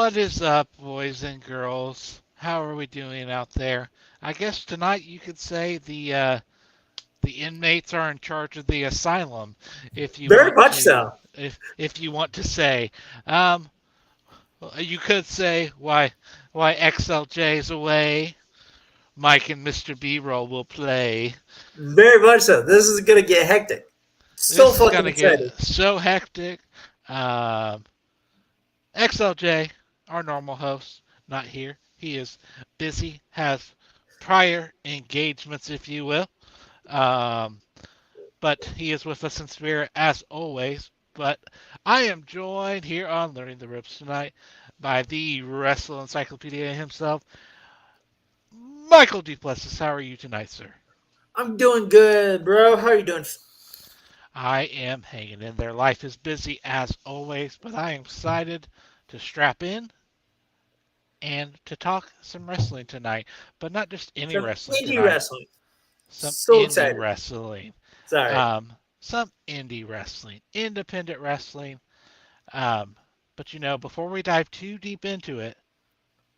What is up, boys and girls? How are we doing out there? I guess tonight you could say the inmates are in charge of the asylum, if you Very want much to, so. if you want to say. Um, you could say why XLJ's away. Mike and Mr. B-roll will play. Very much so. This is gonna get hectic. So This is fucking gonna get excited. so hectic. Um, XLJ, our normal host, not here. He is busy, has prior engagements, if you will. Um, but he is with us in spirit as always. But I am joined here on Learning the Ropes tonight by the Wrestle Encyclopedia himself, Michael Duplessis. How are you tonight, sir? I'm doing good, bro. How are you doing? I am hanging in there. Life is busy as always, but I am excited to strap in and to talk some wrestling tonight. But not just any Some wrestling indie tonight, wrestling. some So indie excited. wrestling. Sorry. Some indie wrestling, independent wrestling. Um, but before we dive too deep into it,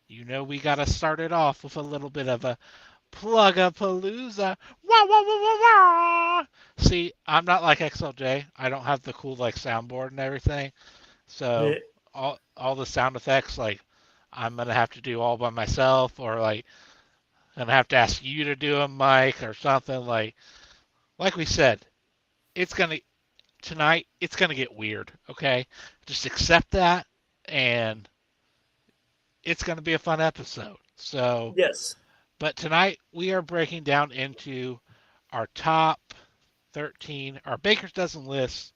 we got to start it off with a little bit of a plug-a-palooza. Wah, wah, wah, wah, wah. See, I'm not like XLJ. I don't have the cool like soundboard and everything. So Yeah. all the sound effects like I'm gonna have to do all by myself, or like gonna have to ask you to do a mic or something like we said. It's gonna tonight. It's gonna get weird. Okay, just accept that, and it's gonna be a fun episode. So, Yes. but tonight we are breaking down into our top 13, our Baker's Dozen list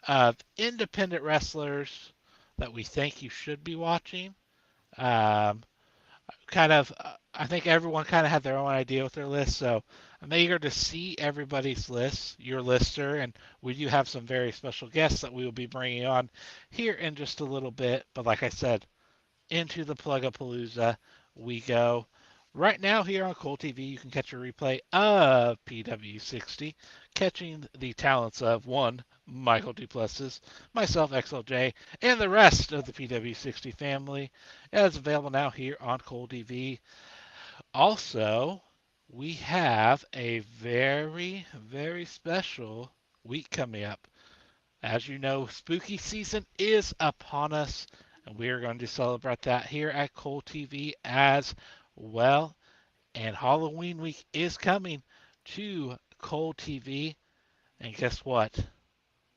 of independent wrestlers that we think you should be watching. Um, I think everyone kind of had their own idea with their list, so I'm eager to see everybody's list, your lister, and we do have some very special guests that we will be bringing on here in just a little bit. But like I said, into the Plugapalooza we go. Right now, here on Cool TV, you can catch a replay of PW60, catching the talents of one, Michael Duplessis, myself, XLJ, and the rest of the PW60 family. It's available now here on Cool TV. Also, we have a very, very special week coming up. As you know, spooky season is upon us, and we are going to celebrate that here at Cole TV as well. And Halloween week is coming to Cole TV. And guess what?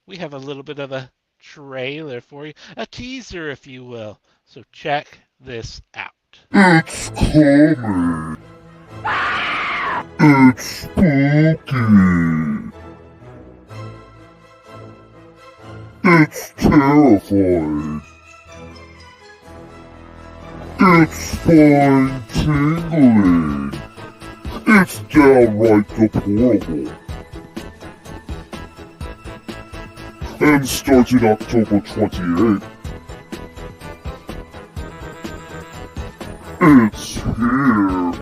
We have a little bit of a trailer for you, a teaser, if you will. So check this out. It's coming. It's spooky. It's terrifying. It's spine tingling. It's downright deplorable. And starting October 28th, it's here.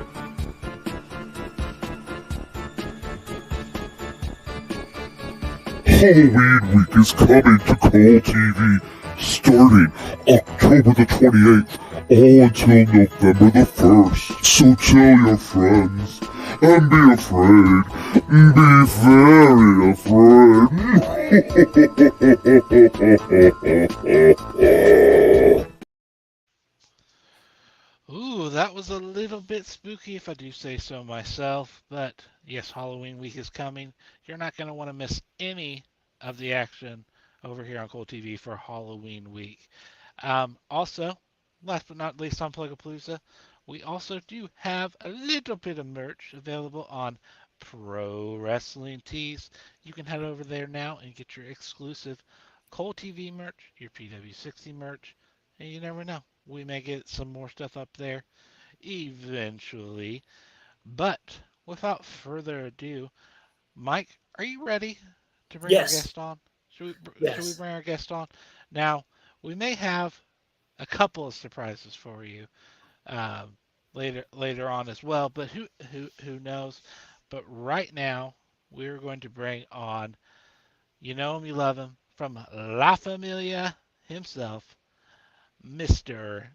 Halloween week is coming to Cole TV starting October the 28th all until November the 1st. So tell your friends and be afraid. Be very afraid. Ooh, that was a little bit spooky if I do say so myself. But yes, Halloween week is coming. You're not going to want to miss any of the action over here on Cool TV for Halloween week. Also, last but not least on Plugapalooza, we also do have a little bit of merch available on Pro Wrestling Tees. You can head over there now and get your exclusive Cole TV merch, your PW60 merch, and you never know. We may get some more stuff up there eventually. But without further ado, Mike, are you ready to bring our Yes. guest on? Should we Yes. bring our guest on? Now, we may have a couple of surprises for you um, later on as well, but who knows? But right now, we're going to bring on, you know him, you love him, from La Familia himself, Mr.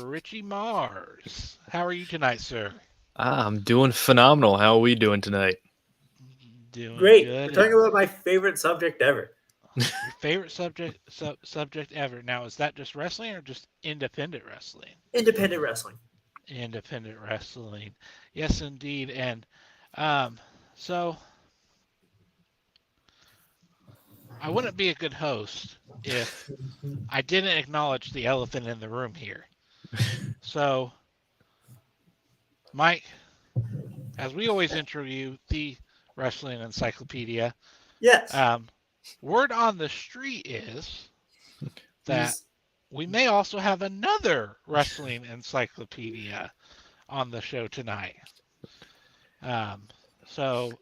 Richie Mars. How are you tonight, sir? I'm doing phenomenal. How are we doing tonight? Doing Great. We're good. talking And about my favorite subject ever. your favorite subject ever. Now, is that just wrestling or just independent wrestling? Independent wrestling. Independent wrestling. Yes, indeed. And um, so I wouldn't be a good host if I didn't acknowledge the elephant in the room here. So, Mike, as we always intro you, the wrestling encyclopedia. Yes. Um, Word on the street is that He's we may also have another wrestling encyclopedia on the show tonight. Um, so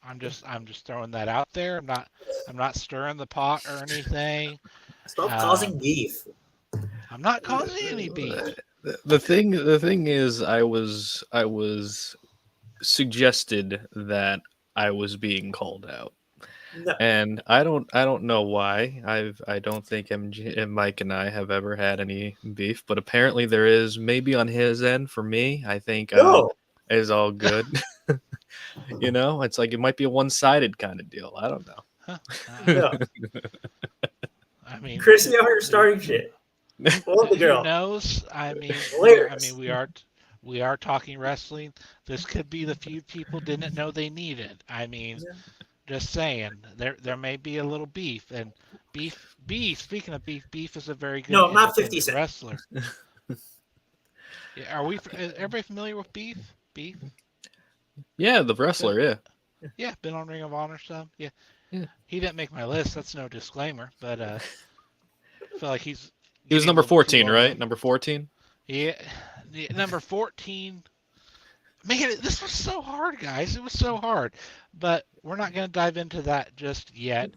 I'm just throwing that out there. I'm not stirring the pot or anything. stop causing Um, beef. I'm not causing any beef. The thing is, I was suggested that I was being called out, No. and I don't know why. I don't think MG and Mike and I have ever had any beef, but apparently there is. Maybe on his end. For me, I think No. is all good. It's like it might be a one-sided kind of deal. I don't Huh? No. I mean, Chrissy out here starting shit. Love the who girl. knows? I mean, Hilarious. we are talking wrestling. This could be the feud people didn't know they needed. I mean, just saying, there may be a little beef, and beef. Speaking of beef, beef is a very good No, I'm not 50 independent Cent. wrestler. Yeah, is everybody familiar with beef? Beef? Yeah, the Been, wrestler. Yeah, yeah, been on Ring of Honor some. Yeah, yeah. he didn't make my list. That's no disclaimer, but I feel like he's He was getting a number little too 14, well right? known. Number 14. Yeah, number 14. Man, this was so hard, guys. It was so hard, but we're not going to dive into that just yet.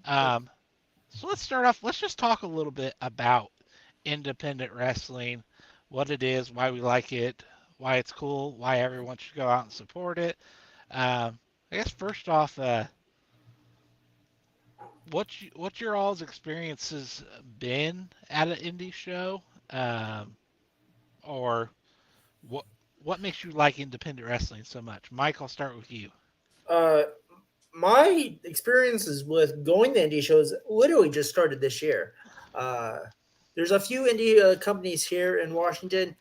Um, So let's start off. Let's just talk a little bit about independent wrestling, what it is, why we like it, why it's cool, why everyone should go out and support it. I guess first off, what's your all's experiences been at an indie show, um, or what what makes you like independent wrestling so much? Mike, I'll start with you. Uh, my experiences with going to indie shows literally just started this year. Uh, there's a few indie companies here in Washington,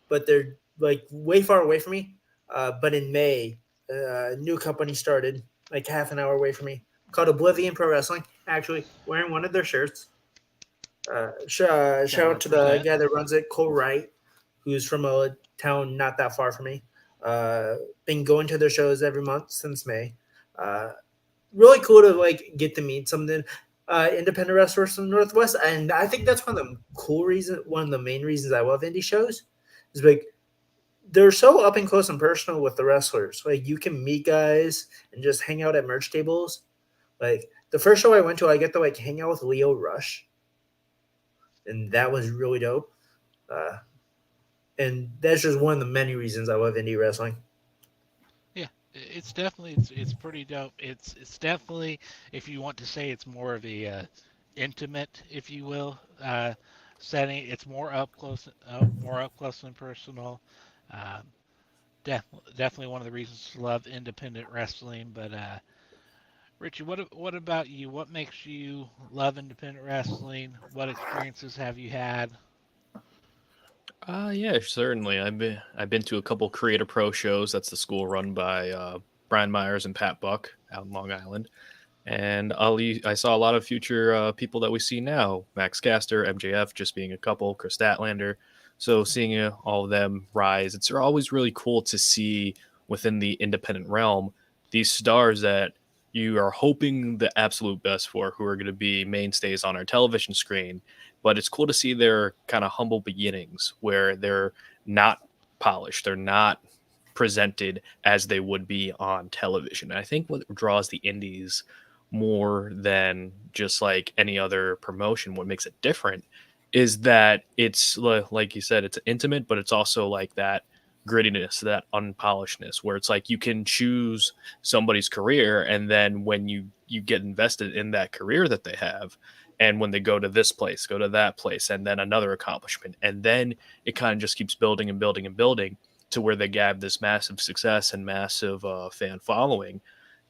but they're like way far away from me. But in May, a new company started like half an hour away from me called Oblivion Pro Wrestling. Actually, wearing one of their shirts. Got to Shout out to the represent. guy that runs it, Cole Wright, who's from a town not that far from me. Been going to their shows every month since May. Uh, Really cool to like get to meet some of the independent wrestlers from the Northwest, and I think that's one of the main reasons I love indie shows is like they're so up and close and personal with the wrestlers. Like you can meet guys and just hang out at merch tables. Like the first show I went to, I get to like hang out with Leo Rush, and that was really dope. Uh, and that's just one of the many reasons I love indie wrestling. Yeah, it's pretty dope. It's definitely, if you want to say, it's more of a intimate, if you will, setting. It's more up close and personal. Um, definitely one of the reasons to love independent wrestling. But Richie, what about you? What makes you love independent wrestling? What experiences have you had? Yeah, certainly. I've been to a couple Creator Pro shows. That's the school run by Brian Myers and Pat Buck out in Long Island. And I saw a lot of future people that we see now: Max Caster, MJF, just being a couple, Chris Statlander. So seeing all of them rise, it's always really cool to see within the independent realm these stars that you are hoping the absolute best for, who are going to be mainstays on our television screen. But it's cool to see their kind of humble beginnings, where they're not polished, they're not presented as they would be on television. And I think what draws the indies more than just like any other promotion, what makes it different is that it's like you said, it's intimate, but it's also like that grittiness, that unpolishedness, where it's like you can choose somebody's career, and then when you get invested in that career that they have, And when they go to this place, go to that place, and then another accomplishment, and then it kind of just keeps building and building and building to where they have this massive success and massive fan following.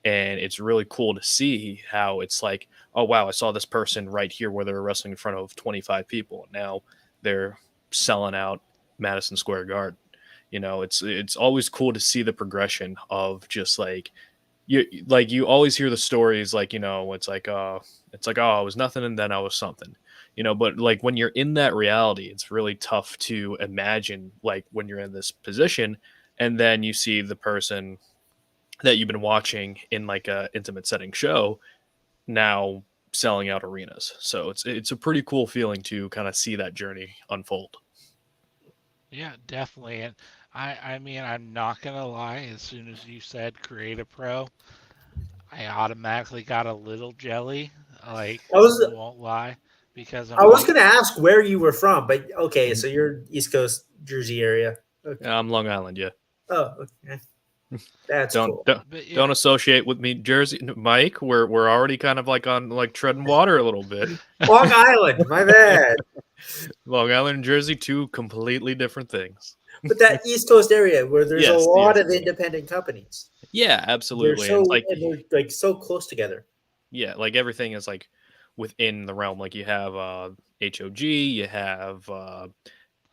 And it's really cool to see how it's like, oh wow, I saw this person right here where they were wrestling in front of 25 people, and now they're selling out Madison Square Garden. It's always cool to see the progression of just you always hear the stories like, it's like, oh, I was nothing and then I was something. But like when you're in that reality, it's really tough to imagine, like when you're in this position and then you see the person that you've been watching in like a intimate setting show now selling out arenas. So it's a pretty cool feeling to kind of see that journey unfold. Yeah, definitely. And I mean, I'm not gonna lie. As soon as you said Create a Pro, I automatically got a little jelly. Like, I was won't lie, because I'm I was like, gonna ask where you were from, but okay, so you're East Coast, Jersey area. Okay. I'm Long Island, yeah. Oh, okay. That's Don't cool. don't, but yeah, don't associate with me, Jersey, Mike. We're already kind of like on like treading water a little bit. Long Island, my bad. Long Island and Jersey, two completely different things. But that East Coast area where there's a Yes, lot yes, of independent companies. yeah, They're absolutely. And it's so like, and they're like so close together. yeah, like everything is like within the realm. Like you have HOG, you have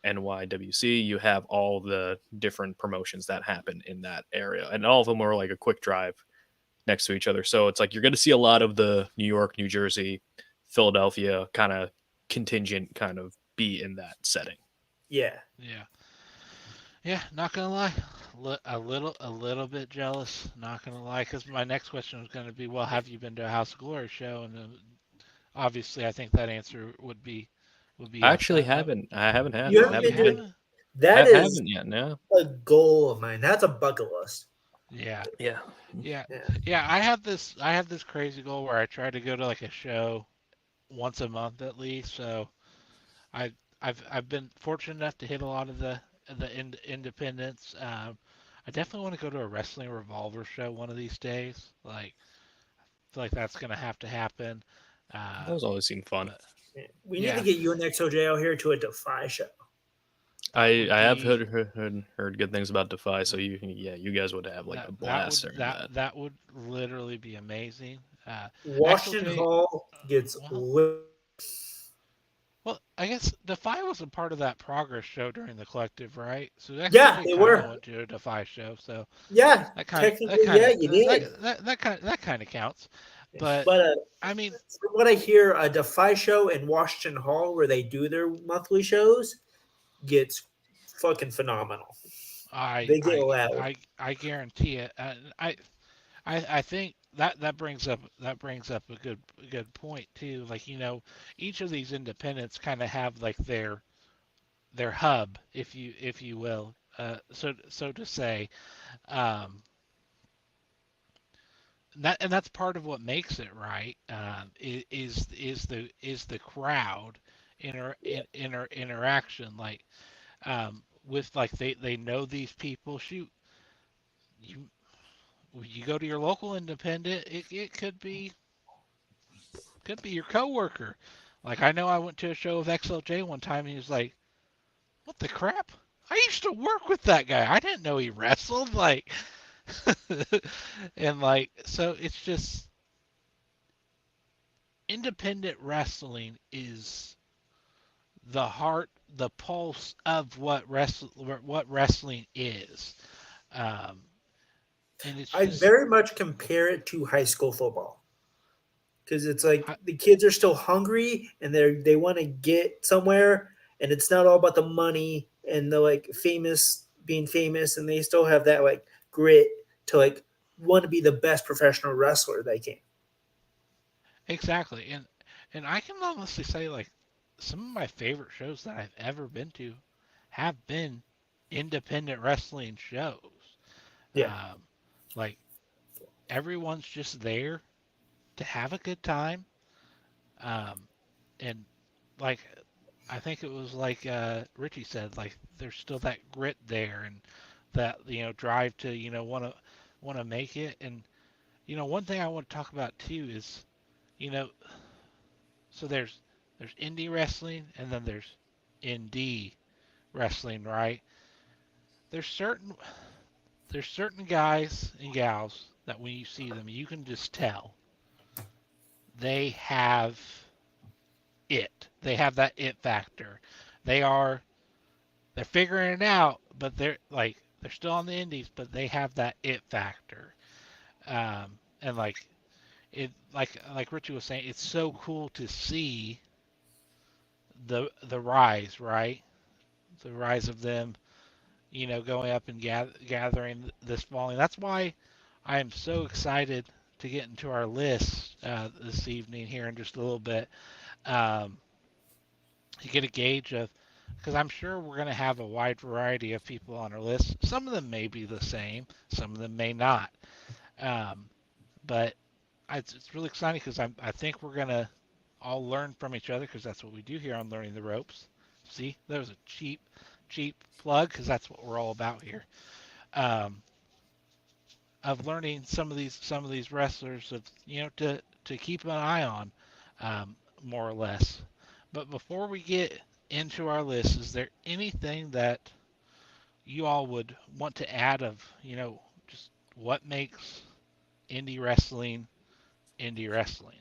NYWC, you have all the different promotions that happen in that area, and all of them are like a quick drive next to each other. So it's like you're going to see a lot of the New York, New Jersey, Philadelphia kind of contingent kind of be in that setting. Yeah. yeah, yeah. Not gonna lie, a little bit jealous. Not gonna lie, because my next question was gonna be, well, have you been to a House of Glory show? And obviously, I think that answer would be I yes. actually haven't. I haven't had You Oh, haven't you been haven't to been it. haven't? That is haven't yet. No. a goal of mine. That's a bucket list. Yeah, Yeah. yeah, Yeah. yeah. I have this crazy goal where I try to go to like a show once a month at least. So I I've been fortunate enough to hit a lot of the independents. I definitely want to go to a wrestling revolver show one of these days. Like, I feel like that's gonna have to happen. Uh, Those always seem fun. but Yeah. We need to yeah, get you and XOJ out here to a Defy show. that I would I have be heard good things about Defy. So you guys would have like that a that would blast during that that. that would literally be amazing. Washington XLJ, Hall gets well, lit. well, I guess Defy was a part of that Progress show during the collective, right? So Yeah, XLJ they kind of were. went to a Defy show, so Yeah, that kind of that technically, kind yeah, of you that did. that kind of counts. But But I mean, from what I hear, a Defy show in Washington Hall, where they do their monthly shows, gets fucking phenomenal. I They get I loud. I guarantee it. I think that brings up a good point too. Like, each of these independents kind of have like their hub, if you will, so to say. Um, and that's part of what makes it right. Is the crowd interaction, like, with, like, they know these people. Shoot, you you go to your local independent, it could be your coworker. Like, I know I went to a show of XLJ one time, and he was like, "What the crap? I used to work with that guy. I didn't know he wrestled." Like, and like, so it's just, independent wrestling is the heart, the pulse of what wrestling is. Um, and it's I just, very much compare it to high school football because it's like I, the kids are still hungry and they want to get somewhere, and it's not all about the money and the like famous being famous, and they still have that like grit to like want to be the best professional wrestler they can. exactly. And I can honestly say, like, some of my favorite shows that I've ever been to have been independent wrestling shows. Yeah, Um, like, everyone's just there to have a good time. Um, and, like, I think it was like, Richie said, like, there's still that grit there, and that, drive to, want to make it. And, one thing I want to talk about too is, you know So there's indie wrestling and then there's indie wrestling, right? There's certain there's certain guys and gals that when you see them, you can just tell they have it. They have that it factor. They are they're figuring it out, but they're still on the indies, but they have that it factor. And like Richie was saying, it's so cool to see the rise, right? The rise of them, going up and gathering this following. That's why I am so excited to get into our list this evening here in just a little bit. Um, to get a gauge of, because I'm sure we're going to have a wide variety of people on our list. Some of them may be the same, some of them may not. Um, but it's really exciting because I think we're going to all learn from each other because that's what we do here on Learning the Ropes. See, that was a cheap plug because that's what we're all about here. Um, of learning some of these wrestlers of to keep an eye on, more or less. But before we get into our list, is there anything that you all would want to add of just what makes indie wrestling indie wrestling?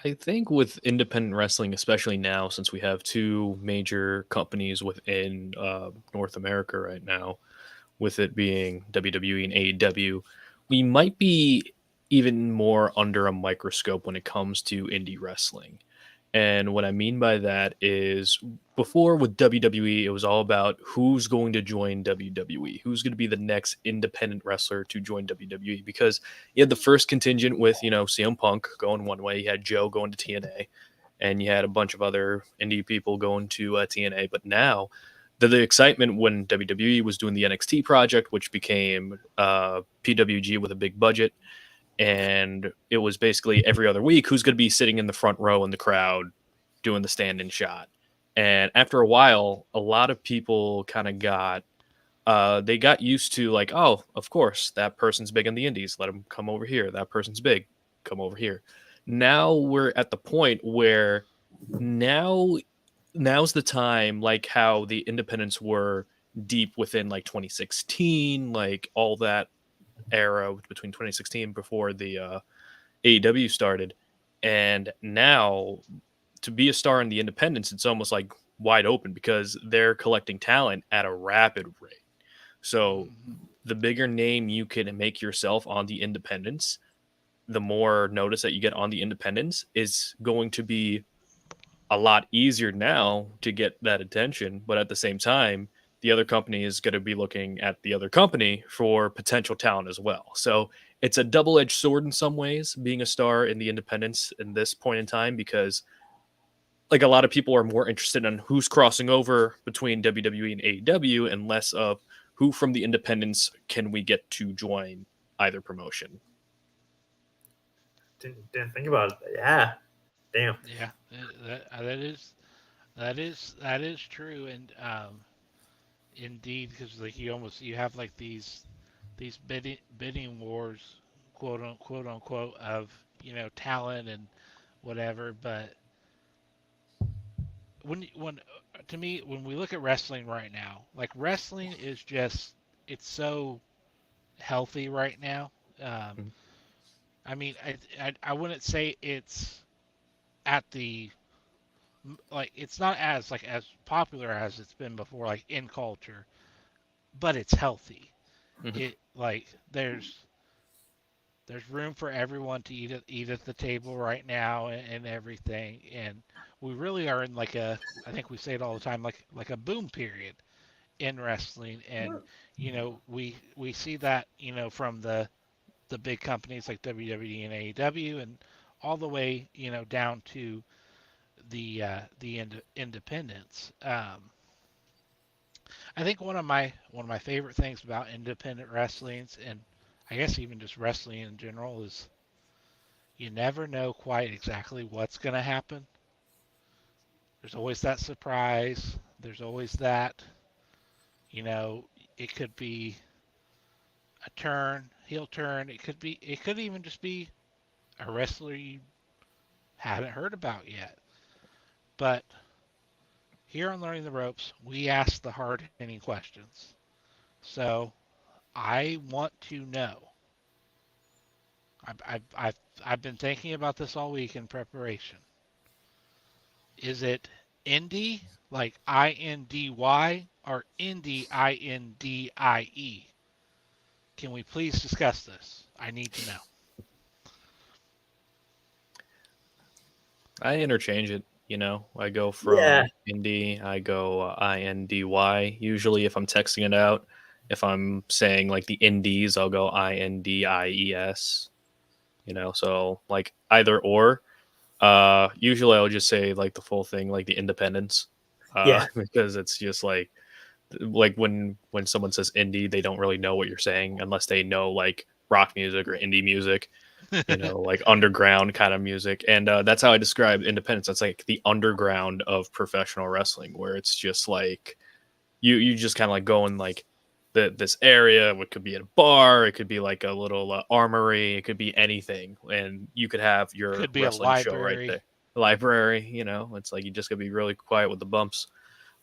I think with independent wrestling, especially now, since we have two major companies within North America right now, with it being WWE and AEW, we might be even more under a microscope when it comes to indie wrestling. And what I mean by that is before with WWE, it was all about who's going to join WWE, who's going to be the next independent wrestler to join WWE. Because you had the first contingent with, CM Punk going one way, you had Joe going to TNA, and you had a bunch of other indie people going to TNA. But now, the excitement when WWE was doing the NXT project, which became PWG with a big budget, and it was basically every other week who's going to be sitting in the front row in the crowd doing the stand-in shot. And after a while, a lot of people kind of they got used to like, oh, of course, that person's big in the indies, let them come over here. That person's big, come over here. Now we're at the point where now now's the time, like how the independents were deep within like 2016, like all that era between 2016 before the AEW started, and now to be a star in the independents, it's almost like wide open because they're collecting talent at a rapid rate. So Mm-hmm. the bigger name you can make yourself on the independents, the more notice that you get on the independents is going to be a lot easier now to get that attention. But at the same time, the other company is going to be looking at the other company for potential talent as well. So it's a double-edged sword in some ways, being a star in the independents in this point in time, because like a lot of people are more interested in who's crossing over between WWE and AEW and less of who from the independents can we get to join either promotion. Didn't think about it. Yeah. Damn. Yeah, that is true, and indeed, because like you have like these bidding wars, quote unquote, of talent and whatever. But when to me, when we look at wrestling right now, like wrestling is just it's so healthy right now. Um, Mhm. I mean, I wouldn't say it's at the like it's not as popular as it's been before, like in culture, but it's healthy. Mhm. It like there's room for everyone to eat at the table right now and everything, and we really are in like I think we say it all the time, like a boom period in wrestling. And we see that from the big companies like WWE and AEW, and all the way down to the independents. I think one of my favorite things about independent wrestlings, and I guess even just wrestling in general, is you never know quite exactly what's going to happen. There's always that surprise. There's always that, you know, it could be a heel turn. It could even just be a wrestler you hadn't heard about yet. But here on Learning the Ropes, we ask the hard hitting questions. So I want to know. I've been thinking about this all week in preparation. Is it Indy, like INDY, or Indy, INDIE? Can we please discuss this? I need to know. I interchange it. I go Yeah, from indie, I go INDY. Usually, if I'm texting it out, if I'm saying like the indies, I'll go INDIES. So like either or. Usually I'll just say like the full thing, like the independence, yeah, because it's just like when someone says indie, they don't really know what you're saying unless they know like rock music or indie music, like underground kind of music. And that's how I describe independence. That's like the underground of professional wrestling, where it's just like you just kind of like go in like this area. It could be at a bar, it could be like a little armory, it could be anything, and you could have your Could be a wrestling show right library. there. Library, it's like you just gotta be really quiet with the bumps.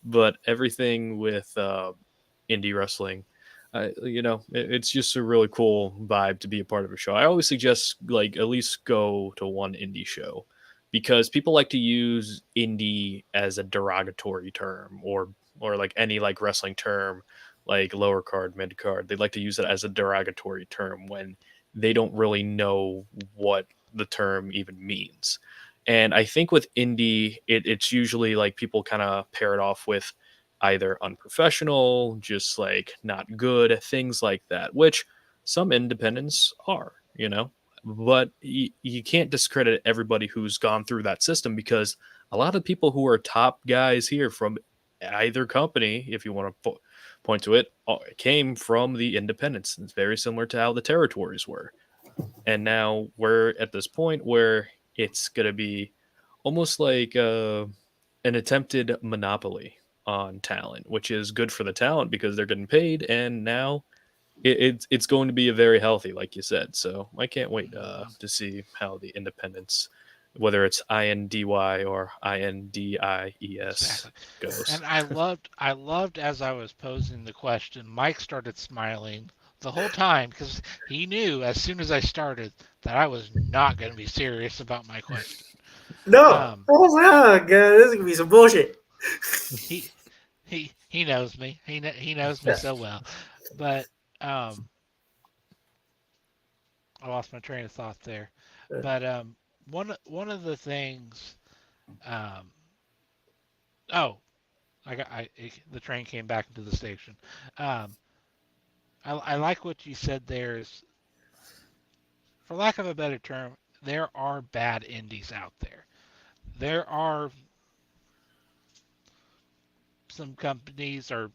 But everything with indie wrestling, it's just a really cool vibe to be a part of a show. I always suggest like at least go to one indie show, because people like to use indie as a derogatory term, or like any like wrestling term, like lower card, mid card. They like to use it as a derogatory term when they don't really know what the term even means. And I think with indie, it's usually like people kind of pair it off with either unprofessional, just like not good, things like that, which some independents are. But you can't discredit everybody who's gone through that system, because a lot of people who are top guys here from either company, if you want to point to it, came from the independents. It's very similar to how the territories were. And now we're at this point where it's going to be almost like an attempted monopoly on talent, which is good for the talent because they're getting paid. And now it's going to be a very healthy, like you said. So I can't wait to see how the independents, whether it's INDY or INDIES, Exactly. goes. And I loved as I was posing the question, Mike started smiling the whole time because he knew as soon as I started that I was not going to be serious about my question. no, Um, oh god, this is gonna be some bullshit. he he knows me. He knows me Yeah. so well. But um, I lost my train of thought there. But one of the things, um, oh, the train came back into the station. Um, I like what you said there is, for lack of a better term, there are bad indies out there. There are some companies, or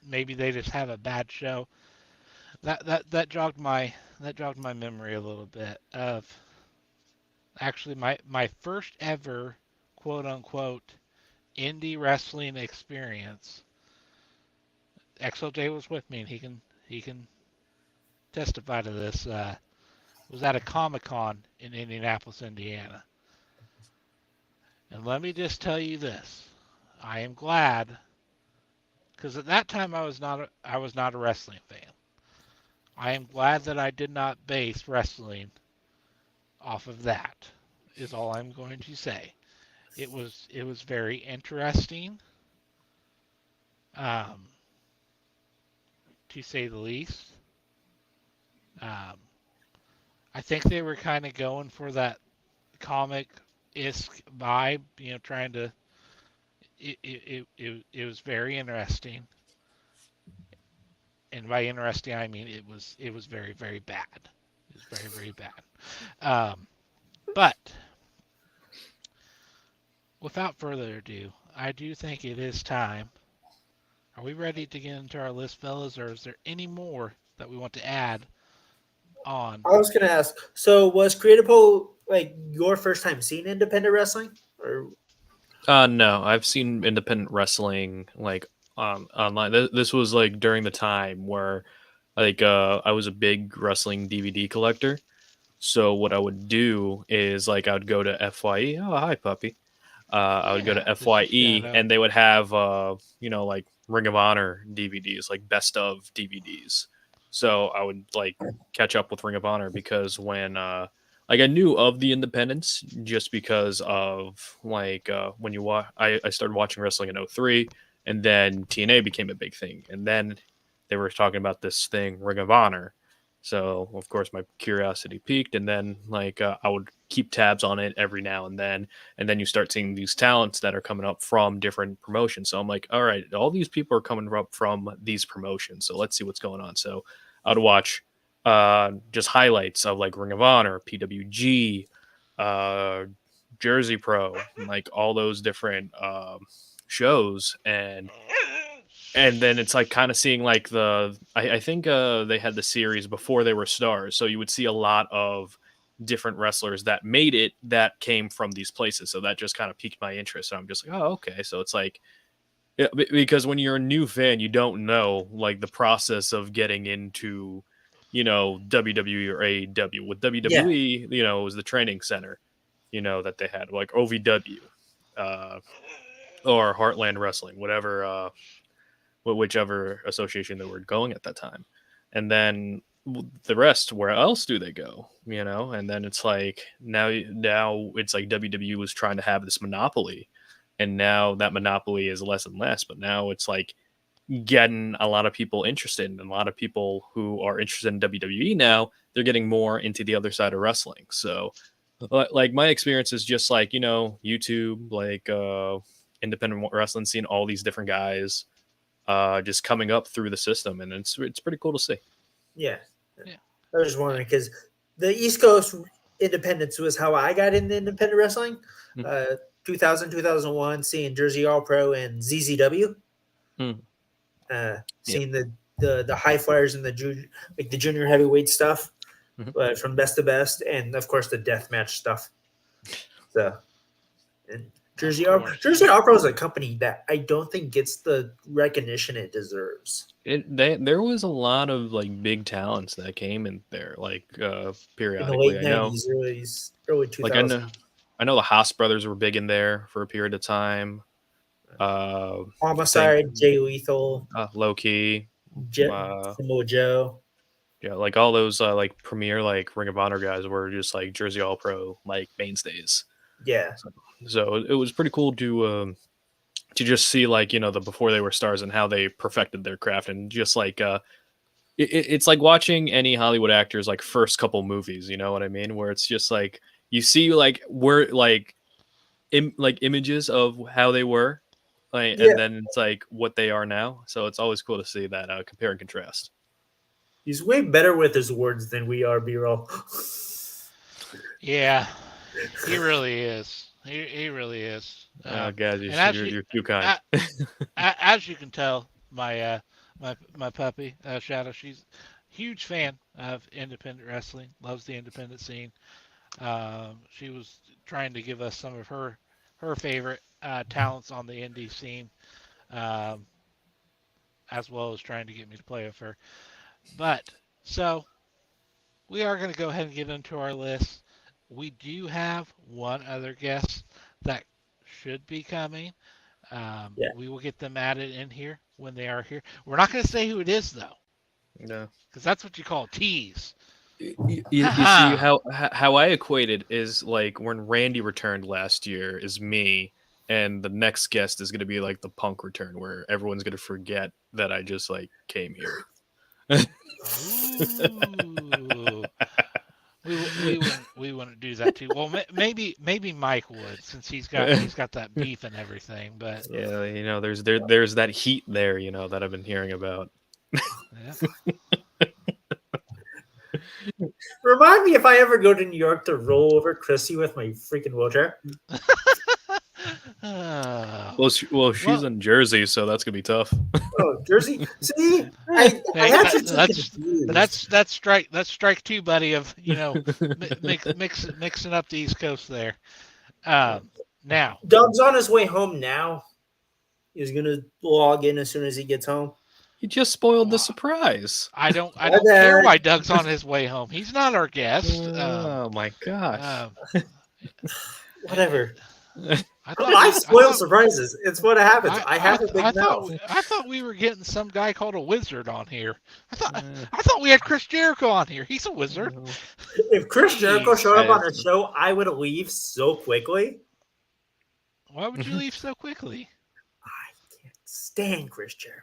maybe they just have a bad show. That jogged my memory a little bit of actually my first ever quote unquote indie wrestling experience. XOJ was with me, and he can testify to this. Was at a Comic Con in Indianapolis, Indiana. And let me just tell you this: I am glad, because at that time I was not a wrestling fan. I am glad that I did not base wrestling off of that. Is all I'm going to say. It was very interesting, um, to say the least. Um, I think they were kind of going for that comic isk vibe, trying to. It was very interesting, and by interesting I mean it was very very bad. It was very very bad. Um, but without further ado, I do think it is time. Are we ready to get into our list, fellas, or is there any more that we want to add on? I was gonna ask. So, was Creative Poll like your first time seeing independent wrestling? Or No, I've seen independent wrestling like online. This was like during the time where like I was a big wrestling DVD collector. So what I would do is like I would go to FYE. Oh, hi, puppy. I would go to Yeah, just a shout FYE, out. and they would have like Ring of Honor DVDs, like best of DVDs. So I would like catch up with Ring of Honor because when like I knew of the independents just because of like when you watch, I started watching wrestling in '03, and then TNA became a big thing, and then they were talking about this thing Ring of Honor. So of course my curiosity peaked, and then like I would keep tabs on it every now and then you start seeing these talents that are coming up from different promotions. So I'm like, all right, all these people are coming up from these promotions, so let's see what's going on. So I would watch just highlights of like Ring of Honor, PWG, uh, Jersey Pro, and like all those different shows, and then it's like kind of seeing like I think they had the series before they were stars, so you would see a lot of different wrestlers that made it that came from these places, so that just kind of piqued my interest. And I'm just like, oh, okay. So it's like, yeah, because when you're a new fan, you don't know like the process of getting into WWE or AEW. With Yeah. WWE, it was the training center, that they had, like OVW, uh or Heartland Wrestling, whatever, whichever association they were going at that time. And then the rest, where else do they go? And then it's like now it's like WWE was trying to have this monopoly, and now that monopoly is less and less. But now it's like getting a lot of people interested, and a lot of people who are interested in WWE now, they're getting more into the other side of wrestling. So like my experience is just like YouTube, like independent wrestling, seeing all these different guys just coming up through the system, and it's pretty cool to see. Yeah. Yeah. I was just wondering because the East Coast independence was how I got into independent wrestling. Hmm. 2000, 2001, seeing Jersey All Pro and ZZW. Hmm. Seeing the high flyers and the junior heavyweight stuff, Mhm. from best to best, and of course the death match stuff. So, and Jersey All Pro is a company that I don't think gets the recognition it deserves. There was a lot of like big talents that came in there, like In the periodically. late I know, '90s, early like 2000s. I know the Haas brothers were big in there for a period of time. I think Homicide, Jay Lethal, low key, uh, Samoa Joe. yeah, like all those like premier like Ring of Honor guys were just like Jersey All Pro like mainstays. Yeah. So it was pretty cool to just see like the before they were stars and how they perfected their craft, and just like it's like watching any Hollywood actor's like first couple movies, you know what I mean, where it's just like you see like where like like images of how they were, like, Yeah. and then it's like what they are now. So it's always cool to see that compare and contrast. He's way better with his words than we are, B-roll. Yeah, he really is. He really is. Guys, And as you're too kind. as you can tell, my puppy Shadow, she's a huge fan of independent wrestling. Loves the independent scene. She was trying to give us some of her favorite talents on the indie scene, um, as well as trying to get me to play with her. But so we are going to go ahead and get into our list. We do have one other guest that should be coming. Yeah. We will get them added in here when they are here. We're not going to say who it is though, No. because that's what you call a tease. You see how I equate it is like when Randy returned last year is me, and the next guest is going to be like the Punk return, where everyone's going to forget that I just like came here. Ooh. We wouldn't do that too. Well, maybe Mike would, since he's got that beef and everything. But Yeah, there's that heat there, that I've been hearing about. yeah. Remind me if I ever go to New York to roll over Chrissy with my freaking wheelchair. Well, she's in Jersey, so that's gonna be tough. Oh, Jersey. See, I had you that's strike two, buddy. Of mixing up the East Coast there. Now Doug's on his way home now. He's gonna log in as soon as he gets home. You just spoiled the Well, surprise. I don't My care bad. why Doug's on his way home. He's not our guest. Oh my gosh. Um, I, Whatever. I Come thought on, I we, I spoil thought, surprises. It's what happens. I have a big I thought, mouth. I thought we were getting some guy called a wizard on here. Uh, I thought we had Chris Jericho on here. He's a wizard. no. If Chris Jericho Jeez. showed up on a show, I would leave so quickly. Why would you leave so quickly? I can't stand Chris Jericho.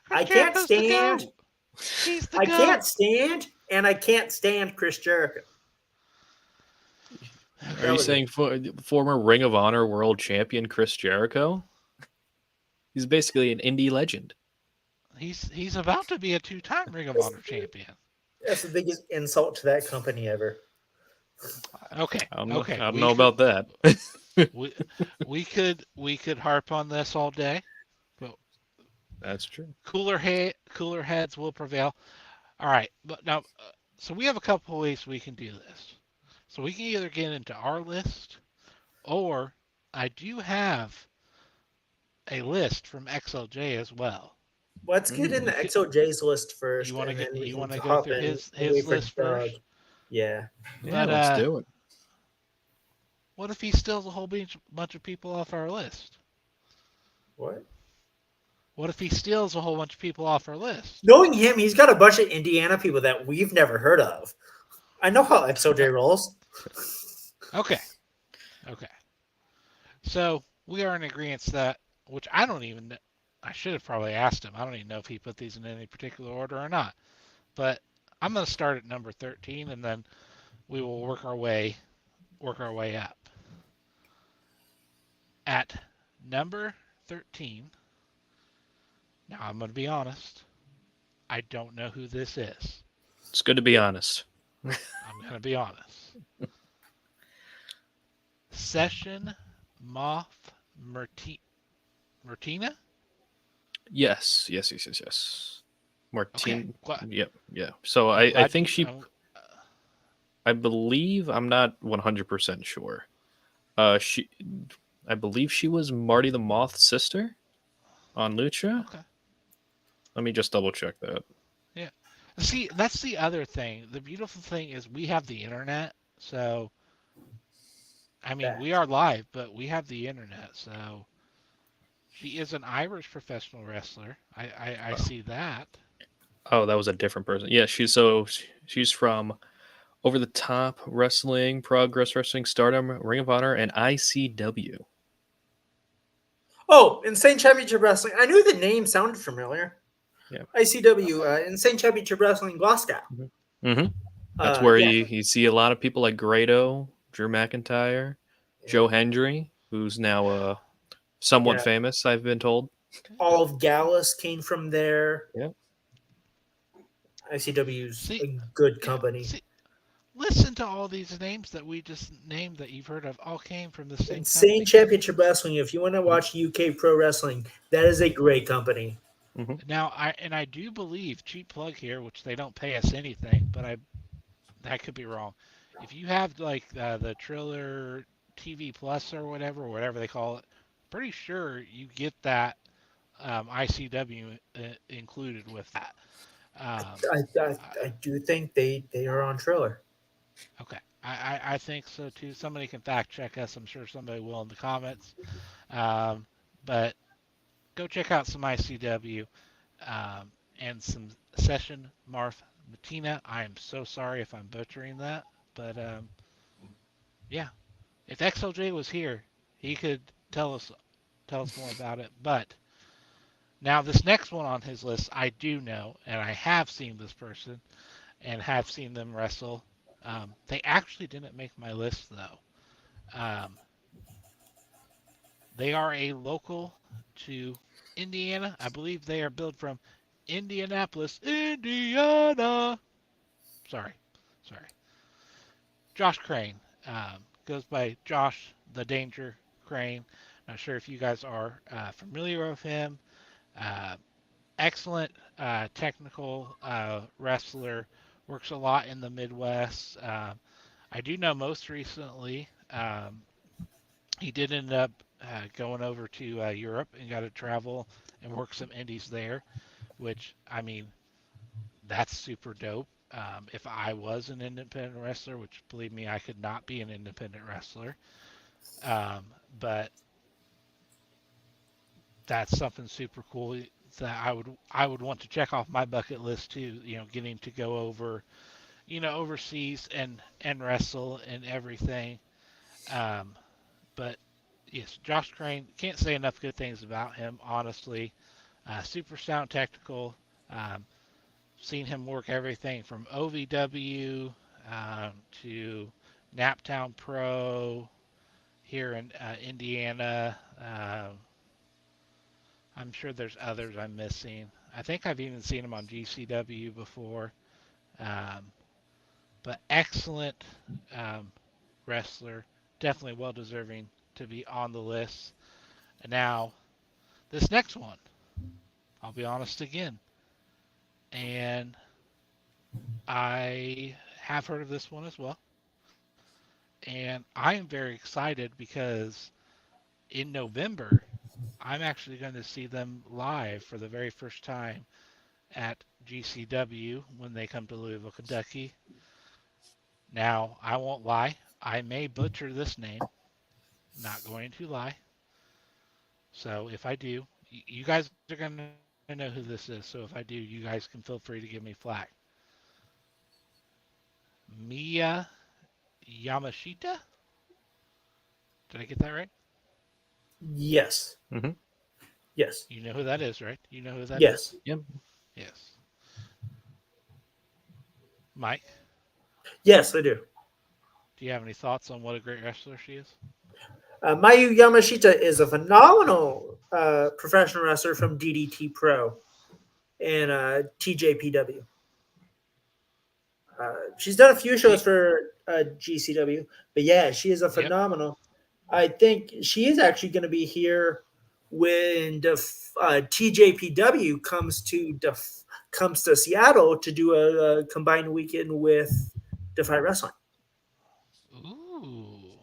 Chris I can't Jericho's the stand. goat. He's the I goat. can't stand, and I can't stand Chris Jericho. Are you saying former Ring of Honor world champion Chris Jericho? He's basically an indie legend. He's about to be a 2-time Ring of Honor champion. That's the biggest insult to that company ever. Okay. I Okay. don't know about that. we could harp on this all day, but That's true. cooler heads will prevail. All right, but now, so we have a couple ways we can do this. So we can either get into our list, or I do have a list from XLJ as well. Let's get in the XOJ's list first. You want to and get then we you can want to go hop through in his and wait for list Doug. first? Yeah. Yeah, But, let's do it. What if he steals a whole bunch of people off our list? What? What if he steals a whole bunch of people off our list? Knowing him, he's got a bunch of Indiana people that we've never heard of. I know how XOJ rolls. Okay. So we are in agreement that, which I don't even know, I should have probably asked him. I don't even know if he put these in any particular order or not. But I'm going to start at number 13, and then we will work our way up. At number 13, now I'm going to be honest, I don't know who this is. It's good to be honest. I'm going to be honest. Session Moth Martina? Yes. Martine. Okay. Yeah. So I think she. I'm- I believe I'm not 100% sure. I believe she was Marty the Moth's sister on Lucha. Okay. Let me just double check that. Yeah. See, that's the other thing. The beautiful thing is we have the internet, so I mean, we are live, but we have the internet, so she is an Irish professional wrestler. I see that. Oh, that was a different person. Yeah, she's from Over the Top Wrestling, Progress Wrestling, Stardom, Ring of Honor, and ICW. Oh, Insane Championship Wrestling. I knew the name sounded familiar. Yeah. ICW, Insane Championship Wrestling, Glasgow. Mm-hmm. That's where yeah. you see a lot of people like Grado, Drew McIntyre, Joe Hendry, who's now somewhat famous, I've been told. All of Gallus came from there. Yeah. ICW's a good company. Listen to all these names that we just named that you've heard of, all came from the same Insane company. Championship Wrestling. If you want to watch UK pro wrestling, that is a great company. Mm-hmm. Now, I do believe, cheap plug here, which they don't pay us anything, but I could be wrong. If you have like the Triller TV Plus or whatever they call it, pretty sure you get that ICW included with that. I do think they are on Triller. Okay, I think so too. Somebody can fact check us. I'm sure somebody will in the comments. But go check out some ICW and some Session Marth Martina. I am so sorry if I'm butchering that, but yeah, if XLJ was here, he could tell us more about it. But now this next one on his list, I do know, and I have seen this person and have seen them wrestle. They actually didn't make my list though. They are a local to Indiana. I believe they are billed from Indianapolis, Indiana. Sorry. Josh Crane goes by Josh the Danger Crane. Not sure if you guys are familiar with him. Excellent technical wrestler. Works a lot in the Midwest. I do know most recently He did end up going over to Europe and got to travel and work some indies there, which, I mean, that's super dope. If I was an independent wrestler, which believe me, I could not be an independent wrestler, um, but that's something super cool that I would want to check off my bucket list too. Getting to go over, overseas and wrestle and everything. Um, but yes, Josh Crane, can't say enough good things about him. Honestly, super sound technical. Um, Seen him work everything from OVW to Naptown Pro here in Indiana. I'm sure there's others I'm missing. I think I've even seen him on GCW before. Um, but excellent um, wrestler, definitely well deserving to be on the list. And now this next one, I'll be honest again, and I have heard of this one as well. And I am very excited because in November, I'm actually going to see them live for the very first time at GCW when they come to Louisville, Kentucky. Now, I won't lie, I may butcher this name, not going to lie. So if I do, you guys are going to know who this is. So if I do, you guys can feel free to give me flack. Mia Yamashita? Did I get that right? Yes. Hmm. Yes. You know who that is, right? You know who that is? Yes. Yep. Yes. Mike, Yes, I do. do you have any thoughts on what a great wrestler she is? Mayu Yamashita is a phenomenal professional wrestler from DDT Pro and TJPW. She's done a few See, shows for GCW, but yeah, she is a yep. phenomenal. I think she is actually going to be here when TJPW comes to Seattle to do a combined weekend with Defy Wrestling. Ooh,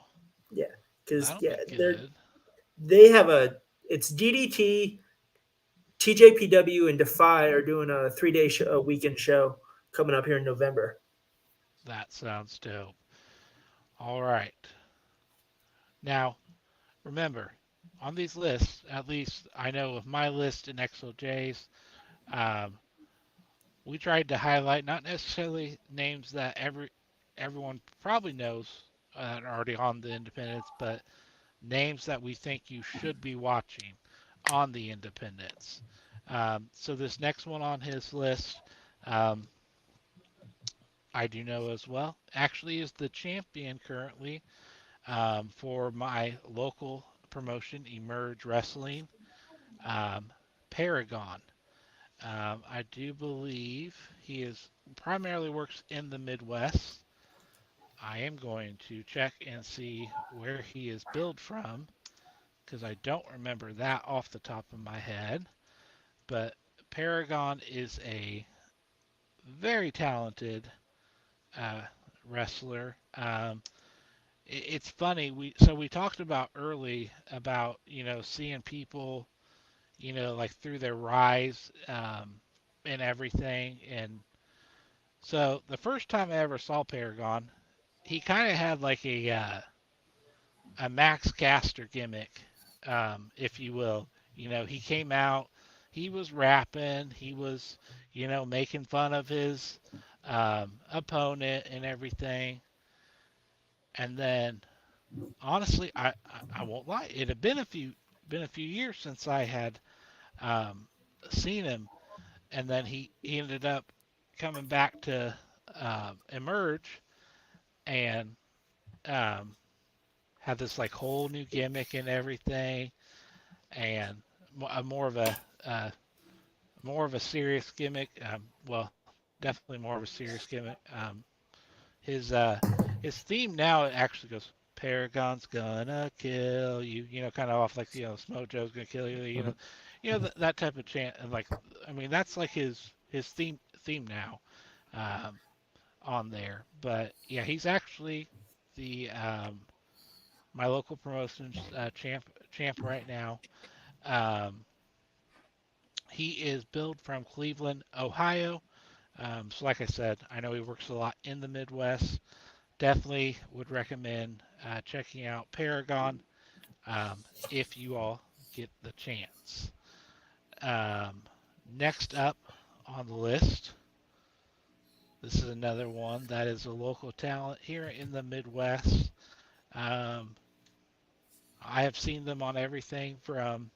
Yeah, because that'll yeah, be good. they have a it's DDT, TJPW, and Defy are doing a 3 day a weekend show coming up here in November. That sounds dope. All right. Now, remember, on these lists, at least I know of my list in XOJ's, um, we tried to highlight not necessarily names that everyone probably knows that are already on the independents, but names that we think you should be watching on the independents. So this next one on his list, um, I do know as well, actually is the champion currently for my local promotion, Emerge Wrestling, um, Paragon. I do believe he is primarily works in the Midwest. I am going to check and see where he is billed from because I don't remember that off the top of my head. But Paragon is a very talented uh, wrestler. It's funny. We talked about early about seeing people like through their rise and everything. And so the first time I ever saw Paragon, he kind of had like a Max Caster gimmick, if you will. He came out, he was rapping, he was making fun of his opponent and everything. And then honestly, I won't lie, it had been a few years since I had um, seen him, and then he ended up coming back to Emerge and um, had this like whole new gimmick and everything, and more of a serious gimmick. Well, definitely more of a serious gimmick. His uh, his theme now actually goes. Paragon's gonna kill you, kind of off like Smojo's gonna kill you, Hmm. that type of chant. And like, I mean, that's like his theme now, on there. But yeah, he's actually the my local promotions champ right now. Um, he is billed from Cleveland, Ohio. So like I said, I know he works a lot in the Midwest. Definitely would recommend checking out Paragon if you all get the chance. Um, Next up on the list, this is another one that is a local talent here in the Midwest. Um, I have seen them on everything from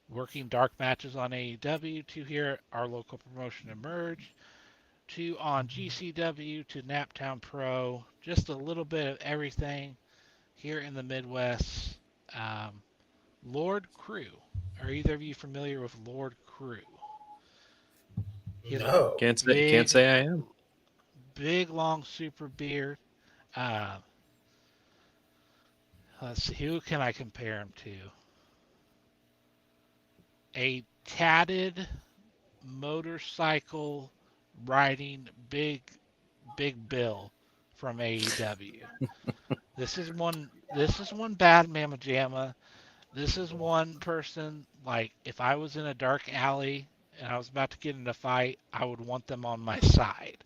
working dark matches on AEW to here at our local promotion Emerge to on GCW to Naptown Pro. Just a little bit of everything here in the Midwest. Um, Lord Crew. Are either of you familiar with Lord Crew? He has a No. Can't big, say I am. big, long, super beard. Uh, let's see, who can I compare him to? A tatted motorcycle riding big Bill from AEW. This is one. This is one bad Mama Jamma. This is one person, like, if I was in a dark alley and I was about to get in a fight, I would want them on my side.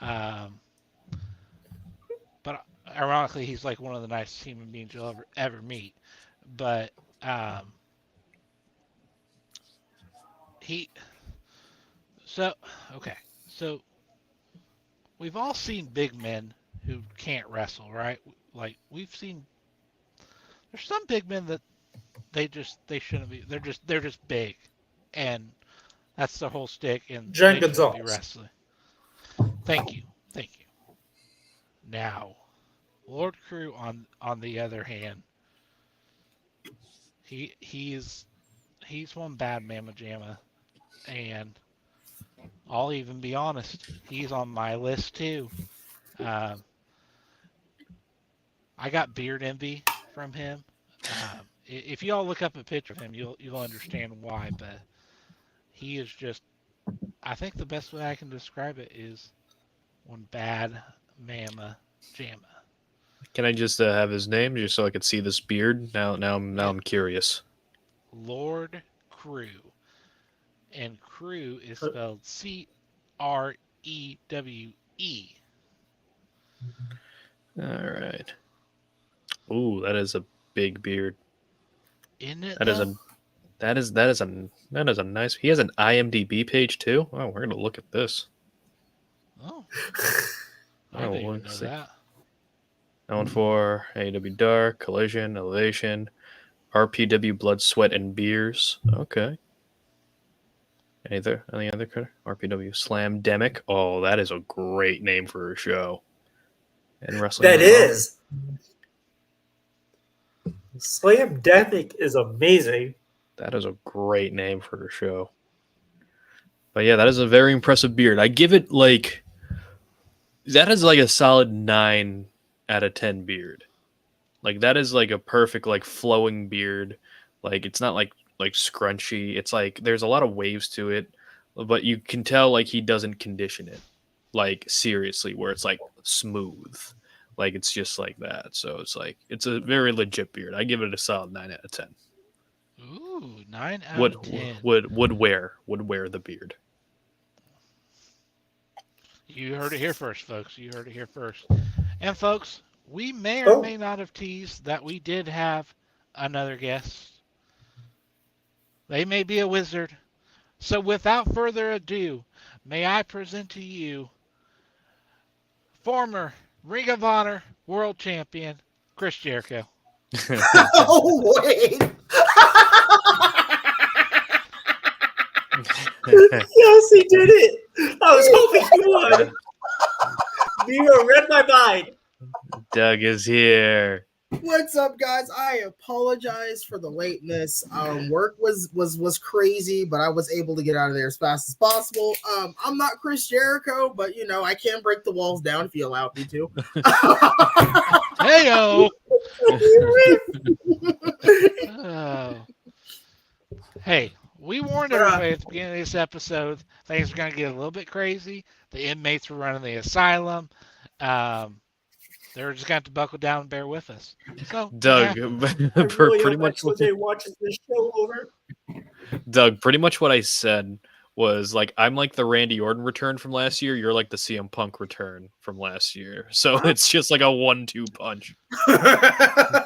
Um, but ironically, he's like one of the nicest human beings you'll ever meet. But um, he, so okay, so we've all seen big men who can't wrestle, right? Like we've seen, there's some big men that they shouldn't be. They're just big, and that's the whole stick, and John they shouldn't be Gonzalez. wrestling. Thank you. Now, Lord Crew on the other hand, he's one bad Mama Jamma, and I'll even be honest, he's on my list too. Um, I got beard envy from him. If you all look up a picture of him, you'll understand why. But he is just, I think the best way I can describe it is one bad Mama Jamma. Can I just have his name just so I could see this beard? Now Yeah. I'm curious. Lord Crew. And Crew is spelled Crewe. All right. Ooh, that is a big beard. Isn't it That is though? a that is a nice. He has an IMDb page too. Oh, we're gonna look at this. Oh, I Oh, didn't even let's know see. that. Known for AEW Dark, Collision, Elevation, RPW Blood, Sweat, and Beers. Okay. Any other critter? RPW Slamdemic. Oh, that is a great name for a show. And Wrestling That Revolve. is. Slamdemic is amazing. That is a great name for a show. But yeah, that is a very impressive beard. I give it like that is like a solid 9 out of 10 beard. Like that is like a perfect like flowing beard. Like it's not like scrunchy. It's like there's a lot of waves to it, but you can tell like he doesn't condition it. Like seriously, where it's like smooth. Like it's just like that. So it's like it's a very legit beard. I give it a solid 9 out of 10. Ooh, 9 out Would of 10. would wear the beard. You heard it here first, folks. You heard it here first. And folks, we may or may not have teased that we did have another guest. They may be a wizard. So without further ado, may I present to you former Ring of Honor World Champion, Chris Jericho. Oh, wait. Yes, he did it. I was hoping he would. Nero read my mind. Doug is here. What's up, guys? I apologize for the lateness. Work was crazy, but I was able to get out of there as fast as possible. I'm not Chris Jericho, but you know I can break the walls down if you allow me to. Heyo! Oh. Hey, we warned everybody at the beginning of this episode things are going to get a little bit crazy. The inmates were running the asylum. they're just going to buckle down and bear with us. So, Doug, yeah. I really pretty hope much what, XOJ watches this show over. Doug, pretty much what I said was like, I'm like the Randy Orton return from last year. You're like the CM Punk return from last year. So Huh? it's just like a 1-2 punch.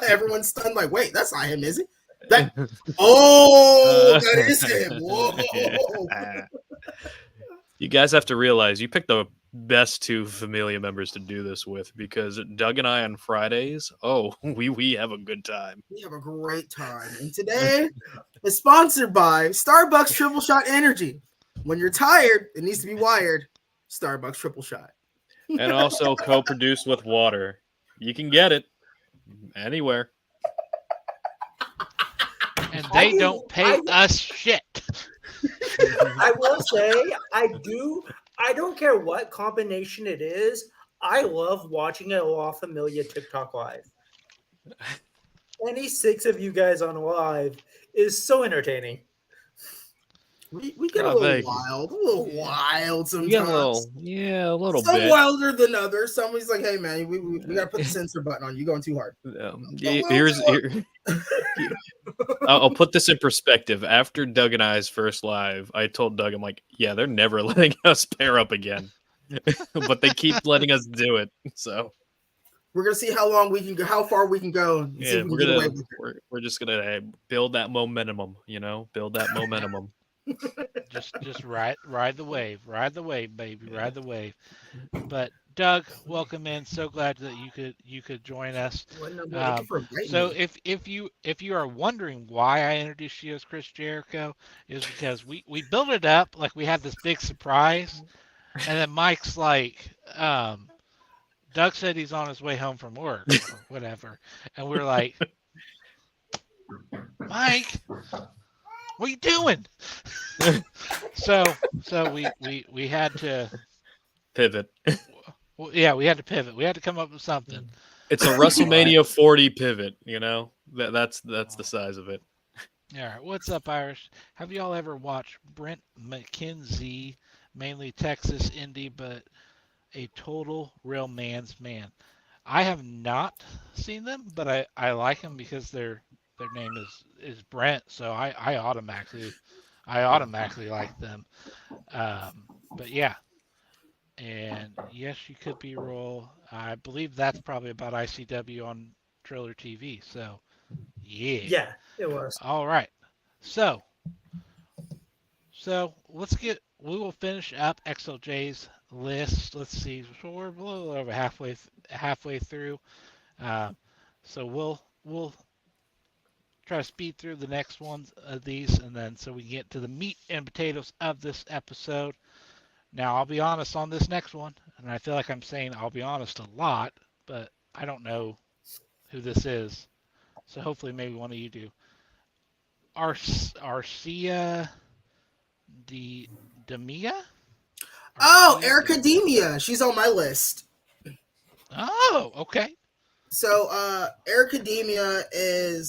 Everyone's stunned, like, wait, that's not him, is it? That that is him. Whoa. Yeah. You guys have to realize you picked the best two Familia members to do this with, because Doug and I on Fridays, we have a good time. We have a great time. And today is sponsored by Starbucks Triple Shot Energy. When you're tired, it needs to be wired. Starbucks Triple Shot. And also co-produced with water. You can get it anywhere. And they I- don't pay us shit. I will say, I don't care what combination it is. I love watching a La Familia TikTok live. Any 6 of you guys on live is so entertaining. We get Oh, thank you. a little wild sometimes. You get a little Some bit. wilder than others. Somebody's like, "Hey man, we gotta put the censor button on. You going too hard." I'll put this in perspective. After Doug and I's first live, I told Doug, I'm like, yeah, they're never letting us pair up again, but they keep letting us do it. So We're gonna see how long we can go, how far we can go. And see yeah, if we can get away with it. we're just gonna build that momentum, build that momentum. Just ride the wave, baby, ride the wave. But Doug, welcome in. So glad that you could join us. So if you are wondering why I introduced you as Chris Jericho, is because we built it up like we had this big surprise, and then Mike's like, Doug said he's on his way home from work or whatever, and we're like, Mike, what are you doing? so we had to Pivot. Well, yeah, we had to pivot. We had to come up with something. It's a WrestleMania 40 pivot. That's the size of it. All right, what's up, Irish? Have y'all ever watched Brent McKenzie, mainly Texas indie, but a total real man's man? I have not seen them, but I like them because their name is Brent, so I automatically like them. But yeah. And yes, you could be Roll. I believe that's probably about ICW on Trailer TV. So, yeah. Yeah, it was. All right. So we will finish up XLJ's list. Let's see. So we're a little over halfway through. So we'll try to speed through the next ones of these, and then so we can get to the meat and potatoes of this episode. Now, I'll be honest on this next one, and I feel like I'm saying I'll be honest a lot, but I don't know who this is. So hopefully maybe one of you do. Arcia Demia? Oh, Ericademia. She's on my list. Oh, okay. So Ericademia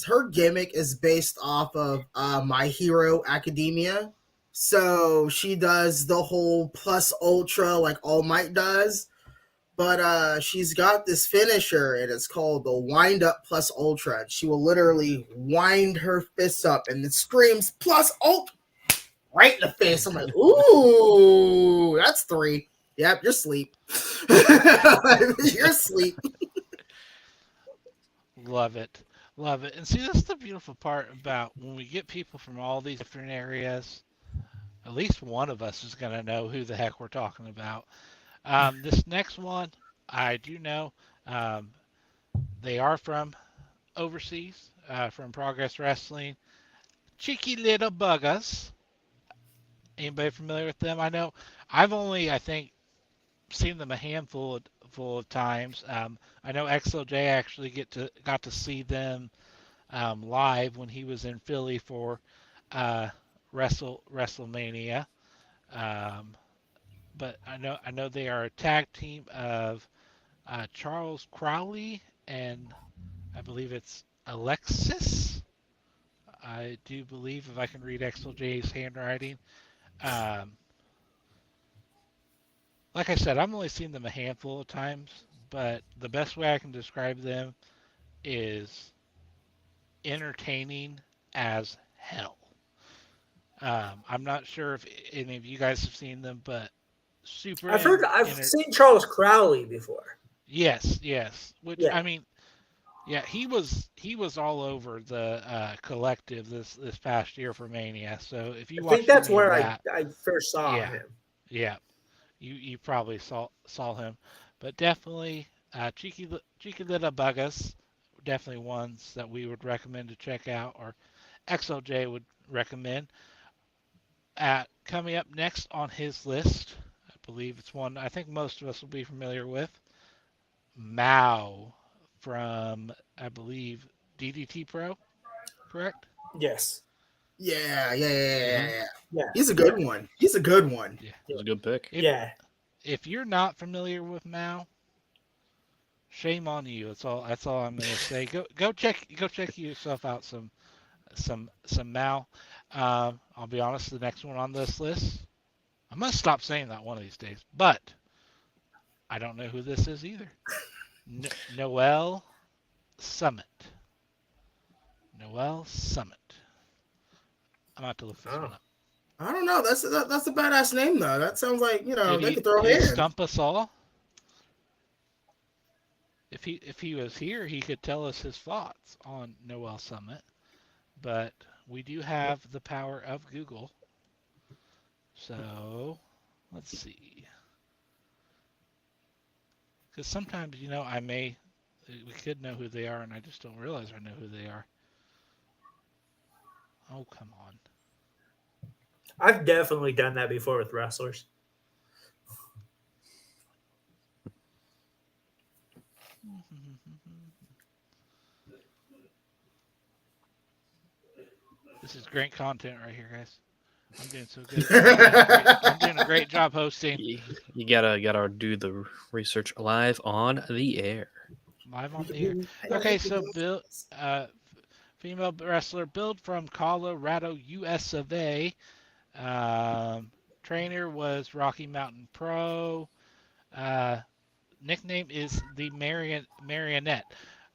her gimmick is based off of My Hero Academia. So she does the whole plus ultra like All Might does, but she's got this finisher and it's called the wind up plus ultra. She will literally wind her fists up and it screams plus ultra right in the face. I'm like, ooh, that's 3. Yep, you're asleep. You're asleep. Love it. And see, that's the beautiful part about when we get people from all these different areas. At least one of us is going to know who the heck we're talking about. This next one, I do know. They are from overseas, from Progress Wrestling. Cheeky Little Buggers. Anybody familiar with them? I know I've only, I think, seen them a handful of times. I know XLJ actually got to see them live when he was in Philly for WrestleMania. But I know they are a tag team of Charles Crowley and I believe it's Alexis. I do believe, if I can read XLJ's handwriting. Like I said, I've only seen them a handful of times, but the best way I can describe them is entertaining as hell. I'm not sure if any of you guys have seen them, but super. I've seen Charles Crowley before. Yes, yes. Which Yeah. I mean, yeah, he was all over the collective this past year for Mania. So if you I think watched that's any of where that, I first saw yeah, him. yeah, you probably saw him, but definitely Cheeky Little Buggas, definitely ones that we would recommend to check out, or XLJ would recommend. Coming up next on his list, I believe it's one I think most of us will be familiar with. Mao from, I believe, DDT Pro, correct? Yes. Yeah, yeah, yeah, yeah, Mhm. yeah. Yeah. He's a good one. He's a good one. Yeah. It was a good pick. If Yeah. if you're not familiar with Mao, shame on you. That's all I'm gonna say. Go check yourself out some Mao. I'll be honest, the next one on this list, I must stop saying that one of these days, but I don't know who this is either. Noel Summit. Noel Summit. I'm about to look this Oh. one up. I don't know. That's a badass name though. That sounds like Did they he could throw did he hands. stump us all? If he was here, he could tell us his thoughts on Noel Summit. But we do have the power of Google. So let's see. Because sometimes, we could know who they are, and I just don't realize I know who they are. Oh, come on. I've definitely done that before with wrestlers. This is great content right here, guys. I'm doing so good. I'm doing a great job hosting. You gotta do the research live on the air. Live on the air. Okay, so Bill, female wrestler, billed from Colorado, US of A. Trainer was Rocky Mountain Pro. Uh, Nickname is the Marionette.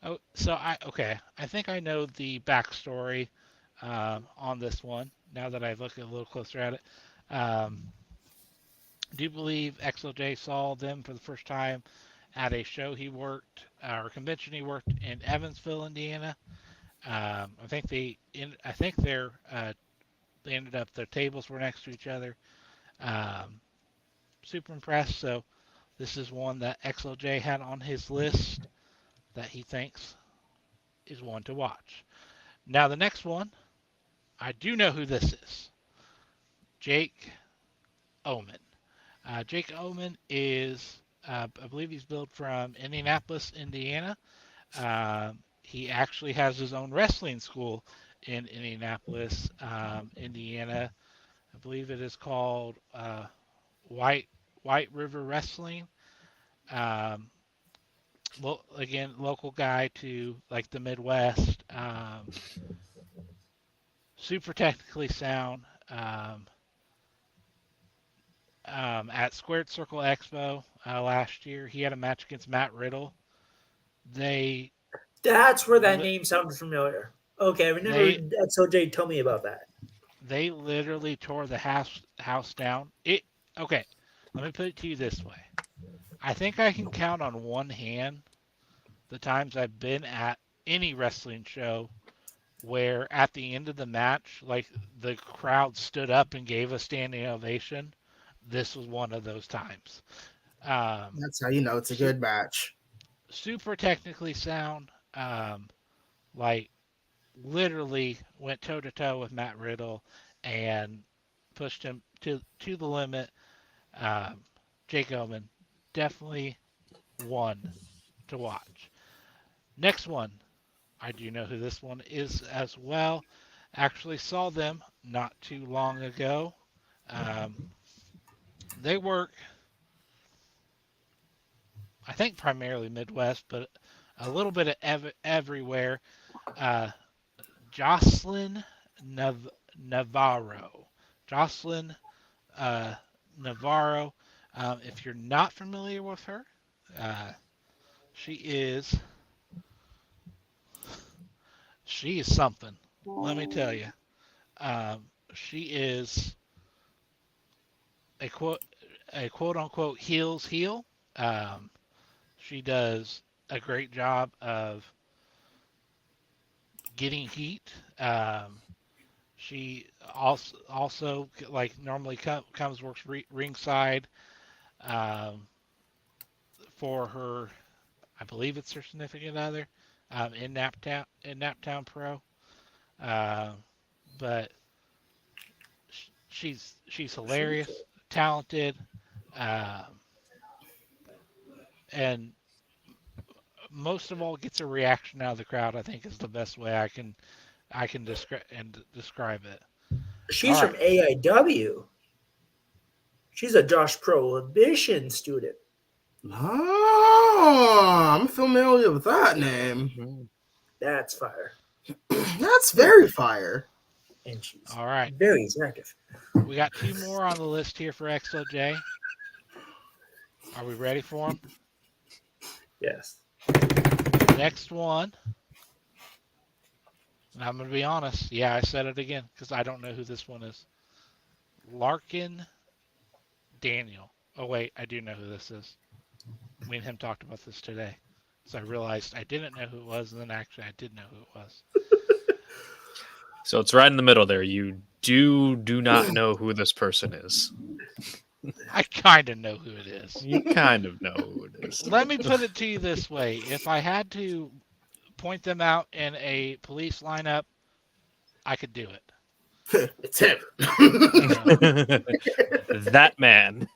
Oh, so I think I know the backstory on this one. Now that I look a little closer at it, do believe XLJ saw them for the first time at a show he worked or convention he worked in Evansville, Indiana. I think they ended up their tables were next to each other. Um, Super impressed. So this is one that XLJ had on his list that he thinks is one to watch. Now the next one, I do know who this is. Jake Omen. Jake Omen is, I believe he's billed from Indianapolis, Indiana. He actually has his own wrestling school in Indianapolis, Indiana. I believe it is called White River Wrestling. Um, Again, local guy to like the Midwest. Super technically sound. At Squared Circle Expo last year, he had a match against Matt Riddle. They That's where that name sounded familiar. Okay, I remember they XOJ told me about that. they literally tore the house down. Okay. Let me put it to you this way. I think I can count on one hand the times I've been at any wrestling show where at the end of the match, like the crowd stood up and gave a standing ovation. This was one of those times. That's how you know it's a good match. Super technically sound. Like literally went toe to toe with Matt Riddle and pushed him to the limit. Jake Omen, definitely one to watch. Next one, I do know who this one is as well. Actually saw them not too long ago. Um, they work, I think, primarily Midwest, but a little bit of everywhere. Uh, Jocelyn Navarro. Jocelyn Navarro. If you're not familiar with her, uh, She is something. Let me tell you. She is a quote unquote heels heel. Um, she does a great job of getting heat. She also like normally comes works ringside um, for her. I believe it's her significant other in Naptown Pro. Uh, but she's hilarious, talented, um, and most of all gets a reaction out of the crowd. I think is the best way I can describe it. She's All from right, AIW. She's a Josh Prohibition student. Oh, I'm familiar with that name. Mm. That's fire. That's very fire. And she's all right. very attractive. We got two more on the list here for XOJ. Are we ready for them? Yes. Next one. And I'm going to be honest. Yeah, I said it again because I don't know who this one is. Larkin Daniel. Oh, wait. I do know who this is. Me and him talked about this today. So I realized I didn't know who it was, and then actually I did know who it was. So it's right in the middle there. You do not know who this person is. I kind of know who it is. You kind of know who it is. Let me put it to you this way. If I had to point them out in a police lineup, I could do it. It's him. That man.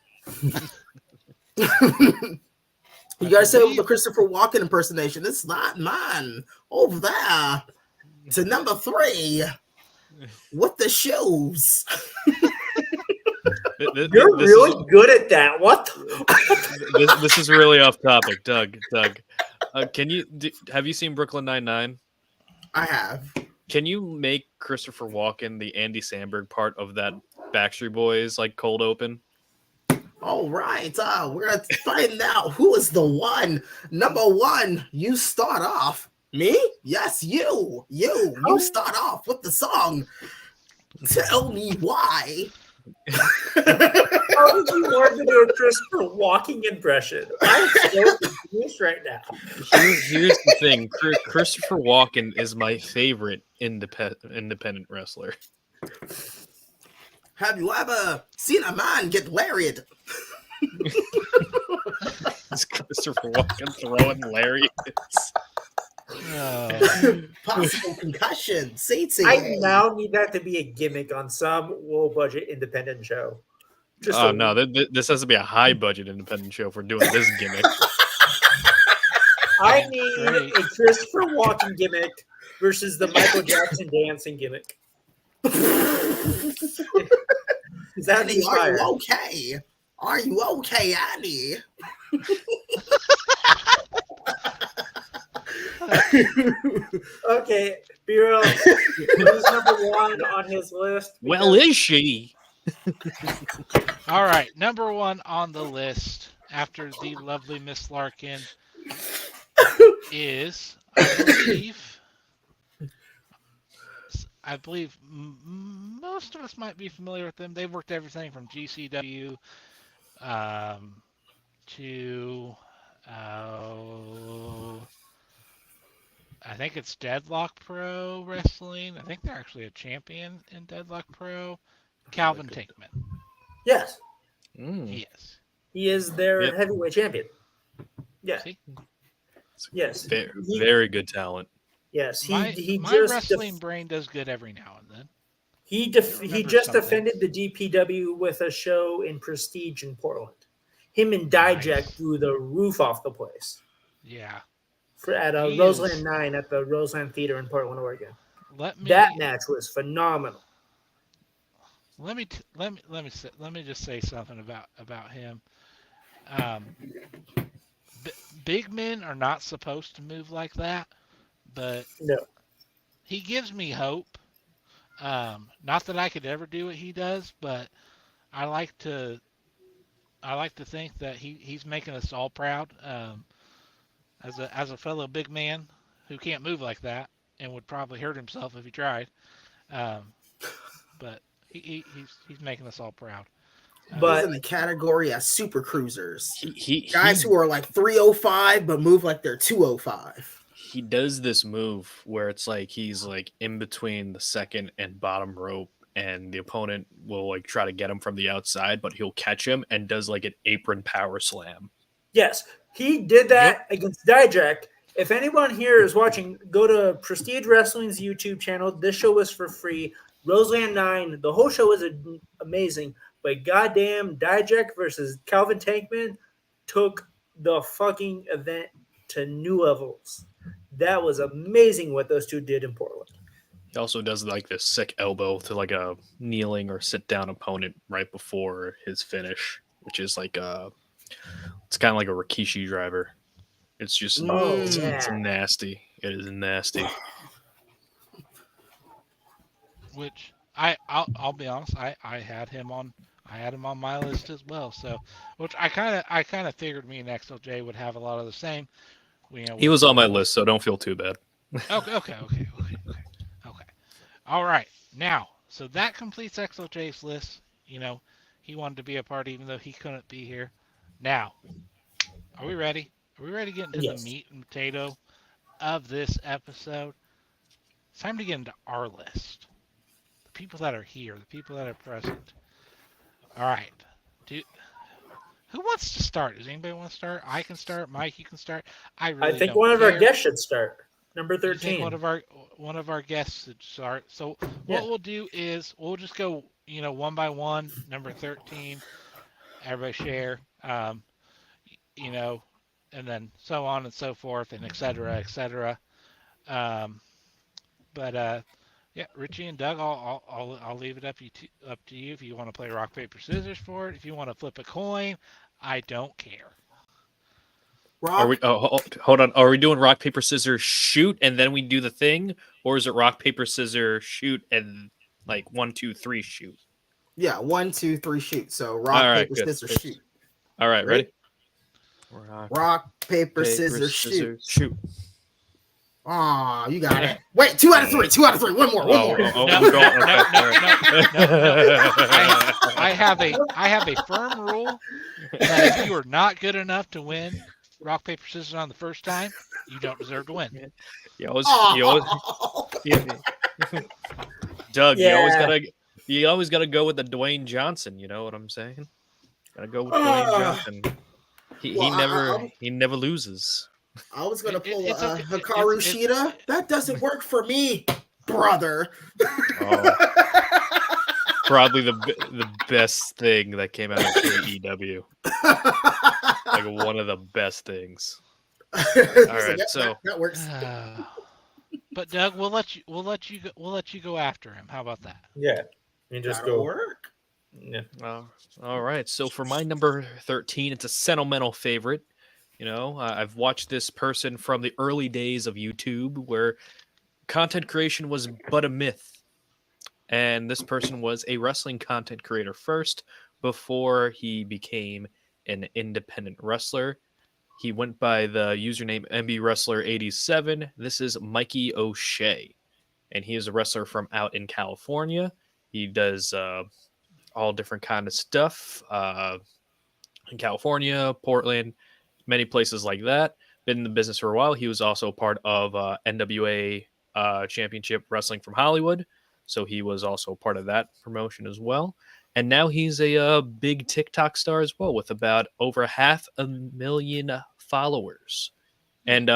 You guys said it with the Christopher Walken impersonation. It's not mine. Over there to number 3 with the shoes. You're really good at that. What? This is really off topic, Doug. Have you seen Brooklyn Nine-Nine? I have. Can you make Christopher Walken the Andy Samberg part of that Backstreet Boys like cold open? All right. We're going to find out who is the one. Number 1, you start off. Me? Yes, you. You start off with the song. Tell me why. How did you learn to do a Christopher Walking impression? I'm so confused right now. Here's the thing. Christopher Walken is my favorite independent wrestler. Have you ever seen a man get lariat? It's Christopher Walken throwing lariats. Possible concussion. CT. I now need that to be a gimmick on some low-budget independent show. Oh, no. This has to be a high-budget independent show for doing this gimmick. I need a Christopher Walken gimmick versus the Michael Jackson dancing gimmick. Is that Annie, are you okay? Are you okay, Annie? Okay, Biro, who's number 1 on his list? Well, is she? All right, number 1 on the list after the lovely Miss Larkin is, I believe most of us might be familiar with them. They've worked everything from GCW to I think it's Deadlock Pro Wrestling. I think they're actually a champion in Deadlock Pro. Calvin Tankman. Yes. Yes. He is their heavyweight champion. Yeah. See? Yes. Very good talent. Yes. My just wrestling brain does good every now and then. He just defended the DPW with a show in Prestige in Portland. Him and Dijak blew the roof off the place. Yeah. At Roseland 9 at the Roseland Theater in Portland, Oregon. That match was phenomenal. Let me just say something about him. Big men are not supposed to move like that, but no, he gives me hope. Not that I could ever do what he does, but I like to think that he's making us all proud. as a fellow big man who can't move like that and would probably hurt himself if he tried. Um, but he's making us all proud. He's But in the category as super cruisers. Guys He who are like 305 but move like they're 205. he does this move where it's like he's like in between the second and bottom rope, and the opponent will like try to get him from the outside, but he'll catch him and does like an apron power slam. yes, he did that against Dijak. If anyone here is watching, go to Prestige Wrestling's YouTube channel. This show was for free. Roseland 9. The whole show was amazing. But goddamn, Dijak versus Calvin Tankman took the fucking event to new levels. That was amazing what those two did in Portland. He also does like this sick elbow to like a kneeling or sit down opponent right before his finish, which is like it's kind of like a Rikishi driver. It's just it's nasty. It is nasty. Which I'll be honest, I had him on my list as well. So, which I kind of figured me and XLJ would have a lot of the same. He was on my list, so don't feel too bad. Okay. All right. Now, so that completes XLJ's list. He wanted to be a part even though he couldn't be here. Now, are we ready? Are we ready to get into Yes. the meat and potato of this episode? It's time to get into our list. The people that are here, the people that are present. All right. Who wants to start? Does anybody want to start? I can start. Mike, you can start. I think don't one of our care. guests should start. Number You think 13. one of our guests should start. So Yeah. what we'll do is we'll just go, one by one. Number 13. Everybody share. And then so on and so forth, and et cetera, et cetera. Yeah, Richie and Doug, I'll leave it up to you if you want to play rock paper scissors for it. If you want to flip a coin, I don't care. Are we? Hold on. Are we doing rock paper scissors shoot and then we do the thing, or is it rock paper scissors shoot and like 1, 2, 3 shoot? Yeah, 1, 2, 3 shoot. So rock, right, paper, good. scissors, shoot. All right, ready? Rock, paper, scissors, shoot. Shoot. Oh, you got it. Wait, 2 out of 3. 2 out of 3. One more. No, I'm going. I have a firm rule that if you are not good enough to win rock paper scissors on the first time, you don't deserve to win. Doug, Yeah. you always gotta go with the Dwayne Johnson. You know what I'm saying? Gotta go with Dwayne Johnson. He never loses. I was gonna pull It's a okay. Hikaru Shida. That doesn't work for me, brother. Probably the best thing that came out of AEW. Like one of the best things. All right, so- that works. But Doug, we'll let you go after him. How about that? Yeah. You just That'll go. work. Yeah. All right. So for my number 13, it's a sentimental favorite. I've watched this person from the early days of YouTube where content creation was but a myth. And this person was a wrestling content creator first before he became an independent wrestler. He went by the username MBWrestler87. This is Mikey O'Shea. And he is a wrestler from out in California. He does all different kind of stuff in California, Portland, many places like that. Been in the business for a while. He was also part of NWA Championship Wrestling from Hollywood. So he was also part of that promotion as well. And now he's a big TikTok star as well with about over 500,000 followers. And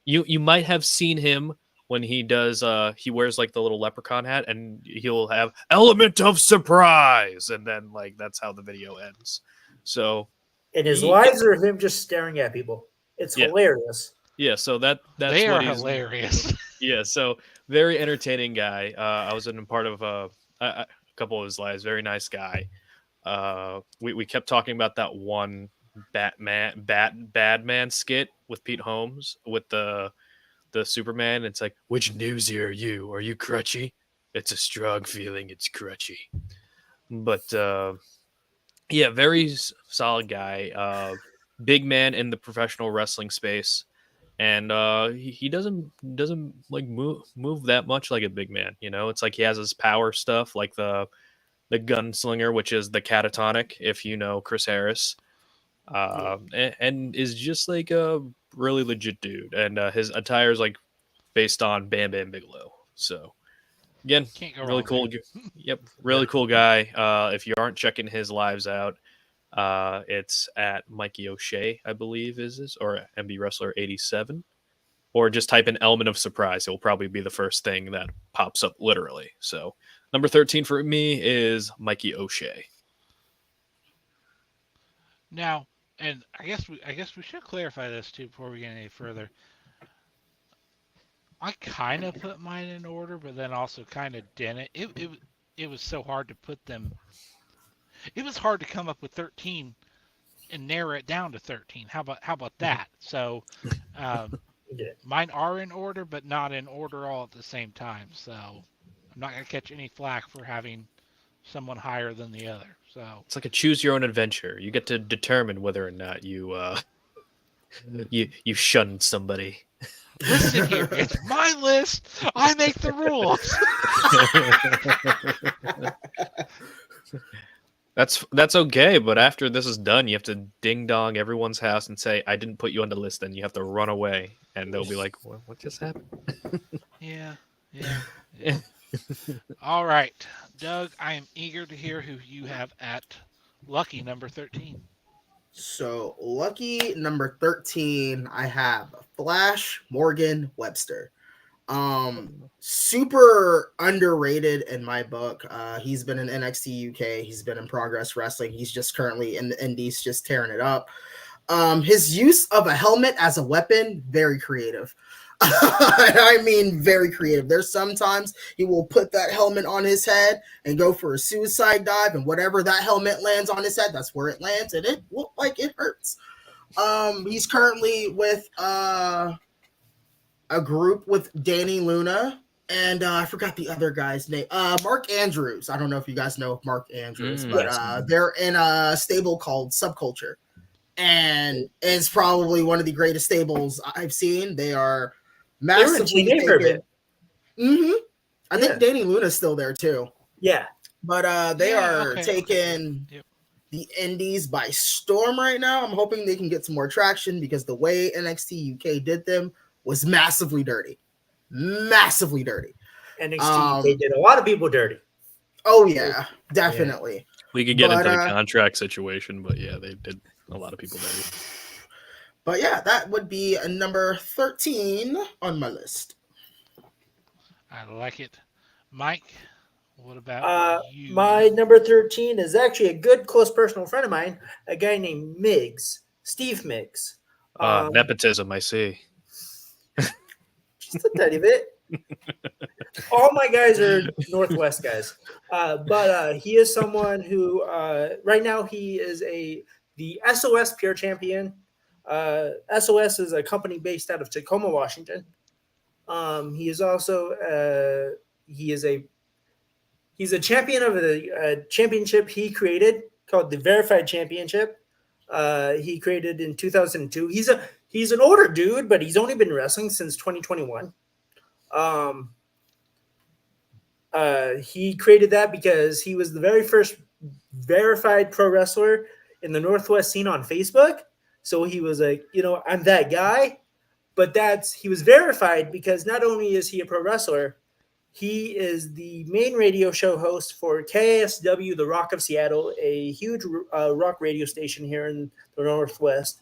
you might have seen him when he does, he wears like the little leprechaun hat and he'll have element of surprise. And then like, that's how the video ends. So. And his lives are him just staring at people. It's hilarious. Yeah, so that's they what are hilarious. Yeah, so very entertaining guy. I was in part of a couple of his lives. Very nice guy. We kept talking about that one Batman skit with Pete Holmes with the Superman. It's like, which newsy are you? Are you crutchy? It's a strong feeling. It's crutchy. But yeah, very solid guy. Big man in the professional wrestling space. and he doesn't like move that much like a big man. You know, it's like he has his power stuff, like the gunslinger, which is the catatonic, if you know Chris Harris, and is just like a really legit dude, and his attire is like based on Bam Bam Bigelow. So again, Can't go really wrong cool. there. Yep, really cool guy. If you aren't checking his lives out, it's at Mikey O'Shea, I believe is this, or MB Wrestler 87, or just type in Element of Surprise. It will probably be the first thing that pops up, literally. So number 13 for me is Mikey O'Shea. Now, and I guess we should clarify this too before we get any further. I kind of put mine in order, but then also kind of didn't. It was so hard to put them. It was hard to come up with 13 and narrow it down to 13. How about that? So, Yeah. mine are in order, but not in order all at the same time. So, I'm not gonna catch any flack for having someone higher than the other. So It's like a choose your own adventure. You get to determine whether or not you you shun somebody. listen here, it's my list. I make the rules. That's okay, but after this is done, you have to ding dong everyone's house and say, "I didn't put you on the list," and you have to run away, and they'll be like, "What just happened?" Yeah. All right, Doug, I am eager to hear who you have at lucky number 13. So lucky number 13, I have Flash Morgan Webster. Super underrated in my book. He's been in NXT UK, he's been in Progress Wrestling, he's just currently in the Indies, just tearing it up. His use of a helmet as a weapon, very creative. I mean, very creative. There's sometimes he will put that helmet on his head and go for a suicide dive, and whatever that helmet lands on his head, that's where it lands, and it looked like it hurts. He's currently with a group with Danny Luna, and I forgot the other guy's name. Mark Andrews. I don't know if you guys know Mark Andrews, but they're in a stable called Subculture, and it's probably one of the greatest stables I've seen. They are massively taken. I think Danny Luna's still there too. Yeah. But they are taking the Indies by storm right now. I'm hoping they can get some more traction because the way NXT UK did them was massively dirty. Massively dirty. NXT UK did a lot of people dirty. Oh, yeah. Definitely. Yeah. We could get into the contract situation, but yeah, they did a lot of people dirty. But yeah, that would be a number 13 on my list. I like it. Mike, what about you? My number 13 is actually a good close personal friend of mine, a guy named Miggs, Steve Miggs. Nepotism, I see. Just a tiny bit. All my guys are Northwest guys. But he is someone who, right now, he is the SOS Pure Champion. SOS is a company based out of Tacoma, Washington. He is also he's a champion of the championship he created called the Verified Championship. He created in 2002. He's an older dude, but he's only been wrestling since 2021. He created that because he was the very first verified pro wrestler in the Northwest scene on Facebook. So he was like, I'm that guy. But he was verified because not only is he a pro wrestler, he is the main radio show host for KSW, the Rock of Seattle, a huge rock radio station here in the Northwest.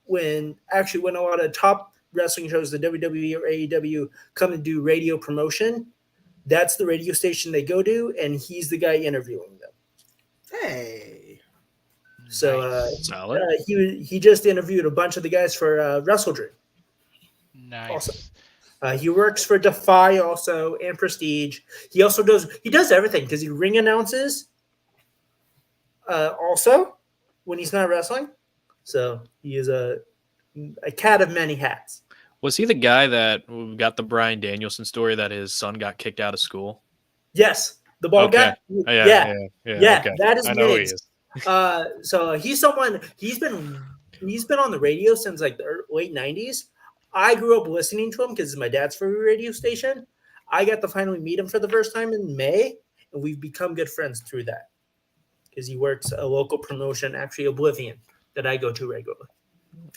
When a lot of top wrestling shows, the WWE or AEW, come to do radio promotion, that's the radio station they go to, and he's the guy interviewing them. Hey. So solid. He just interviewed a bunch of the guys for Wrestle Dream. Nice. Awesome. He works for Defy also and Prestige. He does everything because he ring announces also when he's not wrestling. So he is a cat of many hats. Was he the guy that got the Bryan Danielson story that his son got kicked out of school? Yes, the bald guy. Yeah. Okay. That is I know Miggs. he is. So he's someone he's been on the radio since like the late 90s. I grew up listening to him because it's my dad's favorite radio station. I got to finally meet him for the first time in May, and we've become good friends through that because he works a local promotion, actually Oblivion, that I go to regularly.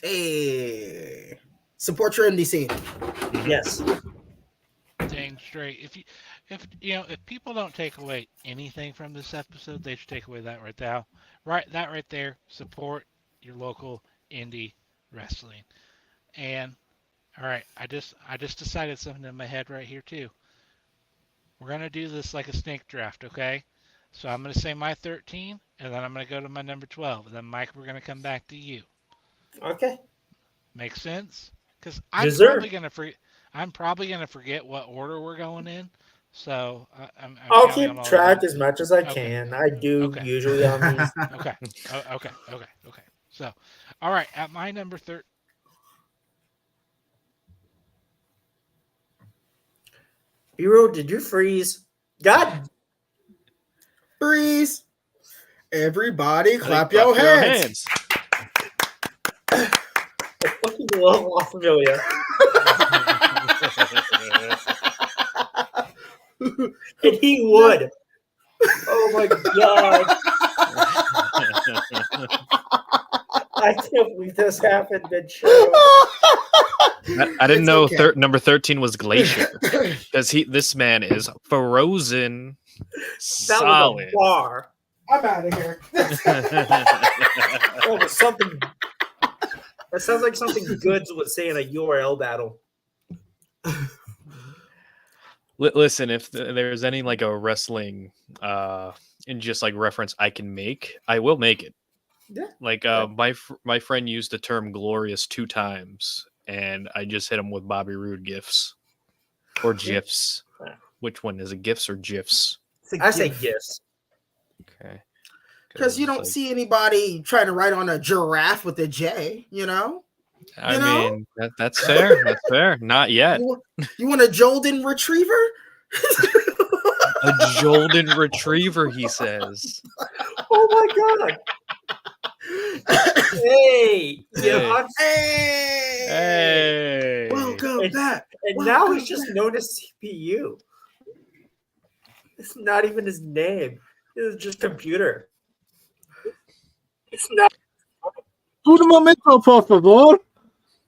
Hey, support your indie scene. Yes. Dang straight. If people don't take away anything from this episode, they should take away that right now. That right there. Support your local indie wrestling. And all right, I just decided something in my head right here too. We're gonna do this like a snake draft, okay? So I'm gonna say my 13, and then I'm gonna go to my number 12, and then Mike, we're gonna come back to you. Okay. Makes sense? Because Deserve. I'm probably gonna forget what order we're going in. So I'm I'll counting keep on all of track you. as much as I Okay. can. I do Okay. usually on these. Okay. Okay. So, all right, at my number 13. Hero, did you freeze? God. Freeze! Everybody, clap your hands. I fucking love La Familia. And he would. Oh my god. I can't believe this happened mid-show. I didn't It's know okay. number 13 was Glacier because this man is frozen That was a solid. bar. I'm out of here. That was something. That sounds like something Goods would say in a URL battle. Listen, if there's any like a wrestling in just like reference I can make, I will make it. Yeah. Like my friend used the term glorious 2 times, and I just hit him with Bobby Roode gifs or gifs. Yeah. Which one is it, gifs or gifs? I say gifts. Okay. Because you don't see anybody trying to write on a giraffe with a J, you know? I mean, that's fair. That's fair. Not yet. You want a Jolden retriever? A Jolden retriever, he says. Oh my god. Hey. Yeah. Hey. Welcome back. And now he's just known as CPU. It's not even his name. It's just computer. It's not. Un momento, por favor.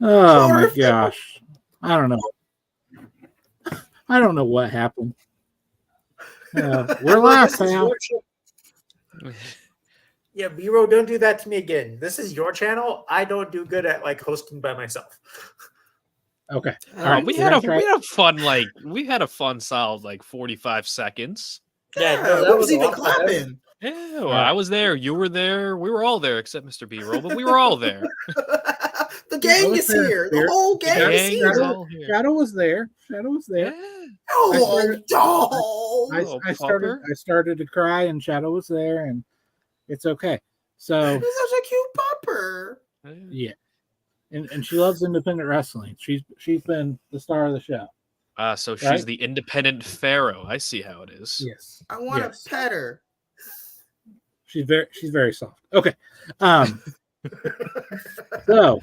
Oh my gosh. I don't know. I don't know what happened. We're live, pal. Yeah, B-Row, don't do that to me again. This is your channel. I don't do good at like hosting by myself. Okay. All Oh, right. we so had that's right. a fun solid like 45 seconds. Yeah, no, that what was was even awesome. clapping? Yeah, well, I was there. You were there. We were all there except Mr. B-Roll, but we were all there. The gang is here. The whole gang is Gang is here. all here. Shadow was there. Shadow was there. Yeah. Oh, I started to cry, and Shadow was there, and it's okay. So he's such a cute pupper. yeah, and she loves independent wrestling. She's been the star of the show. So she's Right? the independent pharaoh. I see how it is. Yes, I want Yes. to pet her. she's very soft. Okay, so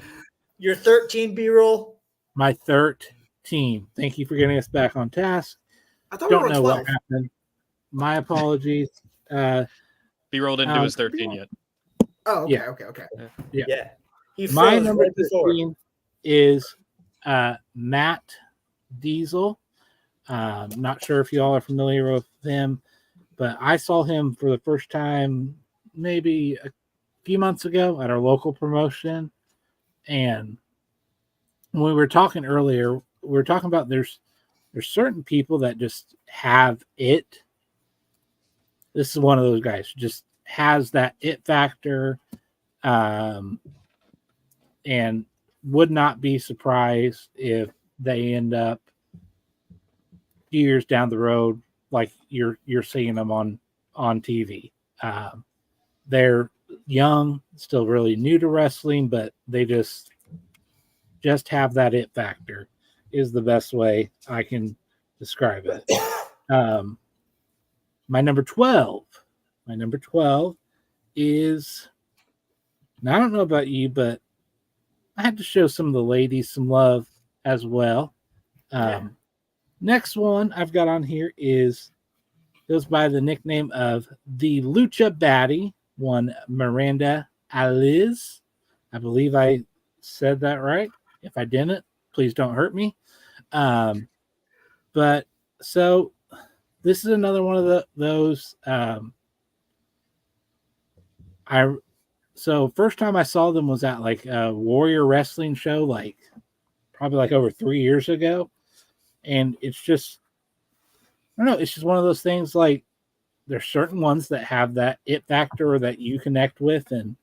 You're 13, B-Roll. my 13. Thank you for getting us back on task. I thought we Don't were know 12. what happened. My apologies. B-Roll didn't do his 13 yet. Oh, okay, Yeah. okay. Yeah. He My froze number right before. 13 is Matt Diesel. Not sure if you all are familiar with him, but I saw him for the first time maybe a few months ago at our local promotion. And when we were talking earlier, we were talking about there's certain people that just have it. This is one of those guys, just has that it factor, and would not be surprised if they end up a few years down the road like you're seeing them on TV. They're young, still really new to wrestling, but they just have that it factor is the best way I can describe it. My number 12 is, and I don't know about you, but I had to show some of the ladies some love as well. Next one I've got on here goes by the nickname of the Lucha Baddie, one Miranda Aliz. I believe I said that right. If I didn't, please don't hurt me. But so this is another one of those. So first time I saw them was at like a Warrior Wrestling show, like probably like over 3 years ago, and it's just I don't know. It's just one of those things. Like there's certain ones that have that it factor or that you connect with, and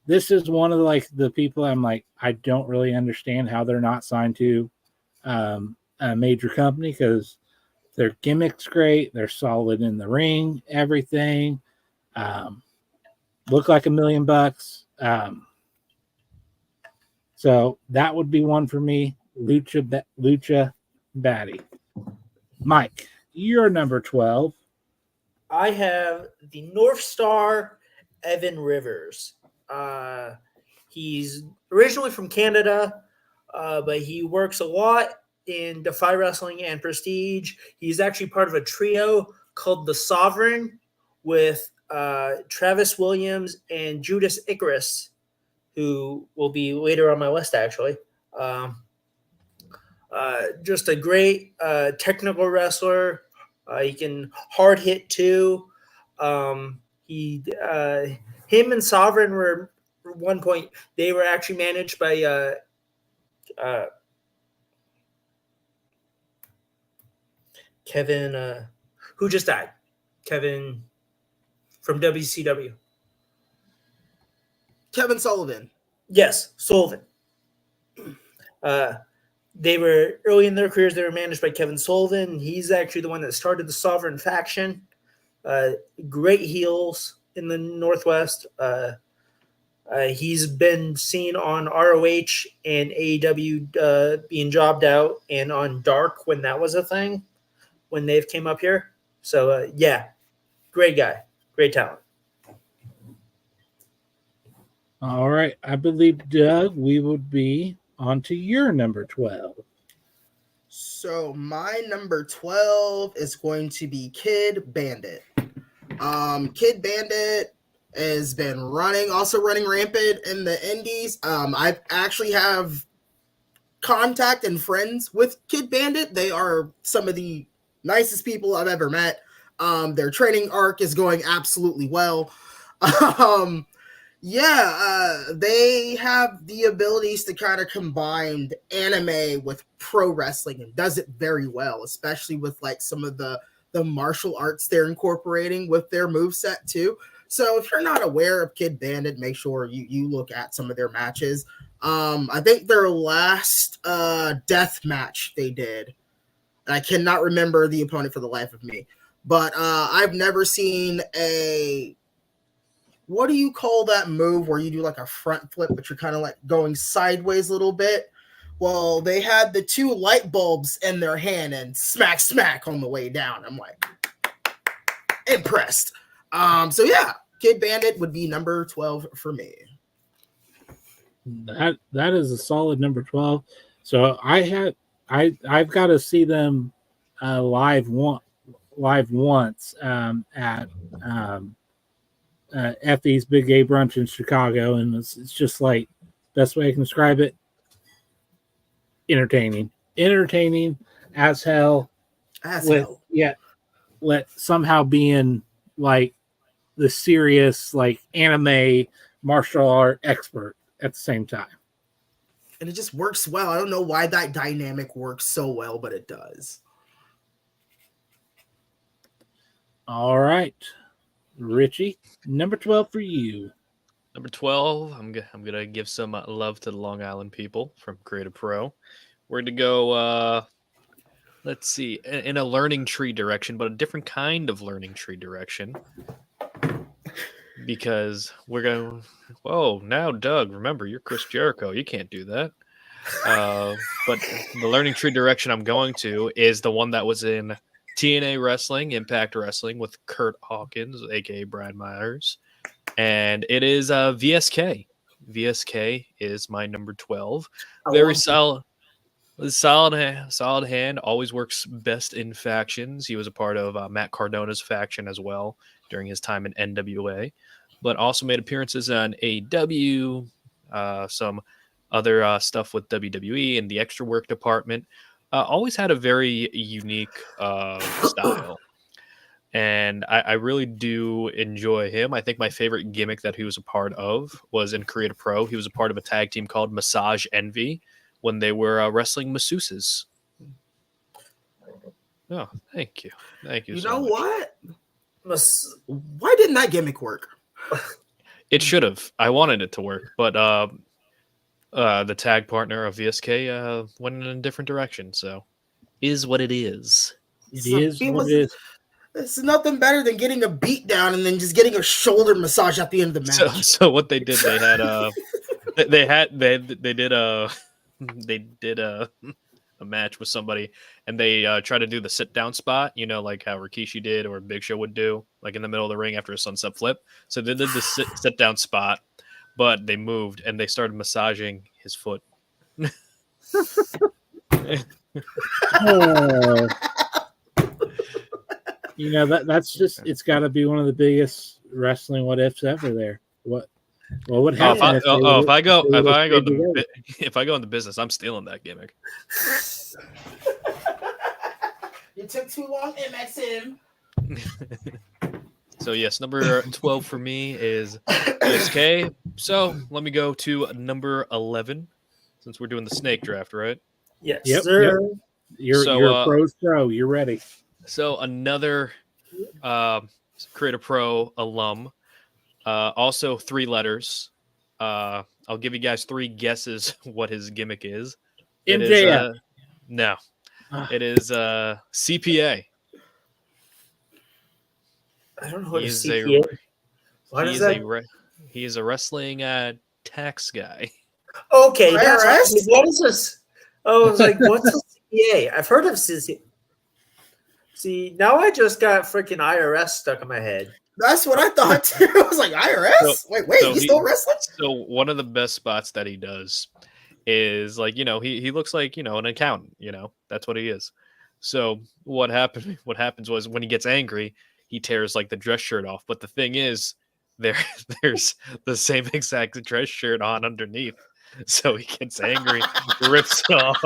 this is one of the people I'm like I don't really understand how they're not signed to a major company because their gimmick's great, they're solid in the ring, everything. Look like $1 million. So that would be one for me. Lucha Baddie. Mike, you're number 12. I have the North Star Evan Rivers. He's originally from Canada, but he works a lot in Defy Wrestling and Prestige. He's actually part of a trio called The Sovereign with Travis Williams and Judas Icarus, who will be later on my list, actually. Just a great technical wrestler. He can hard hit too. Him and Sovereign were at one point they were actually managed by Kevin, who just died. Kevin from WCW. Kevin Sullivan. Yes, Sullivan. They were early in their careers. They were managed by Kevin Sullivan. He's actually the one that started the Sovereign faction. Great heels in the Northwest. He's been seen on ROH and AEW being jobbed out, and on Dark when that was a thing, when they've came up here. So yeah, great guy, great talent. All right, I believe Doug, we would be on to your number 12. So my number 12 is going to be Kid Bandit. Kid Bandit has been running rampant in the indies. I actually have contact and friends with Kid Bandit. They are some of the nicest people I've ever met. Their training arc is going absolutely well. They have the abilities to kind of combine anime with pro wrestling and does it very well, especially with like some of the martial arts they're incorporating with their moveset too. So if you're not aware of Kid Bandit, make sure you look at some of their matches. I think their last death match they did, I cannot remember the opponent for the life of me, but I've never seen what do you call that move where you do like a front flip, but you're kind of like going sideways a little bit? Well, they had the two light bulbs in their hand and smack, smack on the way down. I'm like, impressed. So yeah, Kid Bandit would be number 12 for me. That is a solid number 12. So I've got to see them live once at Effie's Big Gay Brunch in Chicago, and it's just like best way I can describe it. Entertaining as hell. Let somehow being like the serious like anime martial art expert at the same time. And it just works well. I don't know why that dynamic works so well, but it does. All right, Richie, number 12 for you. Number 12, I'm gonna give some love to the Long Island people from Creative Pro. We're going to go, let's see, in a learning tree direction, but a different kind of learning tree direction. Because we're going, whoa, now, Doug, remember, you're Chris Jericho. You can't do that. But the learning tree direction I'm going to is the one that was in TNA Wrestling, Impact Wrestling with Kurt Hawkins, a.k.a. Brad Myers. And it is VSK. VSK is my number 12. Very solid. Solid hand. Always works best in factions. He was a part of Matt Cardona's faction as well during his time in NWA, but also made appearances on AEW, some other stuff with WWE and the extra work department. Always had a very unique style. And I really do enjoy him. I think my favorite gimmick that he was a part of was in Creative Pro. He was a part of a tag team called Massage Envy when they were wrestling masseuses. Oh, thank you. Thank you You so know much. what? Why didn't that gimmick work? It should have. I wanted it to work, but the tag partner of VSK went in a different direction. So, is what it is. It is what it is. It's nothing better than getting a beat down and then just getting a shoulder massage at the end of the match. So what they did, they had they did a match with somebody, and they tried to do the sit down spot, like how Rikishi did or Big Show would do, like in the middle of the ring after a sunset flip. So they did the sit down spot, but they moved and they started massaging his foot. Oh. That's just, it's got to be one of the biggest wrestling what ifs ever there. What would happen if I go into business, I'm stealing that gimmick. You took too long, MXM. So yes, number 12 for me is BSK. So let me go to number 11, since we're doing the snake draft, right? Yes, Yep, sir. You're a pro show. You're ready. So another Creative Pro alum, also 3 letters. I'll give you guys 3 guesses what his gimmick is. MJF. No, it is CPA. I don't know what a CPA. What is that? He is a wrestling tax guy. Okay, that's IRS? what is this? Oh, I was like, what's a CPA? I've heard of CPA. See, now I just got freaking IRS stuck in my head. That's what I thought too. I was like, IRS? Wait, so he's still wrestling? So one of the best spots that he does is like, he looks like, an accountant, that's what he is. So what happens was when he gets angry, he tears like the dress shirt off. But the thing is, there's the same exact dress shirt on underneath. So he gets angry, rips it off,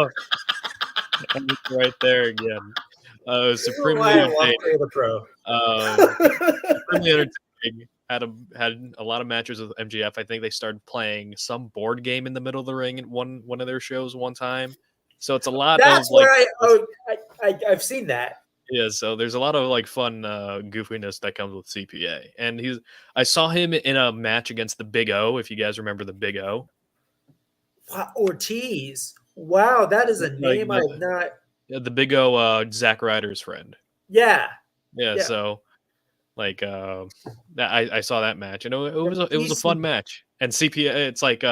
and it's right there again. Supremely entertaining. Supremely entertaining. Had a lot of matches with MJF. I think they started playing some board game in the middle of the ring at one of their shows one time. So it's a lot. That's of like, where I've seen that. Yeah, so there's a lot of like fun goofiness that comes with CPA, and I saw him in a match against the Big O. If you guys remember the Big O, Ortiz. Wow, that is a name I've not. Yeah, the Big O, Zack Ryder's friend. Yeah. So like I saw that match, and it was a fun match. And CPA, it's like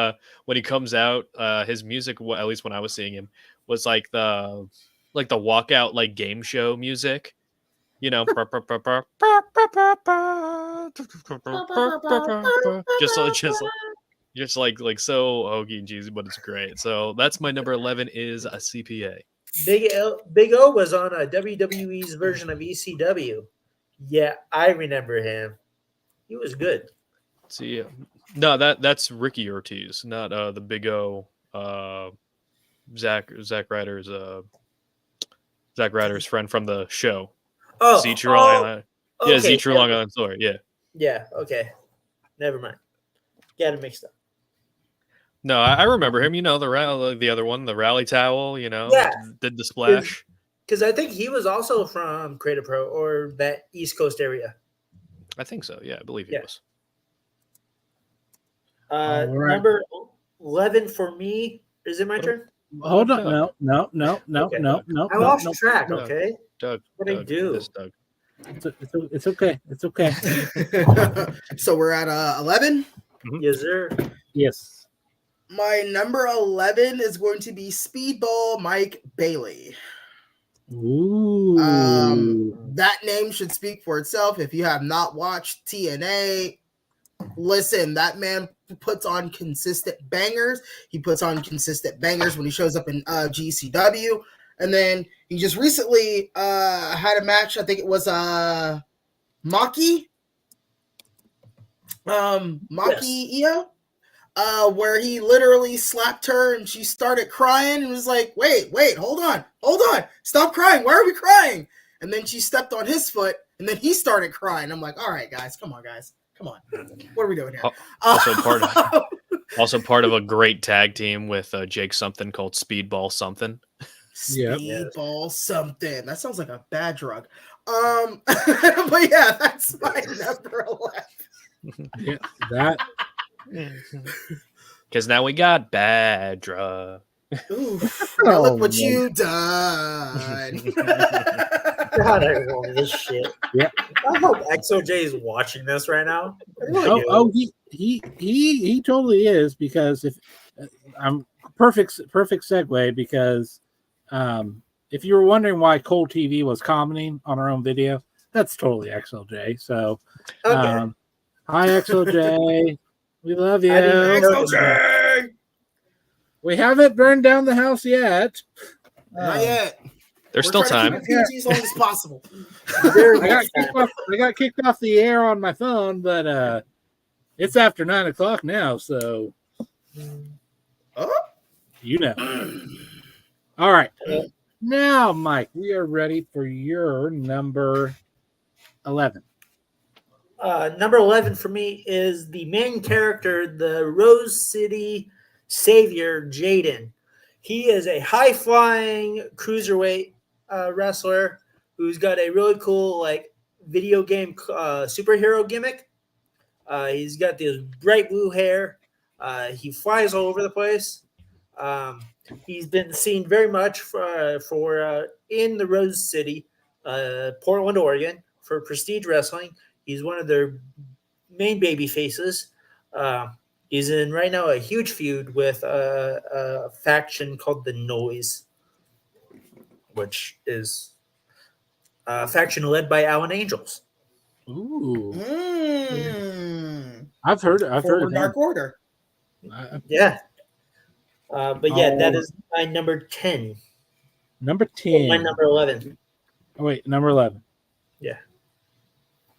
when he comes out, his music, at least when I was seeing him, was like the walkout like game show music, just like so hokey and cheesy, but it's great. So that's my number 11 is a CPA. Big O was on a WWE's version of ECW. Yeah, I remember him. He was good. See, no, that's Ricky Ortiz, not the Big O. Zack Ryder's friend from the show. Oh, Z True Long Island. Yeah, okay. Z True Long Island Story. Yeah. Yeah. Okay. Never mind. Got it mixed up. No, I remember him. The other one, the rally towel. Yeah. Did the splash. Because I think he was also from Creative Pro or that East Coast area. I think so. Yeah, I believe he was. Right. Number 11 for me. Is it my turn? Hold on. No. Okay. No. I lost track. Okay. Doug. What do I do? Doug. It's okay. It's okay. So we're at 11? Yes, sir. Yes. My number 11 is going to be Speedball Mike Bailey. Ooh. That name should speak for itself. If you have not watched TNA, listen, that man puts on consistent bangers. He puts on consistent bangers when he shows up in GCW. And then he just recently had a match. I think it was Maki. Maki Io. Where he literally slapped her and she started crying and was like, wait, hold on, stop crying. Why are we crying? And then she stepped on his foot and then he started crying. I'm like, all right, guys, come on. What are we doing here? Also part of a great tag team with Jake something called Speedball something. Speedball something. That sounds like a bad drug. But yeah, that's my number 11. Yeah, that. Because now we got bad drug. Oof, now look what you done. God, I love this shit. Yeah. I hope XOJ is watching this right now. He totally is, because if I'm perfect segue, because if you were wondering why Cold TV was commenting on our own video, that's totally XLJ. So Okay. hi XLJ. We love you. XLJ! We haven't burned down the house yet. Not yet. There's still time. Keep it PG as long as possible. I got kicked off the air on my phone, but it's after 9 o'clock now, so you know. All right. Now, Mike, we are ready for your number 11. Number 11 for me is the main character, the Rose City Savior, Jaden. He is a high-flying cruiserweight wrestler who's got a really cool video game superhero gimmick. He's got this bright blue hair. He flies all over the place. He's been seen very much for in the Rose City, Portland, Oregon, for Prestige Wrestling. He's one of their main baby faces. He's in right now a huge feud with a faction called the Noise, which is a faction led by Alan Angels. Ooh, I've heard of Dark Order. Yeah, but yeah, that is my number 10. Number 10. My number 11. Oh, wait, number 11. Yeah.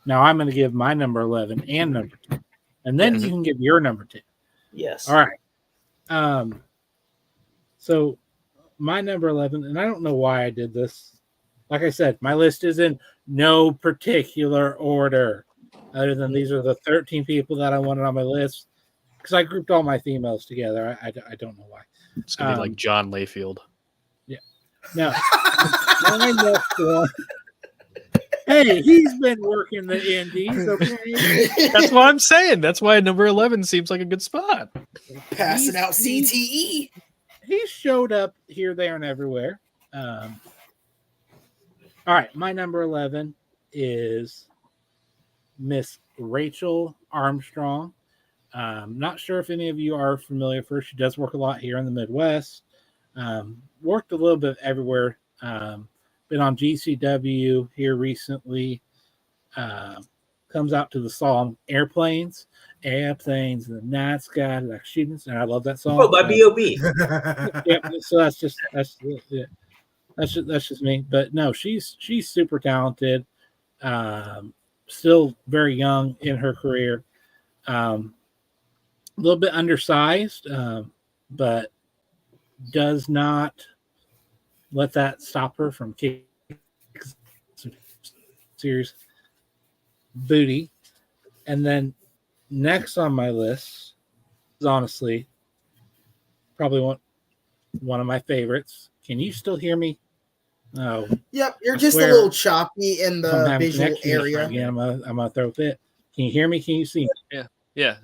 Now I'm going to give my number 11 and number 10. And then you can give your number 10. Yes. All right. So my number 11, and I don't know why I did this. Like I said, my list is in no particular order, other than these are the 13 people that I wanted on my list, because I grouped all my females together. I don't know why. It's going to be like John Layfield. Yeah. No. My next one. Hey, he's been working the indies, okay? That's what I'm saying. That's why number 11 seems like a good spot. Passing out CTE. He showed up here, there, and everywhere. All right, my number 11 is Miss Rachel Armstrong. Not sure if any of you are familiar with her. She does work a lot here in the Midwest. Worked a little bit everywhere. Been on GCW here recently. Comes out to the song Airplanes in the night sky like shooting. And I love that song. Oh, by B.O.B. Yeah, so that's just me. But no, she's super talented. Still very young in her career. A little bit undersized, but does not let that stop her from kicking some serious booty. And then next on my list is honestly probably one of my favorites. Can you still hear me? No. Yep, you're just a little choppy in the visual connection area. Again, I'm gonna throw a fit. Can you hear me? Can you see me? Yeah,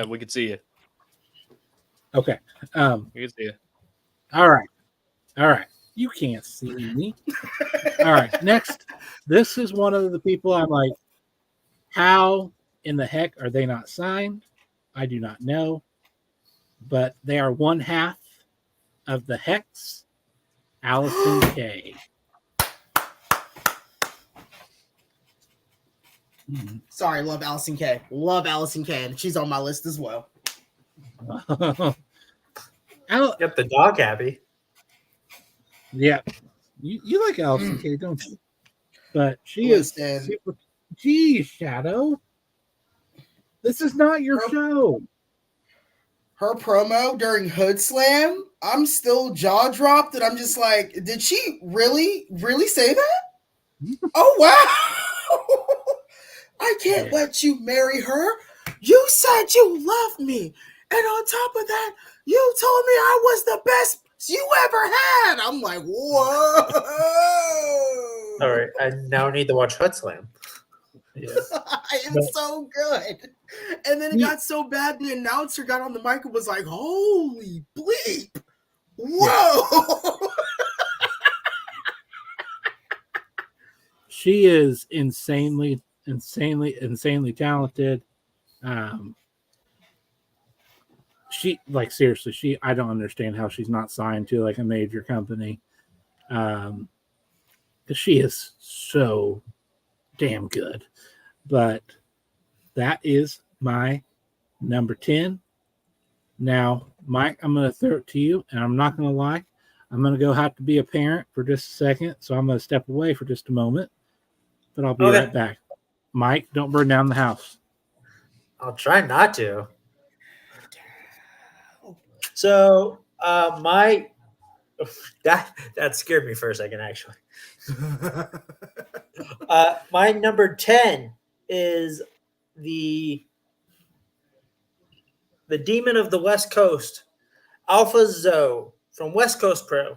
we can see you. Okay. We can see you. All right. You can't see me. All right. Next, this is one of the people I'm like, how in the heck are they not signed? I do not know. But they are one half of the Hex, Allison Kay. Sorry, love Allison Kay. Love Allison Kay, and she's on my list as well. Get the dog happy. Yeah, you like Allison Kay, don't you? But she Listen. is super. Geez, Shadow, this is not your show. Her promo during Hood Slam, I'm still jaw dropped, and I'm just like, did she really say that? Oh wow! I can't let you marry her. You said you loved me, and on top of that, you told me I was the best you ever had. I'm like, whoa! All right, I now need to watch Hood Slam. It's so good. And then it got so bad, the announcer got on the mic and was like, holy bleep. Whoa. She is insanely talented. She seriously, I don't understand how she's not signed to like a major company. Because she is so damn good. But that is my number 10. Now, Mike, I'm going to throw it to you, and I'm not going to lie. I'm going to have to be a parent for just a second, so I'm going to step away for just a moment, but I'll be right back. Mike, don't burn down the house. I'll try not to. So, that scared me for a second, actually. My number 10 is the Demon of the West Coast, Alpha Zoe from West Coast Pro.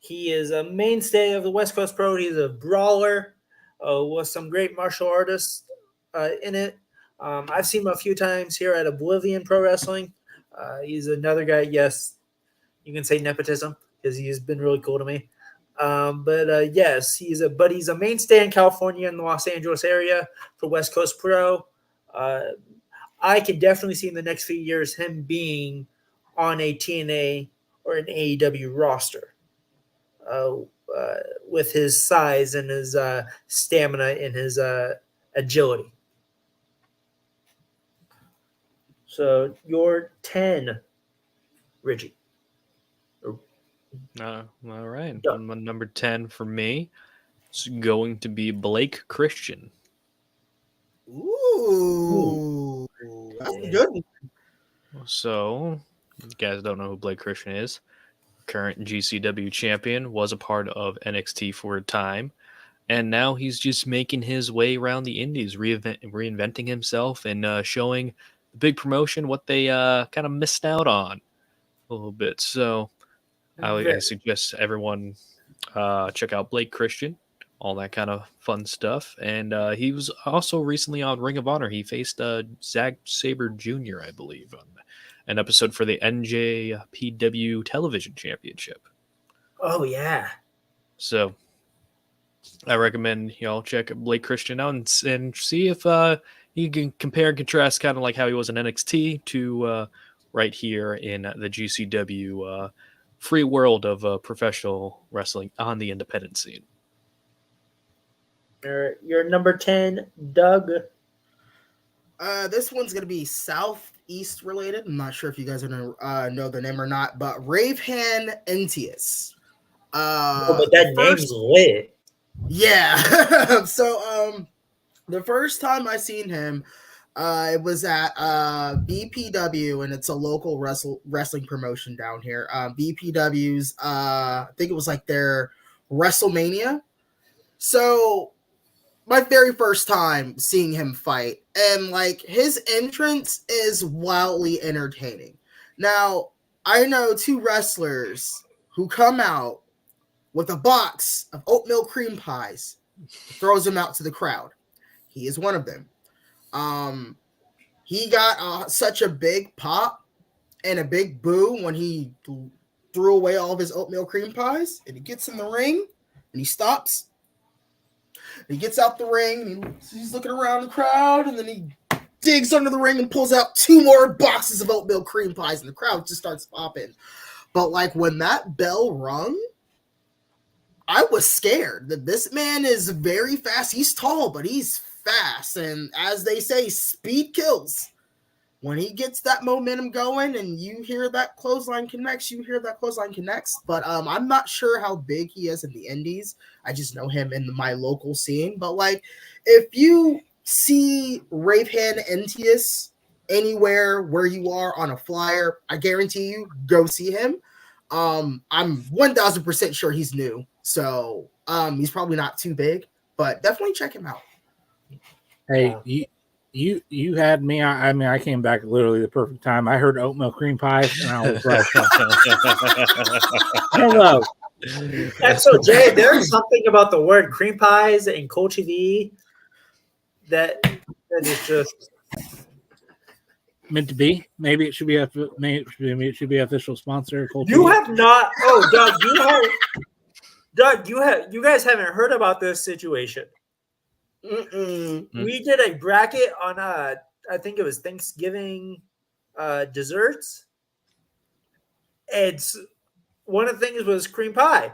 He is a mainstay of the West Coast Pro. He's a brawler with some great martial artists in it. I've seen him a few times here at Oblivion Pro Wrestling. He's another guy, yes, you can say nepotism because he's been really cool to me. Yes, he's a mainstay in California and the Los Angeles area for West Coast Pro. I can definitely see in the next few years him being on a TNA or an AEW roster with his size and his stamina and his agility. So your 10, Richie. All right. Number 10 for me is going to be Blake Christian. Ooh. That's a good one. So, you guys don't know who Blake Christian is. Current GCW champion, was a part of NXT for a time, and now he's just making his way around the indies, reinventing himself and showing the big promotion what they kind of missed out on a little bit. So I suggest everyone check out Blake Christian, all that kind of fun stuff. And he was also recently on Ring of Honor. He faced Zack Sabre Jr., I believe, on an episode for the NJPW Television Championship. Oh, yeah. So I recommend y'all check Blake Christian out and see if you can compare and contrast kind of like how he was in NXT to right here in the GCW free world of professional wrestling on the independent scene. Your number 10, Doug. This one's going to be Southeast related. I'm not sure if you guys are going to know the name or not, but Ravehan Entius. But that name's lit. Yeah. So, the first time I seen him, it was at BPW, and it's a local wrestling promotion down here. BPW's, I think it was like their WrestleMania. So, my very first time seeing him fight, and like his entrance is wildly entertaining. Now, I know two wrestlers who come out with a box of oatmeal cream pies, throws them out to the crowd. He is one of them. He got such a big pop and a big boo when he threw away all of his oatmeal cream pies, and he gets in the ring and he stops. He gets out the ring and he's looking around the crowd, and then he digs under the ring and pulls out 2 more boxes of oatmeal cream pies, and the crowd just starts popping. But like when that bell rung, I was scared that this man is very fast. He's tall, but he's fast. And as they say, speed kills. When he gets that momentum going and you hear that clothesline connects, But I'm not sure how big he is in the indies. I just know him in my local scene. But like, if you see Ravehan Entius anywhere where you are on a flyer, I guarantee you go see him. I'm 1000% sure he's new. So he's probably not too big, but definitely check him out. Hey, you had me. I mean, I came back literally the perfect time. I heard oatmeal cream pies, and I was like, "Hello." XOJ, there's something about the word cream pies and Cold TV that is just Meant to be. Maybe it should be maybe it should be official sponsor. Cold you Tea. have not. Oh, Doug, you guys haven't heard about this situation. We did a bracket on I think it was Thanksgiving desserts. It's one of the things was cream pie.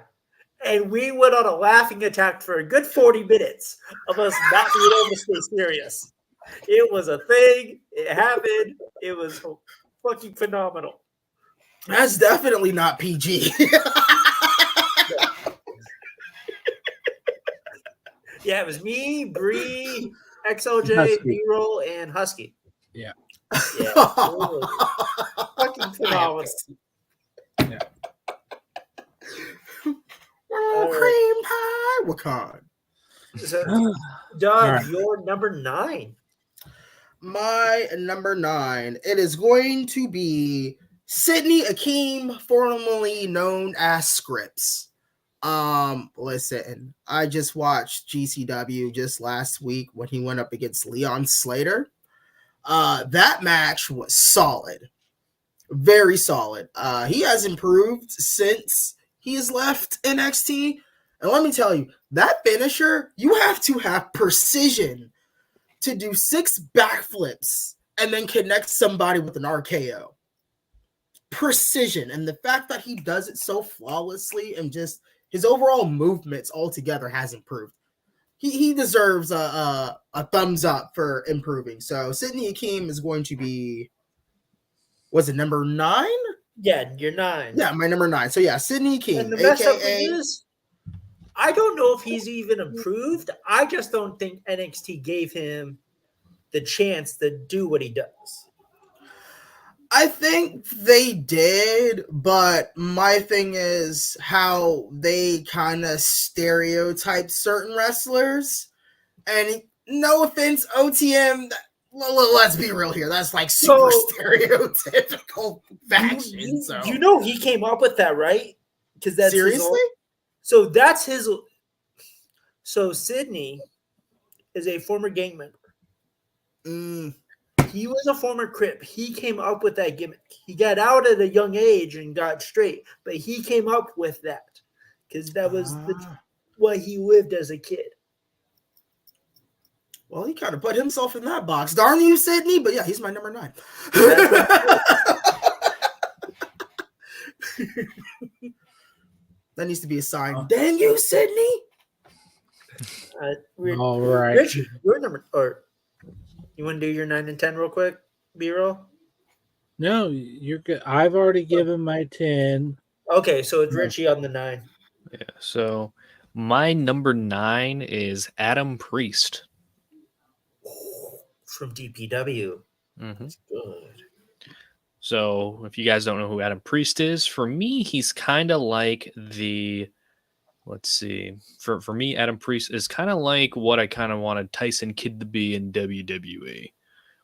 And we went on a laughing attack for a good 40 minutes of us not being able to stay serious. It was a thing. It happened. It was fucking phenomenal. That's definitely not PG. Yeah, it was me, Bree, XOJ, Husky. B-roll, and Husky. Yeah. Yeah. It was fucking phenomenal. Yeah. Cream pie. Wakan. So, Doug, right. you're number 9. My number 9. It is going to be Sydney Akeem, formerly known as Scripps. Listen, I just watched GCW just last week when he went up against Leon Slater. That match was solid. Very solid. He has improved since he's left NXT. And let me tell you, that finisher, you have to have precision to do 6 backflips and then connect somebody with an RKO. Precision. And the fact that he does it so flawlessly and just his overall movements altogether has improved. He deserves a thumbs up for improving. So Sydney Akeem is going to be, was it number 9? Yeah, you're 9. Yeah, my number 9. So yeah, Sydney Akeem, And the mess up aka is, I don't know if he's even improved. I just don't think NXT gave him the chance to do what he does. I think they did, but my thing is how they kind of stereotype certain wrestlers. And no offense, OTM, let's be real here. That's like super stereotypical fashion. You know he came up with that, right? Because that's seriously. So that's his. So Sydney is a former gang member. He was a former Crip. He came up with that gimmick. He got out at a young age and got straight, but he came up with that because that was what he lived as a kid. Well, he kind of put himself in that box. Darn you, Sydney. But yeah, he's my number 9. That needs to be a sign. Dang you, Sydney. All right. Richie, your number, or you want to do your 9 and 10 real quick, B-roll? No, you're good. I've already given my 10. Okay, so it's Richie on the 9. Yeah. So my number 9 is Adam Priest From DPW. Mm-hmm. That's good. So if you guys don't know who Adam Priest is, for me, he's kind of like let's see. For me, Adam Priest is kind of like what I kind of wanted Tyson Kidd to be in WWE,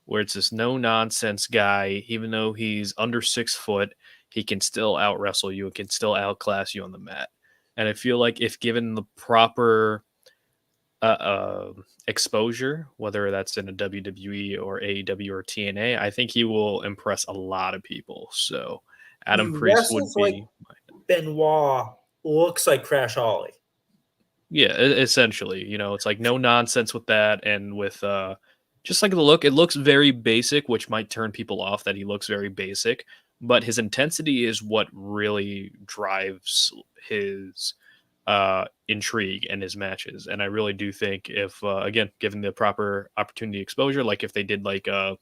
where it's this no-nonsense guy. Even though he's under 6 foot, he can still out-wrestle you. It can still outclass you on the mat. And I feel like if given the proper exposure, whether that's in a WWE or AEW or TNA, I think he will impress a lot of people. So Adam Priest would be like Benoit looks like Crash Holly. Yeah, essentially, it's like no nonsense with that, and with just like the look, it looks very basic, which might turn people off that he looks very basic, but his intensity is what really drives his intrigue in his matches. And I really do think if again given the proper opportunity exposure, like if they did like the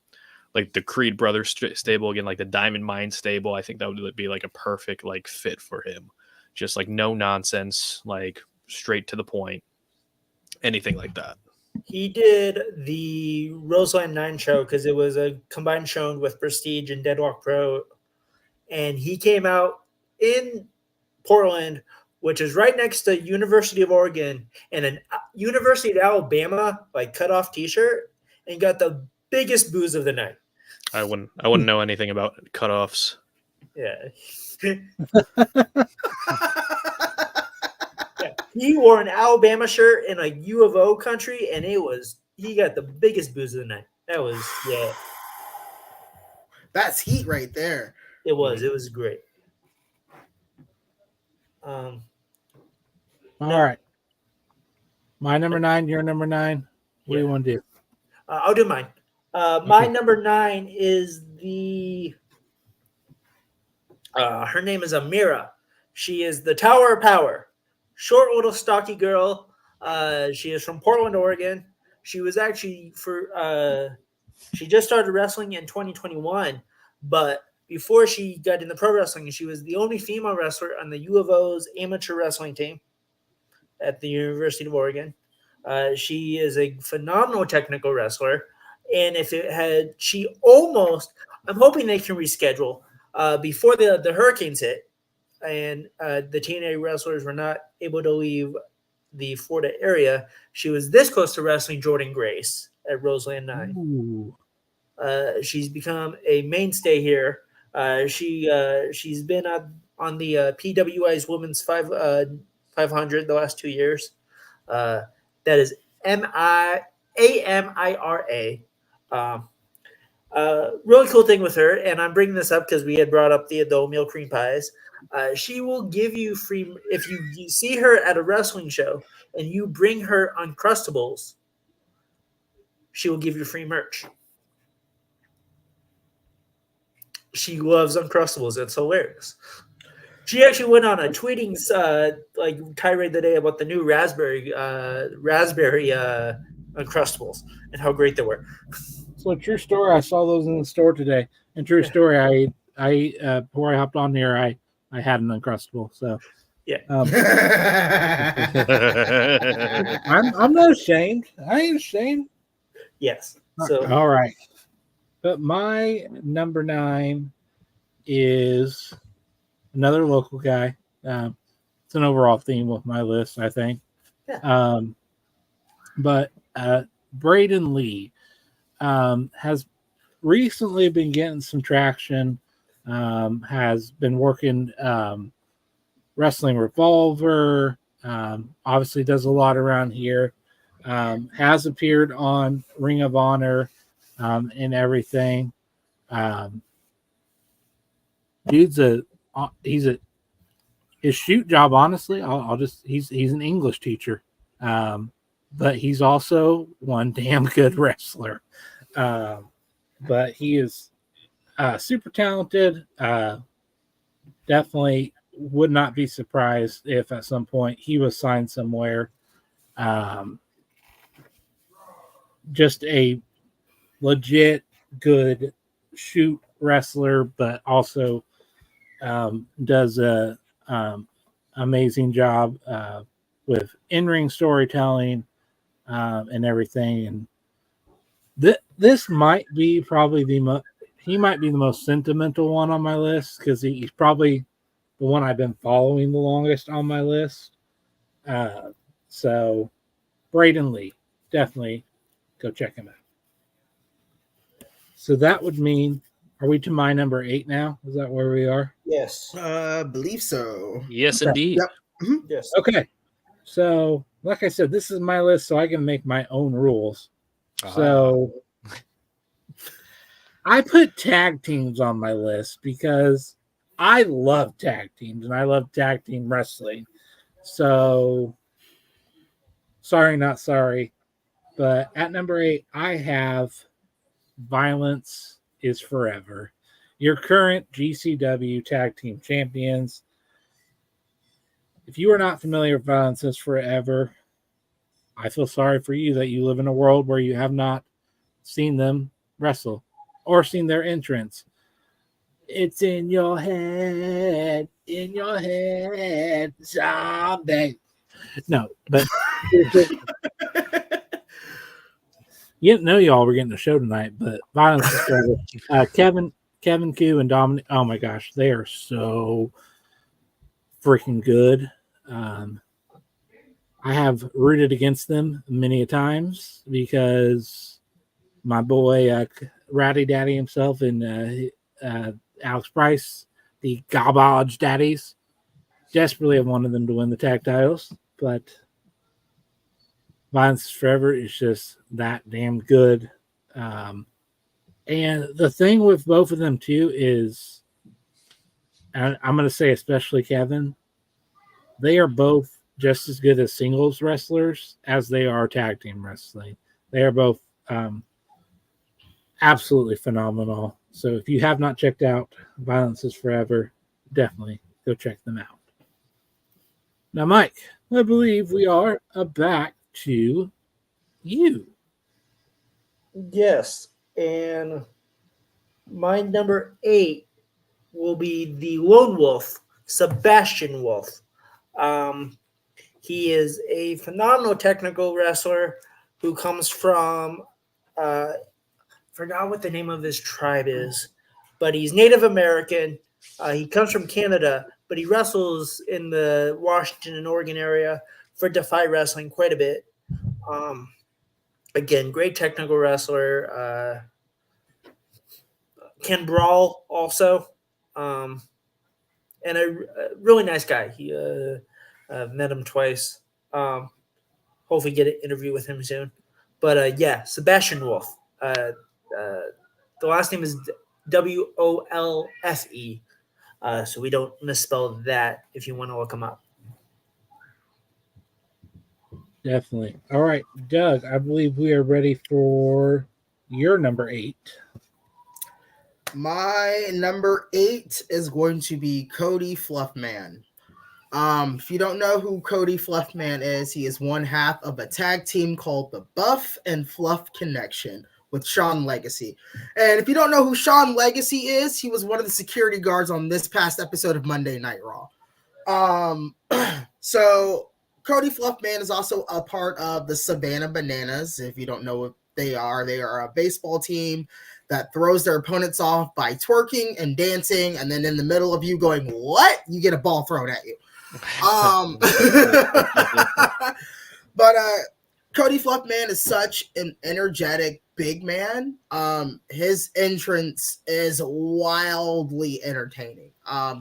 Creed brothers stable again, like the Diamond Mine stable, I think that would be like a perfect like fit for him. Just like no nonsense, like straight to the point, anything like that. He did the Roseland 9 show because it was a combined show with Prestige and Deadlock Pro. And he came out in Portland, which is right next to University of Oregon, and an University of Alabama like cutoff T-shirt, and got the biggest booze of the night. I wouldn't know anything about cutoffs. Yeah. Yeah. He wore an Alabama shirt in a U of O country, and he got the biggest booze of the night. That was That's heat right there. It was great. All right. My number 9, your number 9. What do you want to do? I'll do mine. My number 9 is her name is Amira. She is the Tower of Power. Short, little, stocky girl. She is from Portland, Oregon. She was actually she just started wrestling in 2021, but before she got into pro wrestling, she was the only female wrestler on the U of O's amateur wrestling team at the University of Oregon. She is a phenomenal technical wrestler. And I'm hoping they can reschedule before the hurricanes hit and the TNA wrestlers were not able to leave the Florida area. She was this close to wrestling Jordan Grace at Roseland 9. She's become a mainstay here. She's been on the PWI's Women's 500 the last 2 years. That is AMIRA. Really cool thing with her, and I'm bringing this up because we had brought up the oatmeal cream pies. She will give you free if you see her at a wrestling show and you bring her Uncrustables. She will give you free merch. She loves Uncrustables. It's hilarious. She actually went on a tweeting tirade today about the new raspberry Uncrustables and how great they were. So true story. I saw those in the store today. And true story. I before I hopped on here, I had an Uncrustable. So yeah, I'm not ashamed. I ain't ashamed. Yes. So all right. But my number 9 is another local guy. It's an overall theme with my list, I think. Yeah. But Braden Lee has recently been getting some traction. Has been working Wrestling Revolver. Obviously does a lot around here. Has appeared on Ring of Honor and everything. His shoot job, honestly, he's an English teacher, but he's also one damn good wrestler. But he is super talented. Definitely would not be surprised if at some point he was signed somewhere. Just a legit good shoot wrestler, but also does a amazing job with in-ring storytelling and everything. And this might be probably he might be the most sentimental one on my list because he's probably the one I've been following the longest on my list. So Braden Lee, definitely go check him out. So that would mean, are we to my number 8 now? Is that where we are? yes. Believe so. Yes, indeed. Yep. Mm-hmm. Yes. Okay. So, like I said, this is my list, so I can make my own rules. So, I put tag teams on my list because I love tag teams and I love tag team wrestling. So, sorry, not sorry. But at number 8, I have Violence is Forever. Your current GCW tag team champions. If you are not familiar with Violence is Forever, I feel sorry for you that you live in a world where you have not seen them wrestle or seen their entrance. It's in your head, someday. No, but you didn't know y'all were getting a show tonight, but Violence is Forever. Kevin Q and Dominic. Oh my gosh, they are so freaking good. I have rooted against them many a times because my boy Ratty Daddy himself and Alex Price, the garbage daddies, desperately have wanted them to win the tag titles, but Violence is Forever is just that damn good. And the thing with both of them too is, and I'm going to say especially Kevin, they are both just as good as singles wrestlers as they are tag team wrestling. They are both absolutely phenomenal. So if you have not checked out Violence is Forever, definitely go check them out. Now, Mike, I believe we are back to you. Yes, and my number 8 will be the Lone Wolf, Sebastian Wolf. He is a phenomenal technical wrestler who comes from, forgot what the name of his tribe is, but he's Native American. He comes from Canada, but he wrestles in the Washington and Oregon area for Defy Wrestling quite a bit. Again, great technical wrestler. Can brawl also, and a really nice guy. He met him twice. Hopefully, get an interview with him soon. But yeah, Sebastian Wolf. The last name is Wolfe. So we don't misspell that if you want to look him up. Definitely. All right, Doug, I believe we are ready for your number 8. My number 8 is going to be Cody Fluffman. If you don't know who Cody Fluffman is, he is one half of a tag team called the Buff and Fluff Connection with Sean Legacy. And if you don't know who Sean Legacy is, he was one of the security guards on this past episode of Monday Night Raw. So Cody Fluffman is also a part of the Savannah Bananas. If you don't know what they are a baseball team that throws their opponents off by twerking and dancing, and then in the middle of you going, what? You get a ball thrown at you. But Cody Fluffman is such an energetic big man. His entrance is wildly entertaining.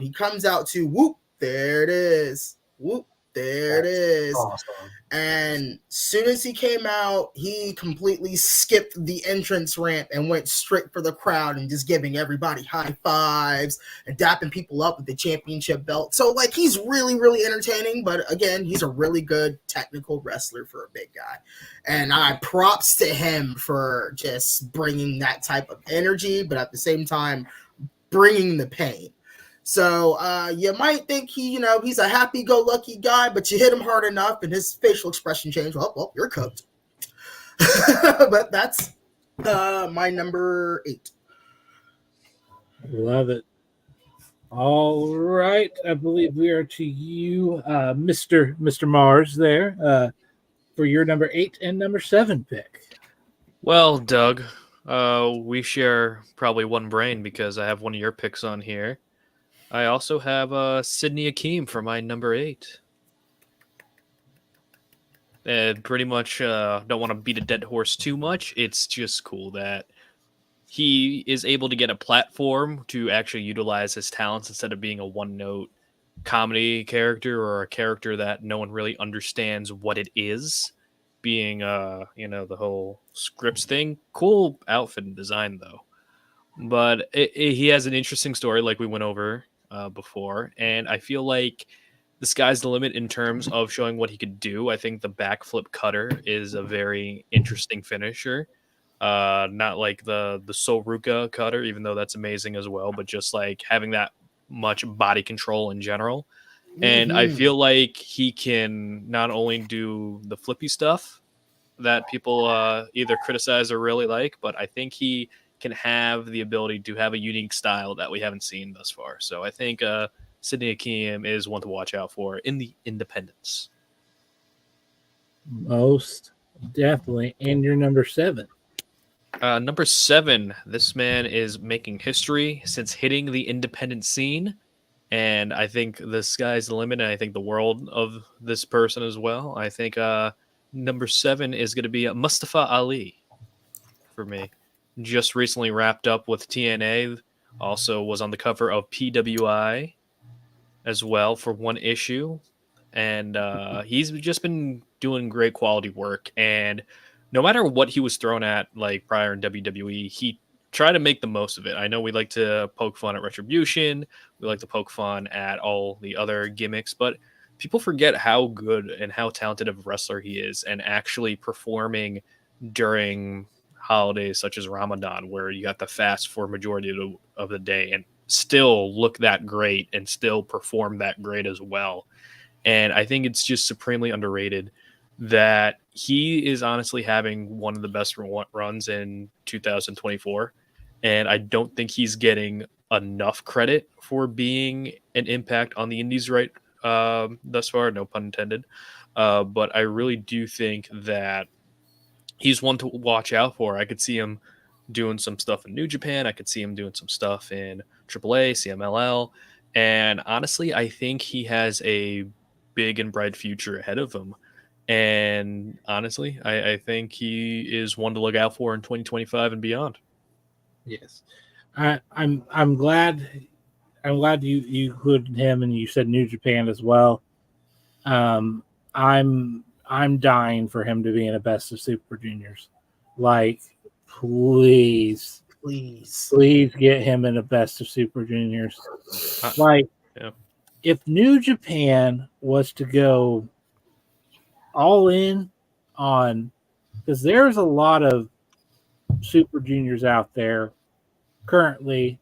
He comes out to whoop, there it is. Whoop, there it is. Awesome. And soon as he came out, he completely skipped the entrance ramp and went straight for the crowd and just giving everybody high fives and dapping people up with the championship belt. So, like, he's really, really entertaining. But again, he's a really good technical wrestler for a big guy. And I props to him for just bringing that type of energy, but at the same time, bringing the pain. So you might think he's a happy-go-lucky guy, but you hit him hard enough and his facial expression changed. Well, you're cooked. But that's my number 8. Love it. All right. I believe we are to you, Mr. Mars there, for your number 8 and number 7 pick. Well, Doug, we share probably one brain because I have one of your picks on here. I also have Sydney Akeem for my number 8. Pretty much don't want to beat a dead horse too much. It's just cool that he is able to get a platform to actually utilize his talents instead of being a one-note comedy character or a character that no one really understands what it is. Being, the whole scripts thing. Cool outfit and design, though. But he has an interesting story like we went over before, and I feel like the sky's the limit in terms of showing what he could do. I think the backflip cutter is a very interesting finisher. Not like the Soruka cutter, even though that's amazing as well, but just like having that much body control in general. And I Mhm. feel like he can not only do the flippy stuff that people either criticize or really like, but I think he can have the ability to have a unique style that we haven't seen thus far. So I think Sidney Akeem is one to watch out for in the independents. Most definitely. And you're number 7. Number 7, this man is making history since hitting the independent scene. And I think the sky's the limit, and I think the world of this person as well. I think number 7 is going to be Mustafa Ali for me. Just recently wrapped up with TNA. Also was on the cover of PWI as well for one issue. And he's just been doing great quality work. And no matter what he was thrown at, like prior in WWE, he tried to make the most of it. I know we like to poke fun at Retribution. We like to poke fun at all the other gimmicks, but people forget how good and how talented of a wrestler he is, and actually performing during holidays such as Ramadan, where you got the fast for majority of the day and still look that great and still perform that great as well. And I think it's just supremely underrated that he is honestly having one of the best runs in 2024. And I don't think he's getting enough credit for being an impact on the indies thus far, no pun intended. But I really do think that he's one to watch out for. I could see him doing some stuff in New Japan. I could see him doing some stuff in AAA, CMLL. And honestly, I think he has a big and bright future ahead of him. And honestly, I think he is one to look out for in 2025 and beyond. Yes. I'm glad you included him, and you said New Japan as well. I'm dying for him to be in a Best of Super Juniors. Like, please get him in a Best of Super Juniors. Like, yeah. If New Japan was to go all in on, because there's a lot of Super Juniors out there currently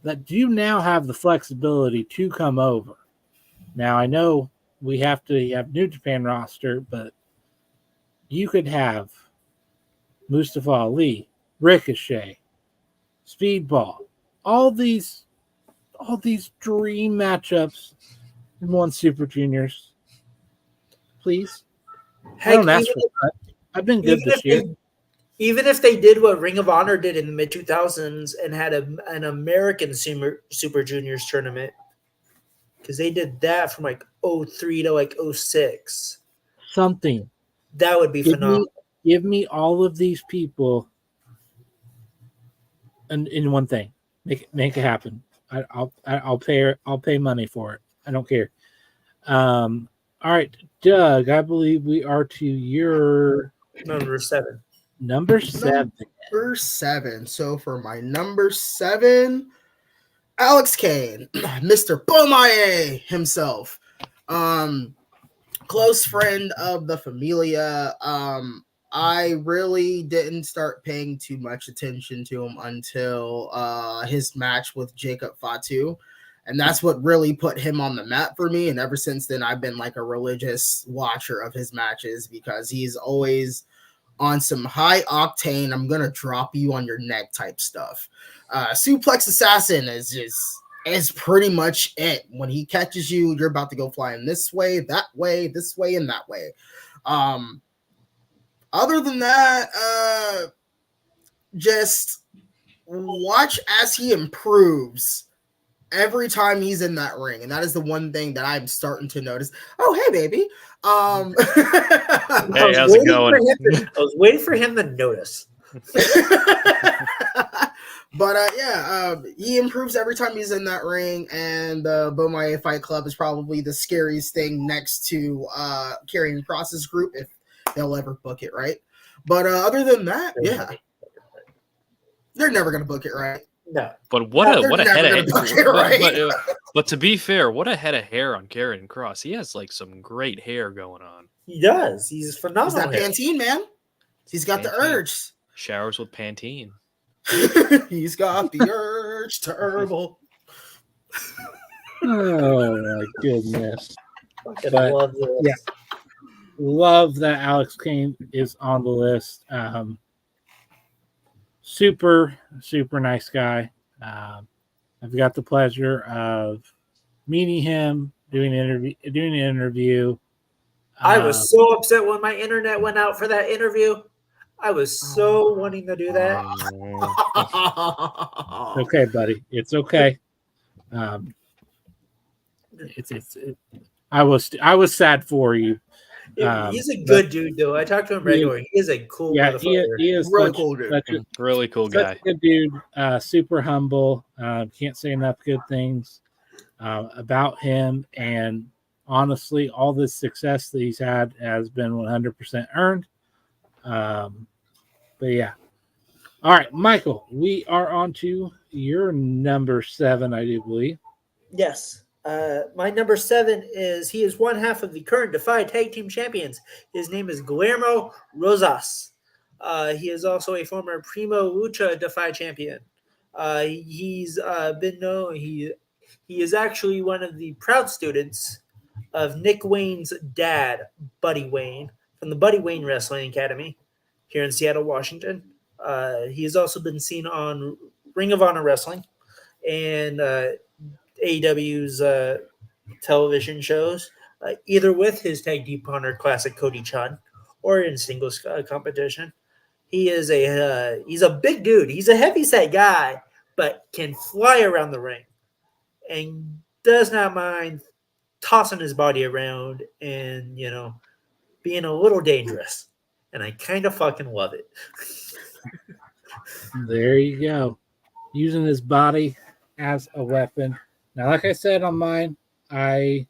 that do now have the flexibility to come over. Now, I know we have to have New Japan roster, but you could have Mustafa Ali, Ricochet, Speedball, all these dream matchups in one Super Juniors. Please. I don't ask for that. I've been good this year. Even if they did what Ring of Honor did in the mid 2000s and had an American Super Juniors tournament, because they did that from like 03 to like 06. Something. That would be phenomenal. Give me all of these people in one thing. Make it happen. I'll pay money for it. I don't care. All right, Doug, I believe we are to your Number 7. Number 7. Number 7. So for my number 7, Alex Kane, Mr. Bomaye himself. Close friend of the Familia. I really didn't start paying too much attention to him until his match with Jacob Fatu. And that's what really put him on the map for me. And ever since then, I've been like a religious watcher of his matches because he's always on some high octane, I'm going to drop you on your neck type stuff. Suplex Assassin is pretty much it. When he catches you, you're about to go flying this way, this way, and that way. Other than that, just watch as he improves every time he's in that ring. And that is the one thing that I'm starting to notice. Oh, hey, baby. Hey, how's it going? I was waiting for him to notice. But he improves every time he's in that ring, and the Bomaye Fight Club is probably the scariest thing next to Karrion Kross's group if they'll ever book it right. But other than that, they're never gonna book it right. No. But what a head of hair. But to be fair, what a head of hair on Karrion Kross. He has like some great hair going on. He does. He's phenomenal. He's that Pantene, man. He's got the urge. Showers with Pantene. He's got the urge to herbal. Oh my goodness. Fucking But, love this. yeah. Love that Alex Kane is on the list. Super, super nice guy. I've got the pleasure of meeting him, doing an interview. I was so upset when my internet went out for that interview. I was so wanting to do that. Okay, buddy. It's okay. I was sad for you. He's a good dude, though. I talk to him regularly. He is a cool motherfucker. He is Really such, cool dude. such a, Really cool such guy. a good dude. Super humble. Can't say enough good things about him. And honestly, all this success that he's had has been 100% earned. But yeah. All right, Michael, we are on to your number 7, I do believe. Yes. My number 7 is he is one half of the current Defy Tag Team Champions. His name is Guillermo Rosas. He is also a former Primo Lucha Defy champion. He's been known. He is actually one of the proud students of Nick Wayne's dad, Buddy Wayne, from the Buddy Wayne Wrestling Academy here in Seattle, Washington. He has also been seen on Ring of Honor Wrestling and AEW's television shows, either with his tag team partner Classic Cody Chun or in singles competition. He is he's a big dude. He's a heavyset guy, but can fly around the ring and does not mind tossing his body around and being a little dangerous. And I kind of fucking love it. There you go. Using his body as a weapon. Now, like I said on mine, I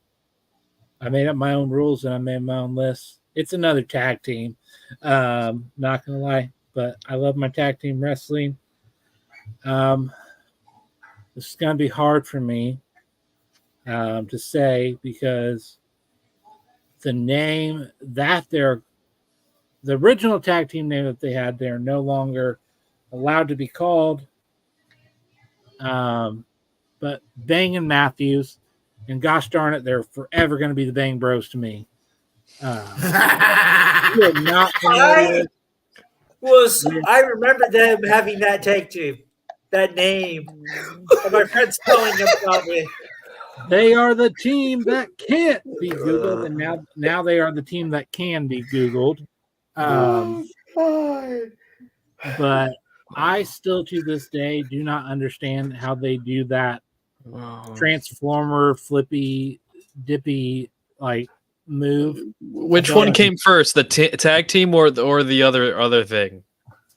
made up my own rules and I made my own list. It's another tag team. Not gonna lie, but I love my tag team wrestling. This is gonna be hard for me to say because the name that the original tag team name that they had, they're no longer allowed to be called. But Bang and Matthews, and gosh darn it, they're forever going to be the Bang Bros to me. You are not familiar. I remember them having that tag team, that name, and my friends telling them about me. They are the team that can't be Googled, and now they are the team that can be Googled. But I still, to this day, do not understand how they do that transformer flippy dippy like move. Which one came first, the tag team or the other thing?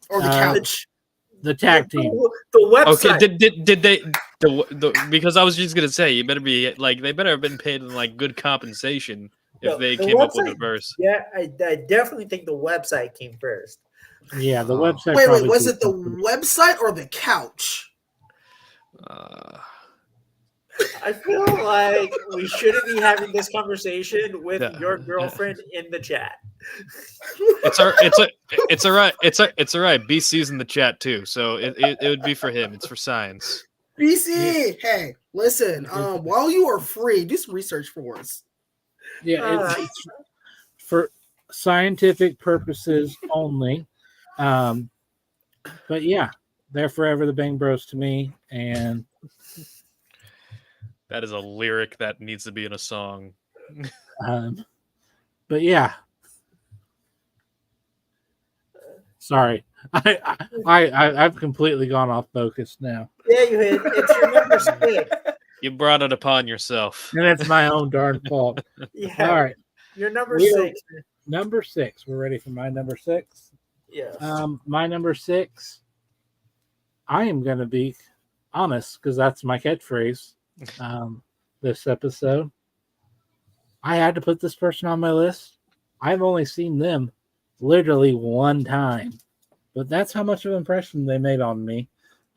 Or the couch? The tag team. The website. Okay, did they? Because I was just gonna say, you better be like they better have been paid like good compensation if they came up with it first. Yeah, I definitely think the website came first. Yeah, the website. Wait, was it the website or the couch? I feel like we shouldn't be having this conversation with your girlfriend in the chat. It's all right. It's all right. BC's in the chat too, so it would be for him. It's for science. BC, hey, listen. While you are free, do some research for us. Yeah, it's for scientific purposes only. But yeah, they're forever the Bang Bros to me, and that is a lyric that needs to be in a song. But yeah, sorry, I've completely gone off focus now. Yeah, you hit. It's your number 6. You brought it upon yourself, and it's my own darn fault. Yeah. All right, your number 6. Number 6. We're ready for my number 6. Yes. My number 6. I am going to be honest because that's my catchphrase. This episode, I had to put this person on my list. I've only seen them literally one time, but that's how much of an impression they made on me.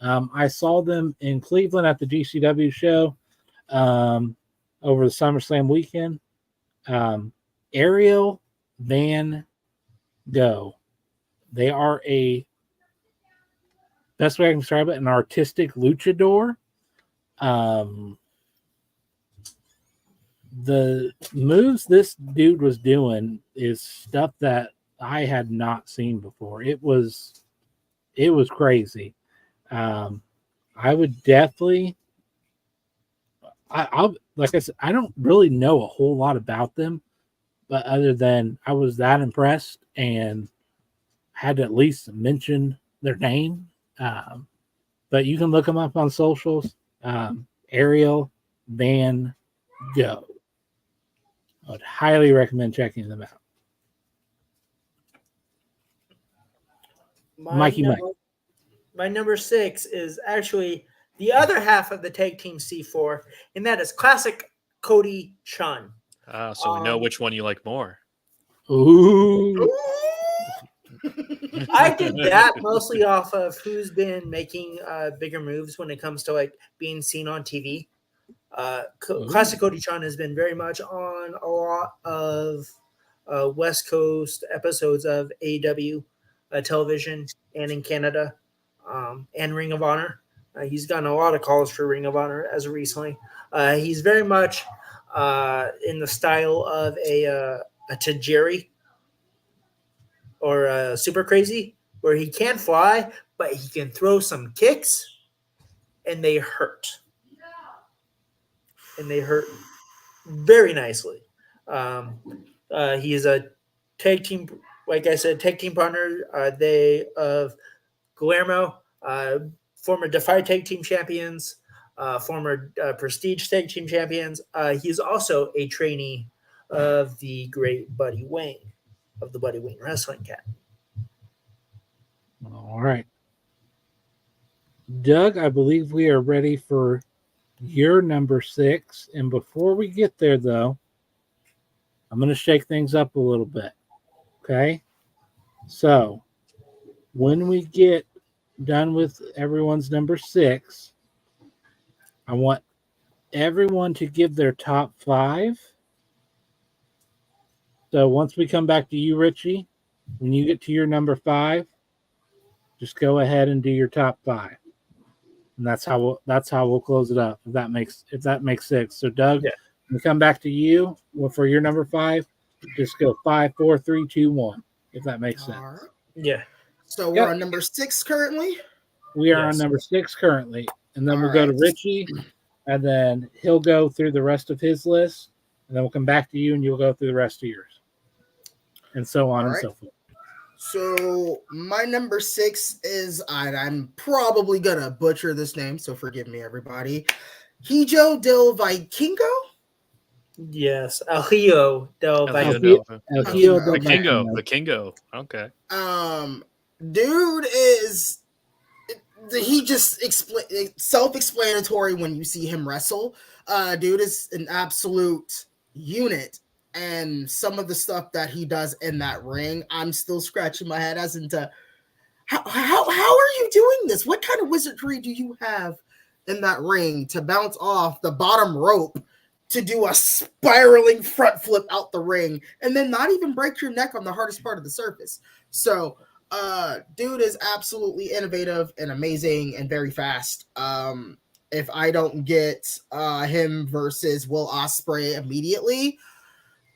I saw them in Cleveland at the GCW show over the SummerSlam weekend. Ariel Van Gogh. They are best way I can describe it, an artistic luchador. the moves this dude was doing is stuff that I had not seen before. It was crazy. I would definitely. I'll like I said, I don't really know a whole lot about them, but other than I was that impressed and had to at least mention their name. But you can look them up on socials. Ariel Van Gogh. I would highly recommend checking them out. Mikey Mike. My number 6 is actually the other half of the tag team C4, and that is classic Cody Chun. So we know which one you like more. Ooh. I did that mostly off of who's been making bigger moves when it comes to like being seen on TV. Classic Cody Chun has been very much on a lot of West Coast episodes of AEW television and in Canada and Ring of Honor. He's gotten a lot of calls for Ring of Honor as of recently. He's very much in the style of a Tajiri or Super Crazy, where he can fly, but he can throw some kicks, and they hurt. And they hurt very nicely. He is a tag team, like I said, tag team partner. They of Guillermo, former Defy tag team champions, former Prestige tag team champions. He's also a trainee of the great Buddy Wayne of the Buddy Wayne Wrestling Academy. All right. Doug, I believe we are ready for your number 6. And before we get there, though, I'm going to shake things up a little bit. Okay? So, when we get done with everyone's number 6, I want everyone to give their top 5. So once we come back to you, Richie, when you get to your number 5, just go ahead and do your top 5, and that's how we'll close it up. If that makes sense. So Doug, when we come back to you for your number 5, just go 5, 4, 3, 2, 1. If that makes sense. Right. Yeah. So we're on number 6 currently. We are on number 6 currently, and then we'll go to Richie, and then he'll go through the rest of his list, and then we'll come back to you, and you'll go through the rest of yours, and so on and so forth. So my number 6 is, I'm probably gonna butcher this name, so forgive me, everybody. Hijo del Vikingo. Yes, Elio del Vikingo. Vikingo. The Kingo. Okay. Dude is he just self-explanatory when you see him wrestle. Dude is an absolute unit. And some of the stuff that he does in that ring, I'm still scratching my head as into how are you doing this? What kind of wizardry do you have in that ring to bounce off the bottom rope to do a spiraling front flip out the ring and then not even break your neck on the hardest part of the surface? So, dude is absolutely innovative and amazing and very fast. If I don't get him versus Will Ospreay immediately,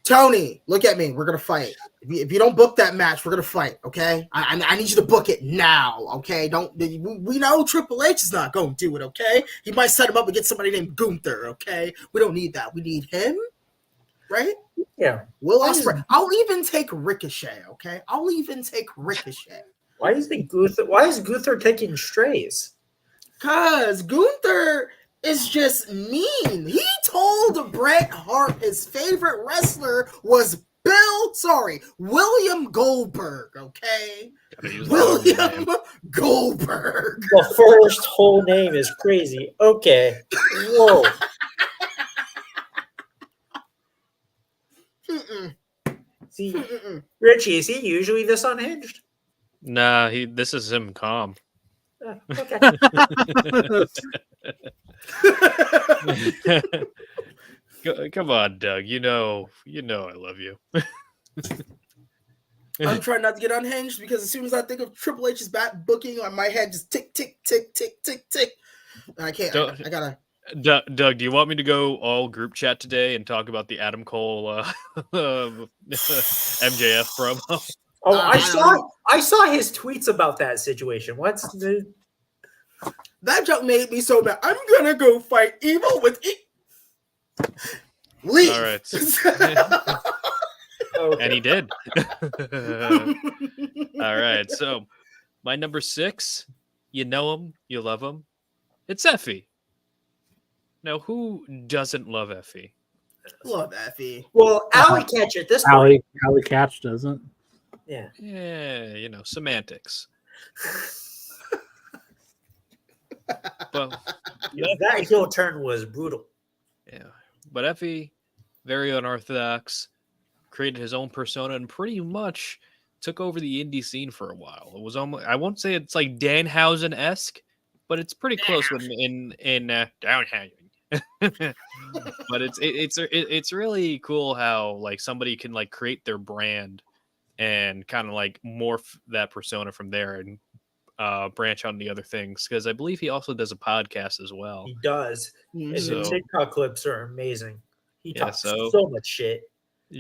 Tony, look at me. We're going to fight. If you don't book that match, we're going to fight, okay? I need you to book it now, okay? We know Triple H is not going to do it, okay? He might set him up and get somebody named Gunther, okay? We don't need that. We need him, right? Yeah. Will Ospreay. I'll even take Ricochet, okay? I'll even take Ricochet. Why is Gunther taking strays? Because Gunther is just mean. He told Bret Hart his favorite wrestler was William Goldberg, okay? William Goldberg. The first whole name is crazy. Okay. Whoa. See, Richie, is he usually this unhinged? Nah, this is him calm. Okay. Come on, Doug. You know I love you. I'm trying not to get unhinged because as soon as I think of Triple H's back booking, my head just tick, tick, tick, tick, tick, tick. And I can't. I gotta. Doug, do you want me to go all group chat today and talk about the Adam Cole MJF promo? Oh, I I saw his tweets about that situation. That joke made me so bad. I'm gonna go fight evil with leave. All right. Okay. And he did. All right. So my number 6, you know him, you love him. It's Effie. Now, who doesn't love Effie? Love Effie. Well, Alley Catch at this point. Alley Catch doesn't. Yeah. Yeah, semantics. But That heel turn was brutal. yeah, but Effie, very unorthodox, created his own persona and pretty much took over the indie scene for a while. It was almost, I won't say it's like Danhausen-esque, but it's pretty close in Downhausen. But it's really cool how like somebody can like create their brand and kind of like morph that persona from there and branch out into other things, because I believe he also does a podcast as well. He does. And So- the TikTok clips are amazing. He Yeah, talks so- so much shit.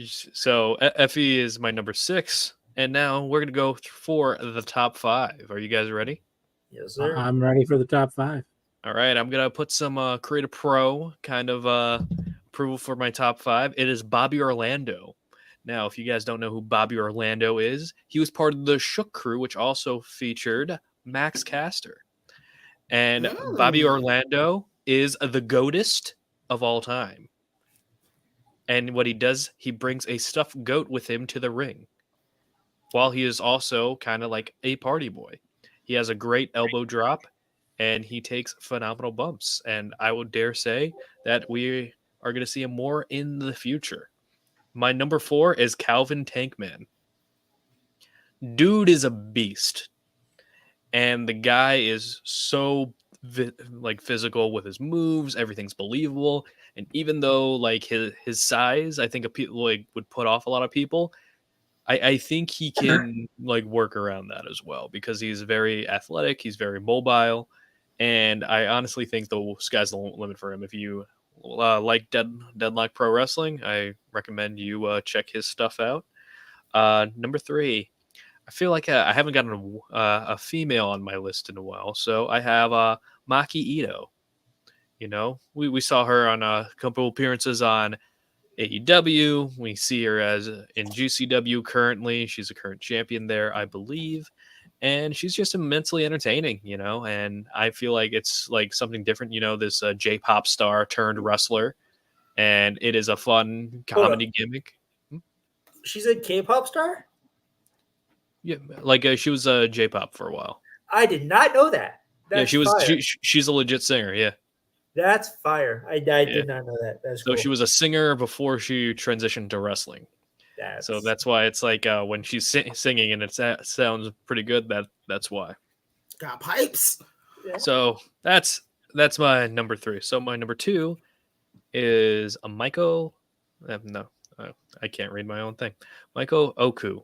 So Effie is my number 6, and now we're gonna go for the top 5. Are you guys ready? Yes, sir. I'm ready for the top 5. All right, I'm gonna put some Creative Pro kind of approval for my top 5. It is Bobby Orlando. Now, if you guys don't know who Bobby Orlando is, he was part of the Shook crew, which also featured Max Caster. And Bobby Orlando is the goatest of all time. And what he does, he brings a stuffed goat with him to the ring, while he is also kind of like a party boy. He has a great elbow drop, and he takes phenomenal bumps. And I would dare say that we are going to see him more in the future. My number 4 is Calvin Tankman. Dude is a beast. And the guy is so physical with his moves. Everything's believable. And even though like his size, I think people like would put off a lot of people, I think he can like work around that as well, because he's very athletic, he's very mobile, and I honestly think the sky's the limit for him. If you like Deadlock Pro Wrestling, I recommend you check his stuff out. Number 3, I feel like I haven't gotten a female on my list in a while, so I have Maki Ito. You know, we saw her on a couple appearances on AEW. We see her as in GCW currently. She's a current champion there, I believe. And she's just immensely entertaining, and I feel like it's like something different, this J-pop star turned wrestler. And it is a fun comedy gimmick. She's a K-pop star? Yeah, like she was J-pop for a while. I did not know that. Yeah, she was. Fire. She's a legit singer. Yeah. That's fire. I did not know that. That's So cool. she was a singer before she transitioned to wrestling. So that's why it's like when she's singing and it sounds pretty good. That's why. Got pipes. Yeah. So that's my number 3. So my number 2 is a Michael. No, I can't read my own thing. Michael Oku.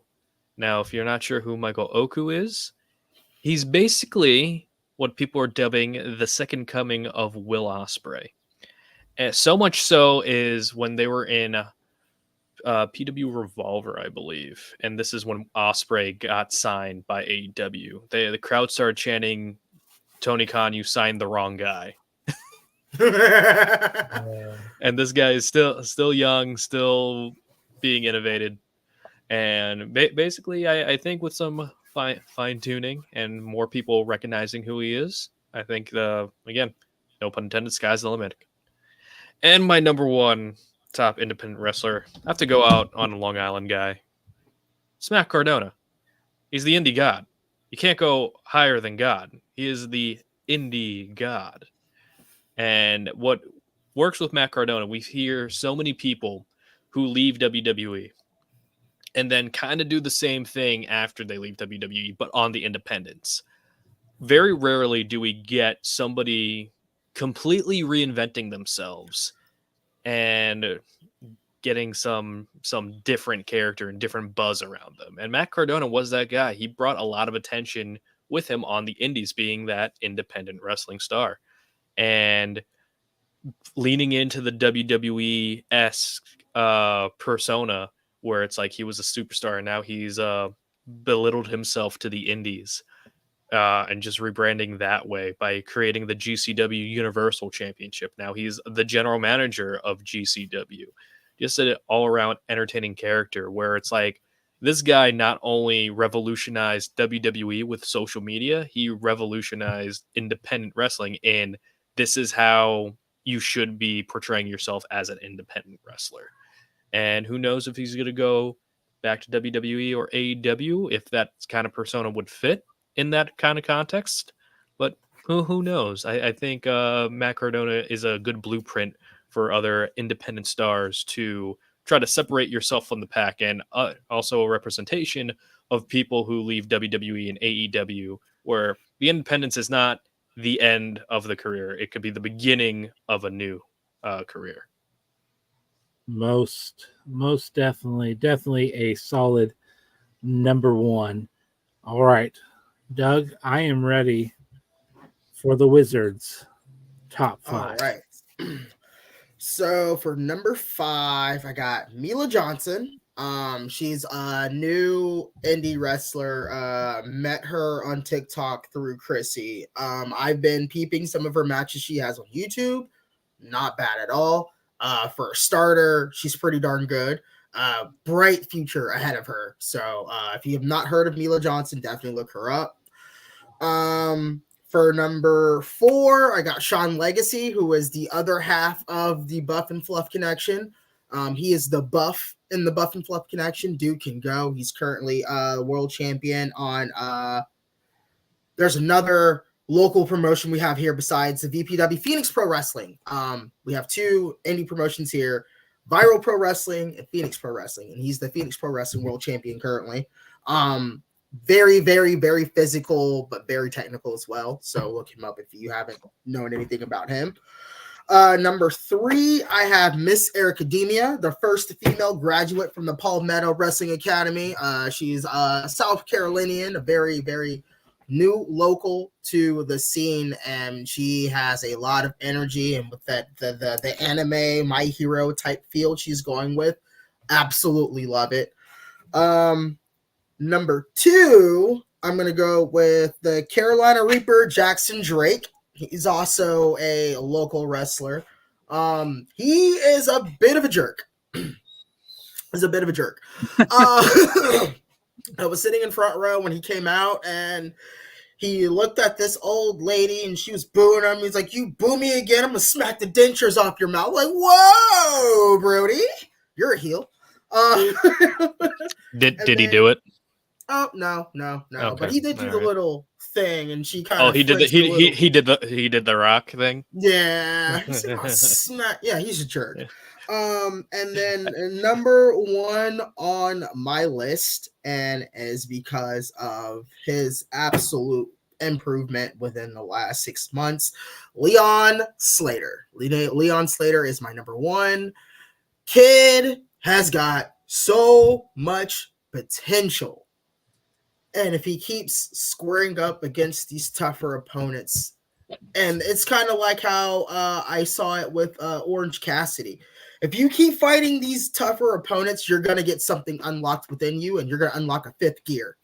Now, if you're not sure who Michael Oku is, he's basically what people are dubbing the second coming of Will Ospreay. And so much so is when they were in PW Revolver, I believe, and this is when Ospreay got signed by AEW. The crowd started chanting, "Tony Khan, you signed the wrong guy." And this guy is still young, still being innovated, and basically, I think with some fine tuning and more people recognizing who he is, I think again, no pun intended, sky's the limit. And my number 1 top independent wrestler, I have to go out on a Long Island guy. It's Matt Cardona. He's the indie god. You can't go higher than God. He is the indie god. And what works with Matt Cardona, we hear so many people who leave WWE and then kind of do the same thing after they leave WWE, but on the independents. Very rarely do we get somebody completely reinventing themselves and getting some different character and different buzz around them. And Matt Cardona was that guy. He brought a lot of attention with him on the indies, being that independent wrestling star. And leaning into the WWE-esque persona, where it's like he was a superstar and now he's belittled himself to the indies, and just rebranding that way by creating the GCW Universal Championship. Now he's the general manager of GCW. Just an all-around entertaining character where it's like this guy not only revolutionized WWE with social media, he revolutionized independent wrestling, and this is how you should be portraying yourself as an independent wrestler. And who knows if he's going to go back to WWE or AEW, if that kind of persona would fit in that kind of context. But who knows? I think Matt Cardona is a good blueprint for other independent stars to try to separate yourself from the pack, and also a representation of people who leave WWE and AEW, where the independence is not the end of the career. It could be the beginning of a new career. Most definitely a solid number one. All right, Doug, I am ready for the Wizards top five. All right. So for number 5, I got Mila Johnson. She's a new indie wrestler. Met her on TikTok through Chrissy. I've been peeping some of her matches she has on YouTube. Not bad at all. For a starter, she's pretty darn good. Bright future ahead of her. So if you have not heard of Mila Johnson, definitely look her up. For number 4, I got Sean Legacy, who is the other half of the Buff and Fluff Connection. He is the buff in the Buff and Fluff Connection. Dude can go. He's currently world champion on there's another local promotion we have here besides the VPW, Phoenix Pro Wrestling. We have 2 indie promotions here, Viral Pro Wrestling and Phoenix Pro Wrestling, and he's the Phoenix Pro Wrestling world champion currently. Very, very, very physical, but very technical as well. So look him up if you haven't known anything about him. Number 3, I have Miss Ericademia, the first female graduate from the Palmetto Wrestling Academy. She's South Carolinian, a very, very new local to the scene, and she has a lot of energy. And with that, the anime My Hero type feel she's going with, absolutely love it. Number 2, I'm going to go with the Carolina Reaper, Jackson Drake. He's also a local wrestler. He is a bit of a jerk. He's a bit of a jerk. I was sitting in front row when he came out, and he looked at this old lady, and she was booing him. He's like, "You boo me again, I'm going to smack the dentures off your mouth." Like, whoa, Brody, you're a heel. Did he do it? Oh no! Okay. But he did do the little thing, and she kind of. Oh, he did he did the rock thing. Yeah, he's a jerk. And then number 1 on my list, and is because of his absolute improvement within the last 6 months, Leon Slater. Leon Slater is my number 1. Kid has got so much potential. And if he keeps squaring up against these tougher opponents, and it's kind of like how I saw it with Orange Cassidy. If you keep fighting these tougher opponents, you're going to get something unlocked within you, and you're going to unlock a 5th gear.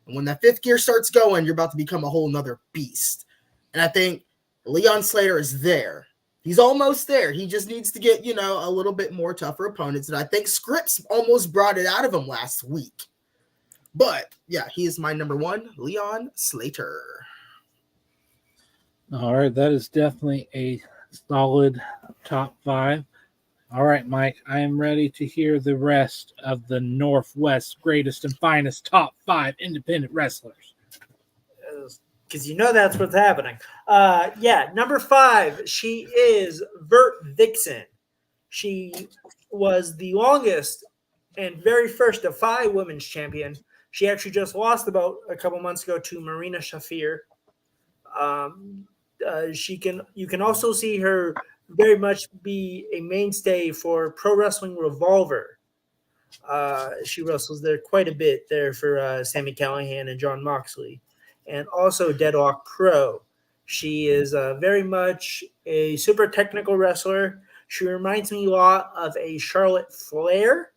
And when that 5th gear starts going, you're about to become a whole nother beast. And I think Leon Slater is there. He's almost there. He just needs to get, a little bit more tougher opponents. And I think Scripps almost brought it out of him last week. But, yeah, he is my number 1, Leon Slater. All right, that is definitely a solid top 5. All right, Mike, I am ready to hear the rest of the Northwest greatest and finest top 5 independent wrestlers. Because that's what's happening. Number 5, she is Vert Vixen. She was the longest and very first of 5 women's champion. She actually just lost about a couple months ago to Marina Shafir. You can also see her very much be a mainstay for Pro Wrestling Revolver. She wrestles there quite a bit there for Sami Callihan and John Moxley, and also Deadlock Pro. She is very much a super technical wrestler. She reminds me a lot of a Charlotte Flair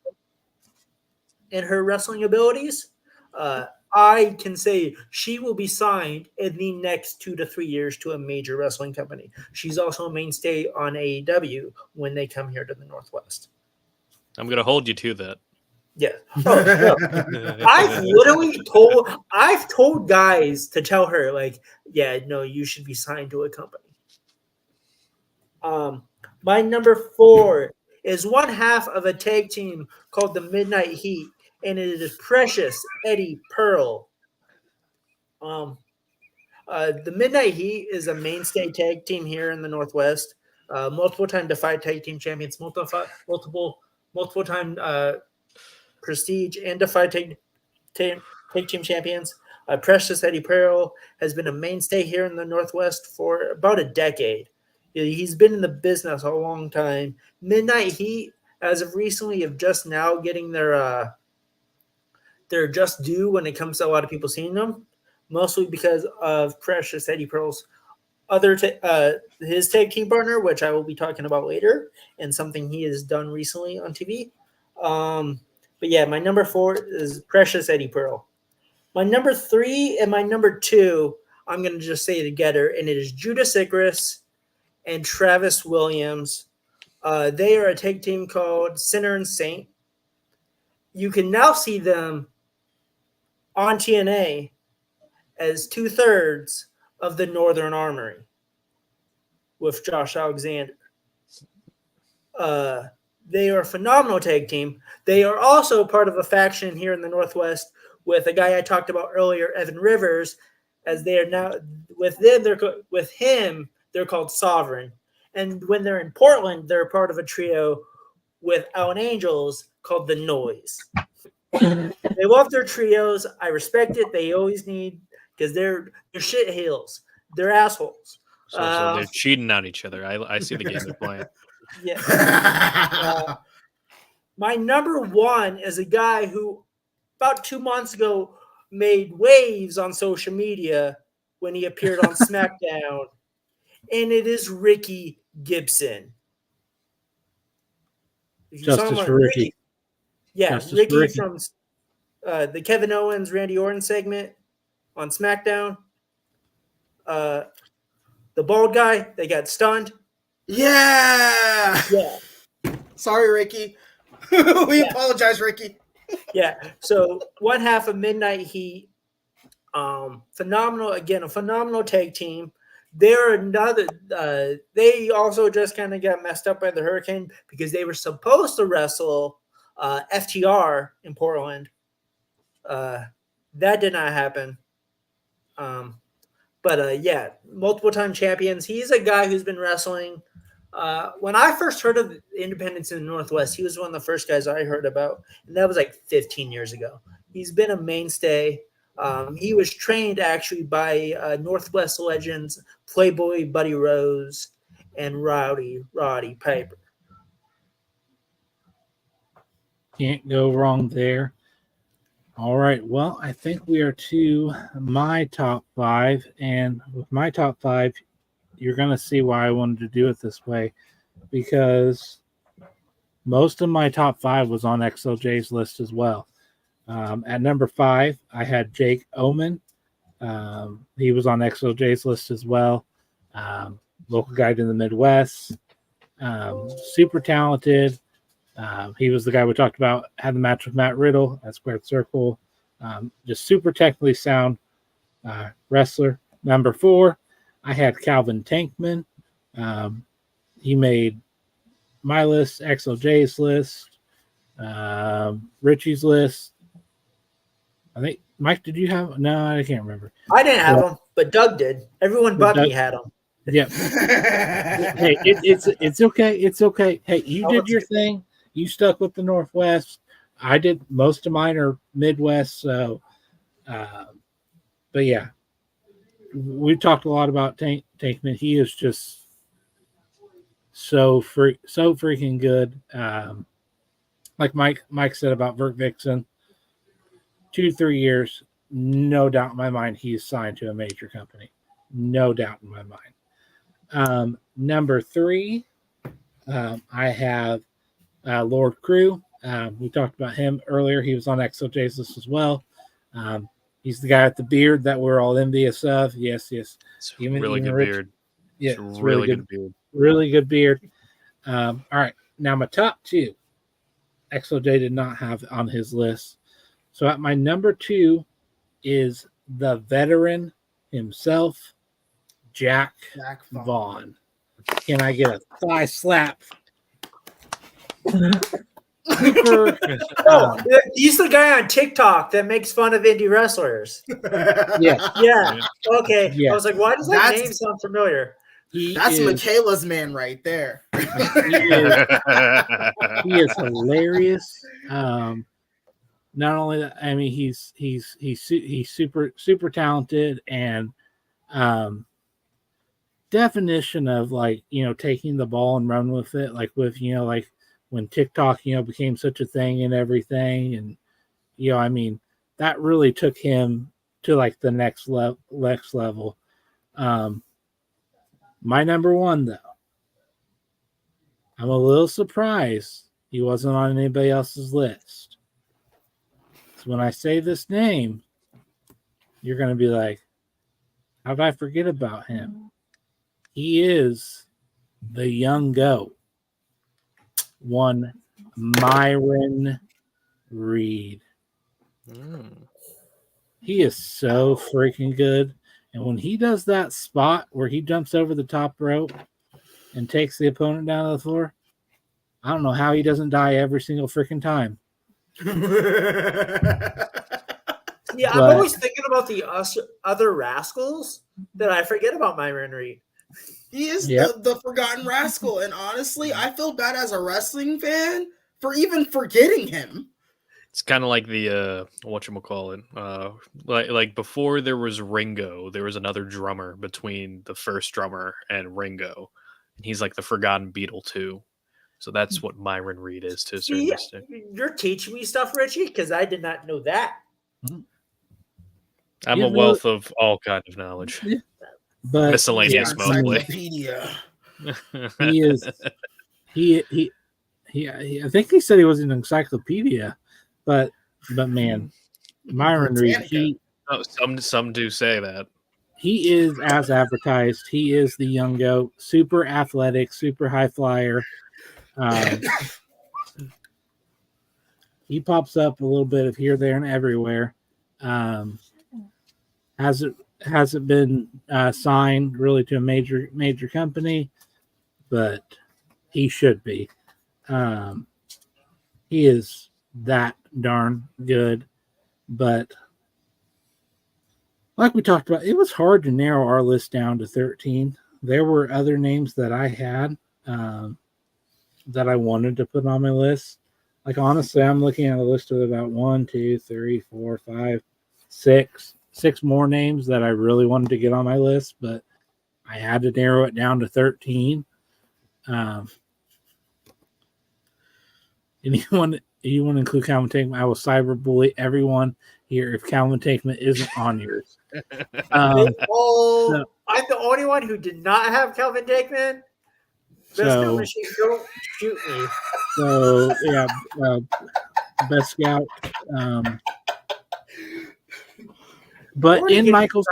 in her wrestling abilities. I can say she will be signed in the next 2 to 3 years to a major wrestling company. She's also a mainstay on AEW when they come here to the Northwest. I'm gonna hold you to that. Yeah. Oh, no. I've told guys to tell her, like, yeah, no, you should be signed to a company. My number 4 is one half of a tag team called the Midnight Heat, and it is Precious Eddie Pearl. The Midnight Heat is a mainstay tag team here in the Northwest. Multiple time Defy tag team champions, multiple time Prestige and Defy tag team champions. Precious Eddie Pearl has been a mainstay here in the Northwest for about a decade. He's been in the business a long time. Midnight Heat, as of recently, of just now getting their just due when it comes to a lot of people seeing them, mostly because of Precious Eddie Pearl's his tag team partner, which I will be talking about later, and something he has done recently on TV. But yeah, my number 4 is Precious Eddie Pearl. My number 3 and my number 2, I'm going to just say together, and it is Judas Icarus and Travis Williams. They are a tag team called Sinner and Saint. You can now see them on TNA as 2/3 of the Northern Armory with Josh Alexander. They are a phenomenal tag team. They are also part of a faction here in the Northwest with a guy I talked about earlier, Evan Rivers, as they are now with him, they're called Sovereign. And when they're in Portland, they're part of a trio with Alan Angels called The Noise. They love their trios. I respect it. They always need, because they're shit heels. They're assholes. So they're cheating on each other. I see the game they're playing. Yeah. My number 1 is a guy who about 2 months ago made waves on social media when he appeared on SmackDown, and it is Ricky Gibson. Justice for Ricky. Yeah, Justice Ricky, for Ricky from the Kevin Owens, Randy Orton segment on SmackDown. The bald guy, they got stunned. Yeah. Sorry, Ricky. We apologize, Ricky. Yeah. So one half of Midnight Heat, phenomenal. Again, a phenomenal tag team. They're another. They also just kind of got messed up by the hurricane because they were supposed to wrestle FTR in Portland. That did not happen. But yeah, multiple time champions. He's a guy who's been wrestling. When I first heard of independence in the Northwest, he was one of the first guys I heard about, and that was like 15 years ago. He's been a mainstay. He was trained actually by Northwest legends Playboy Buddy Rose and Roddy Piper. can't go wrong there. All right. Well, I think we are to my top 5. And with my top 5, you're going to see why I wanted to do it this way. Because most of my top 5 was on XLJ's list as well. At number 5, I had Jake Oman. He was on XLJ's list as well. Local guy in the Midwest. Super talented. He was the guy we talked about, had the match with Matt Riddle at Squared Circle. Just super technically sound wrestler. Number 4, I had Calvin Tankman. He made my list, XLJ's list, Richie's list. I think, Mike, did you have? No, I can't remember. I didn't have them, but Doug did. Everyone but me had them. Yep. Hey, it's okay. It's okay. Hey, you did your thing. You stuck with the Northwest. I did. Most of mine are Midwest. So, but yeah, we talked a lot about Tankman. He is just so freaking good. Like Mike said about Vert Vixen, 2-3 years, no doubt in my mind, he's signed to a major company. no doubt in my mind. Number 3, I have Lord Crew. We talked about him earlier. He was on Exogenesis as well. He's the guy with the beard that we're all envious of. Yes. It's a really good Rich, beard. yeah, It's a really good beard. Really good beard. All right. Now my top 2, XOJ did not have on his list. So at my number 2 is the veteran himself, Jack Vaughn. Can I get a thigh slap? Oh, he's the guy on TikTok that makes fun of indie wrestlers. Yes. Yeah. Okay. Yeah. I was like, why does that That's- name sound familiar? That's Michaela's man right there. He is hilarious. Not only that, I mean, he's super talented, and definition of, like, you know, taking the ball and run with it, like with, you know, like when TikTok, you know, became such a thing and everything, and, you know, I mean, that really took him to like the next level. My number 1, though, I'm a little surprised he wasn't on anybody else's list. So when I say this name, you're going to be like, how did I forget about him? He is the young goat, one Myron Reed. He is so freaking good. And when he does that spot where he jumps over the top rope and takes the opponent down to the floor, I don't know how he doesn't die every single freaking time. Yeah, I'm always thinking about the other rascals that I forget about Myron Reed. He is the forgotten rascal, and honestly, I feel bad as a wrestling fan for even forgetting him. It's kind of like the whatchamacallit. Like before there was Ringo, there was another drummer between the first drummer and Ringo, and he's like the forgotten Beatle too. So that's what Myron Reed is to a certain extent. You're teaching me stuff, Richie, because I did not know that. I'm a wealth of all kind of knowledge. Yeah. But miscellaneous mostly. He is. He. I think he said he was an encyclopedia, but man, Myron Reed. Some do say that. He is as advertised. He is the young goat, super athletic, super high flyer. He pops up a little bit of here, there, and everywhere. Hasn't been signed really to a major company, but he should be. He is that darn good. But like we talked about, it was hard to narrow our list down to 13. There were other names that I had that I wanted to put on my list. Like, honestly, I'm looking at a list of about 1, 2, 3, 4, 5, 6 more names that I really wanted to get on my list, but I had to narrow it down to 13. Anyone you want to include Calvin Tankman, I will cyberbully everyone here if Calvin Tankman isn't on yours. I'm the only one who did not have Calvin Tankman. Don't shoot me. So yeah, best scout. But in Michael's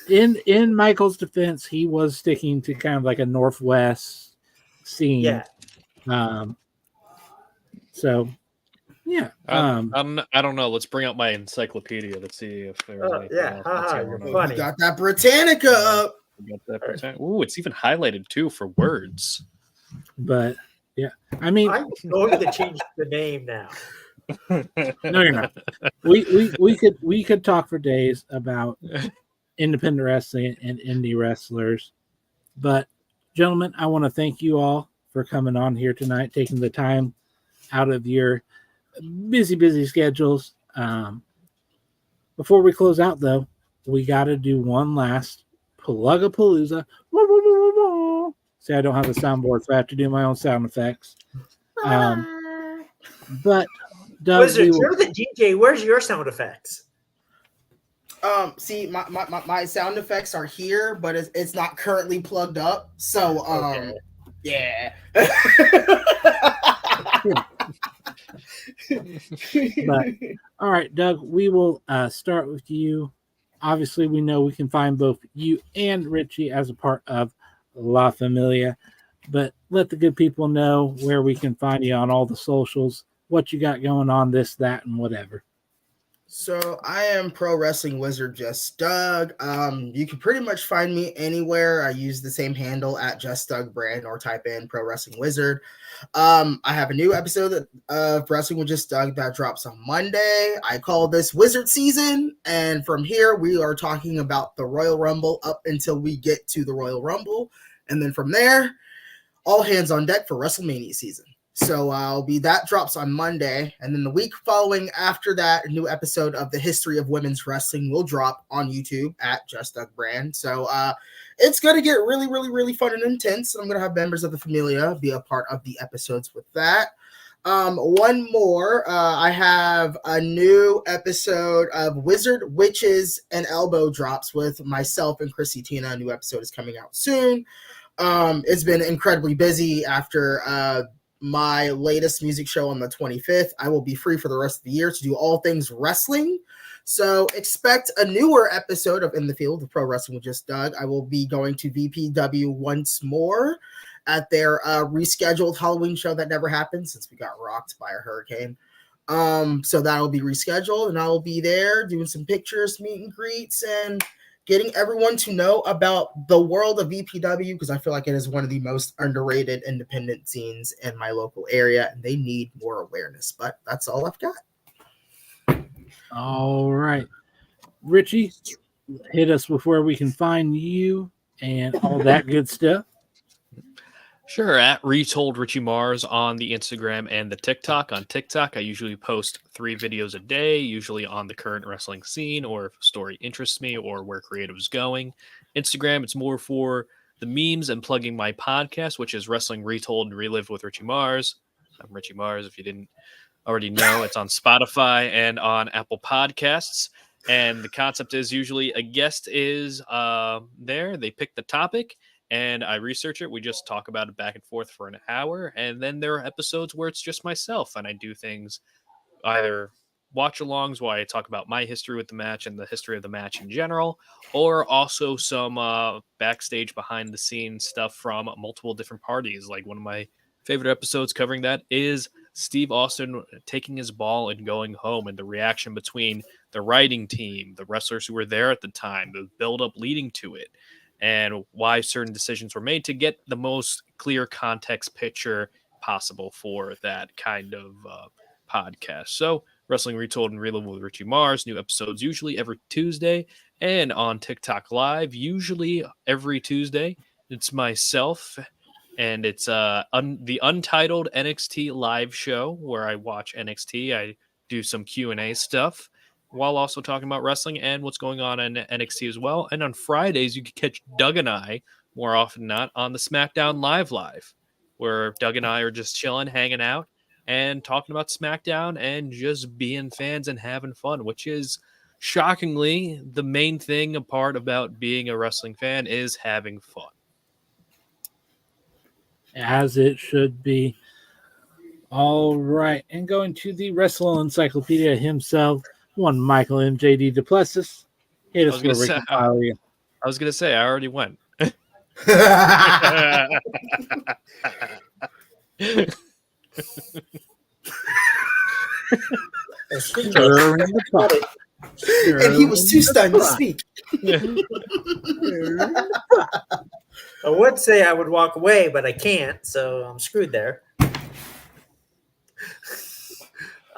in Michael's defense, he was sticking to kind of like a Northwest scene. Yeah. So yeah. I don't know. Let's bring out my encyclopedia. Let's see if there's anything else. You got that Britannica up. Ooh, it's even highlighted too for words. But yeah, I mean, I'm going to change the name now. No, you're not. We could talk for days about independent wrestling and indie wrestlers, but gentlemen, I want to thank you all for coming on here tonight, taking the time out of your busy schedules. Before we close out, though, we got to do one last Plug-a-Palooza. See, I don't have a soundboard, so I have to do my own sound effects. But Doug, Wizard, you're the DJ. Where's your sound effects? See, my sound effects are here, but it's not currently plugged up. So, Okay. yeah. But all right, Doug, we will start with you. Obviously, we know we can find both you and Richie as a part of La Familia, but let the good people know where we can find you on all the socials, what you got going on, this, that, and whatever. So I am Pro Wrestling Wizard Just Doug. You can pretty much find me anywhere. I use the same handle at Just Doug Brand or type in Pro Wrestling Wizard. I have a new episode of Wrestling with Just Doug that drops on Monday. I call this Wizard Season, and from here we are talking about the Royal Rumble up until we get to the Royal Rumble, and then from there, all hands on deck for WrestleMania season. So that drops on Monday, and then the week following after that, a new episode of the History of Women's Wrestling will drop on YouTube at Just Doug Brand. So it's gonna get really, really, really fun and intense. I'm gonna have members of the Familia be a part of the episodes with that. One more, I have a new episode of Wizard, Witches, and Elbow drops with myself and Chrissy Tina. A new episode is coming out soon. It's been incredibly busy after my latest music show on the 25th. I will be free for the rest of the year to do all things wrestling. So expect a newer episode of In the Field of Pro Wrestling with Just Doug. I will be going to VPW once more at their rescheduled Halloween show that never happened since we got rocked by a hurricane. So that'll be rescheduled, and I'll be there doing some pictures, meet and greets, and getting everyone to know about the world of VPW, because I feel like it is one of the most underrated independent scenes in my local area, and they need more awareness. But that's all I've got. All right. Richie, hit us with where we can find you and all that good stuff. Sure, at Retold Richie Mars on the Instagram and the TikTok. On TikTok, I usually post 3 videos a day, usually on the current wrestling scene or if a story interests me or where creative is going. Instagram, it's more for the memes and plugging my podcast, which is Wrestling Retold and Relived with Richie Mars. I'm Richie Mars, if you didn't already know. It's on Spotify and on Apple Podcasts. And the concept is usually a guest is there. They pick the topic, and I research it. We just talk about it back and forth for an hour. And then there are episodes where it's just myself, and I do things, either watch-alongs where I talk about my history with the match and the history of the match in general, or also some backstage behind-the-scenes stuff from multiple different parties. Like one of my favorite episodes covering that is Steve Austin taking his ball and going home, and the reaction between the writing team, the wrestlers who were there at the time, the build-up leading to it, and why certain decisions were made to get the most clear context picture possible for that kind of podcast. So, Wrestling Retold and Relived with Richie Mars, new episodes usually every Tuesday, and on TikTok Live, usually every Tuesday. It's myself, and it's the Untitled NXT live show where I watch NXT. I do some Q&A stuff while also talking about wrestling and what's going on in NXT as well. And on Fridays, you can catch Doug and I, more often than not, on the SmackDown Live, where Doug and I are just chilling, hanging out, and talking about SmackDown and just being fans and having fun, which is shockingly the main thing apart about being a wrestling fan is having fun. As it should be. All right. And going to the Wrestle Encyclopedia himself, one Michael MJD Duplessis. Hit us where we can follow you. I was going to say, I already went. And he was too stunned to speak. I would say I would walk away, but I can't, so I'm screwed there.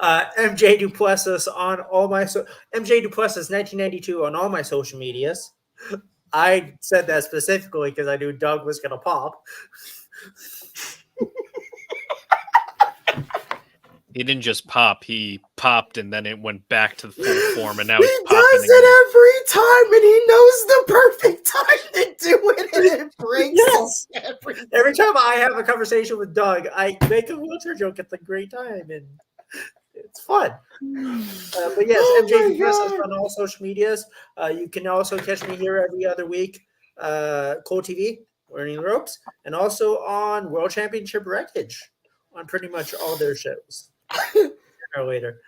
MJ Duplessis on all my MJ Duplessis 1992 on all my social medias. I said that specifically because I knew Doug was gonna pop. He didn't just pop; he popped, and then it went back to the full form, and now he's He popping does again. it every time, and he knows the perfect time to do it, and it breaks Yes. Every time I have a conversation with Doug, I make a wheelchair joke at the great time, and It's fun. But yes, Oh MJ my Press is God. on all social medias. You can also catch me here every other week. Cool TV, Learning the Ropes, and also on World Championship Wreckage on pretty much all their shows. Or later.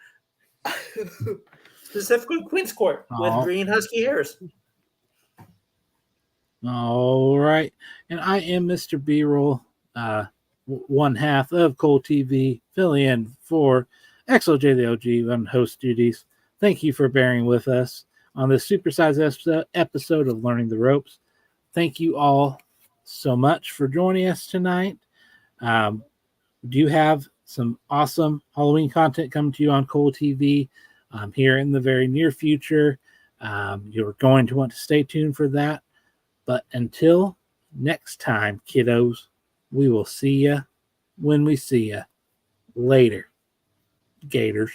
Specifically Queen's Court with Oh. green husky hairs. All right. And I am Mr. B-Roll, one half of Cole TV, filling in for XOJ the OG on host duties. Thank you for bearing with us on this supersized episode of Learning the Ropes. Thank you all so much for joining us tonight. We do have some awesome Halloween content coming to you on Cole TV here in the very near future. You're going to want to stay tuned for that. But until next time, kiddos, we will see you when we see you. Later, Gators.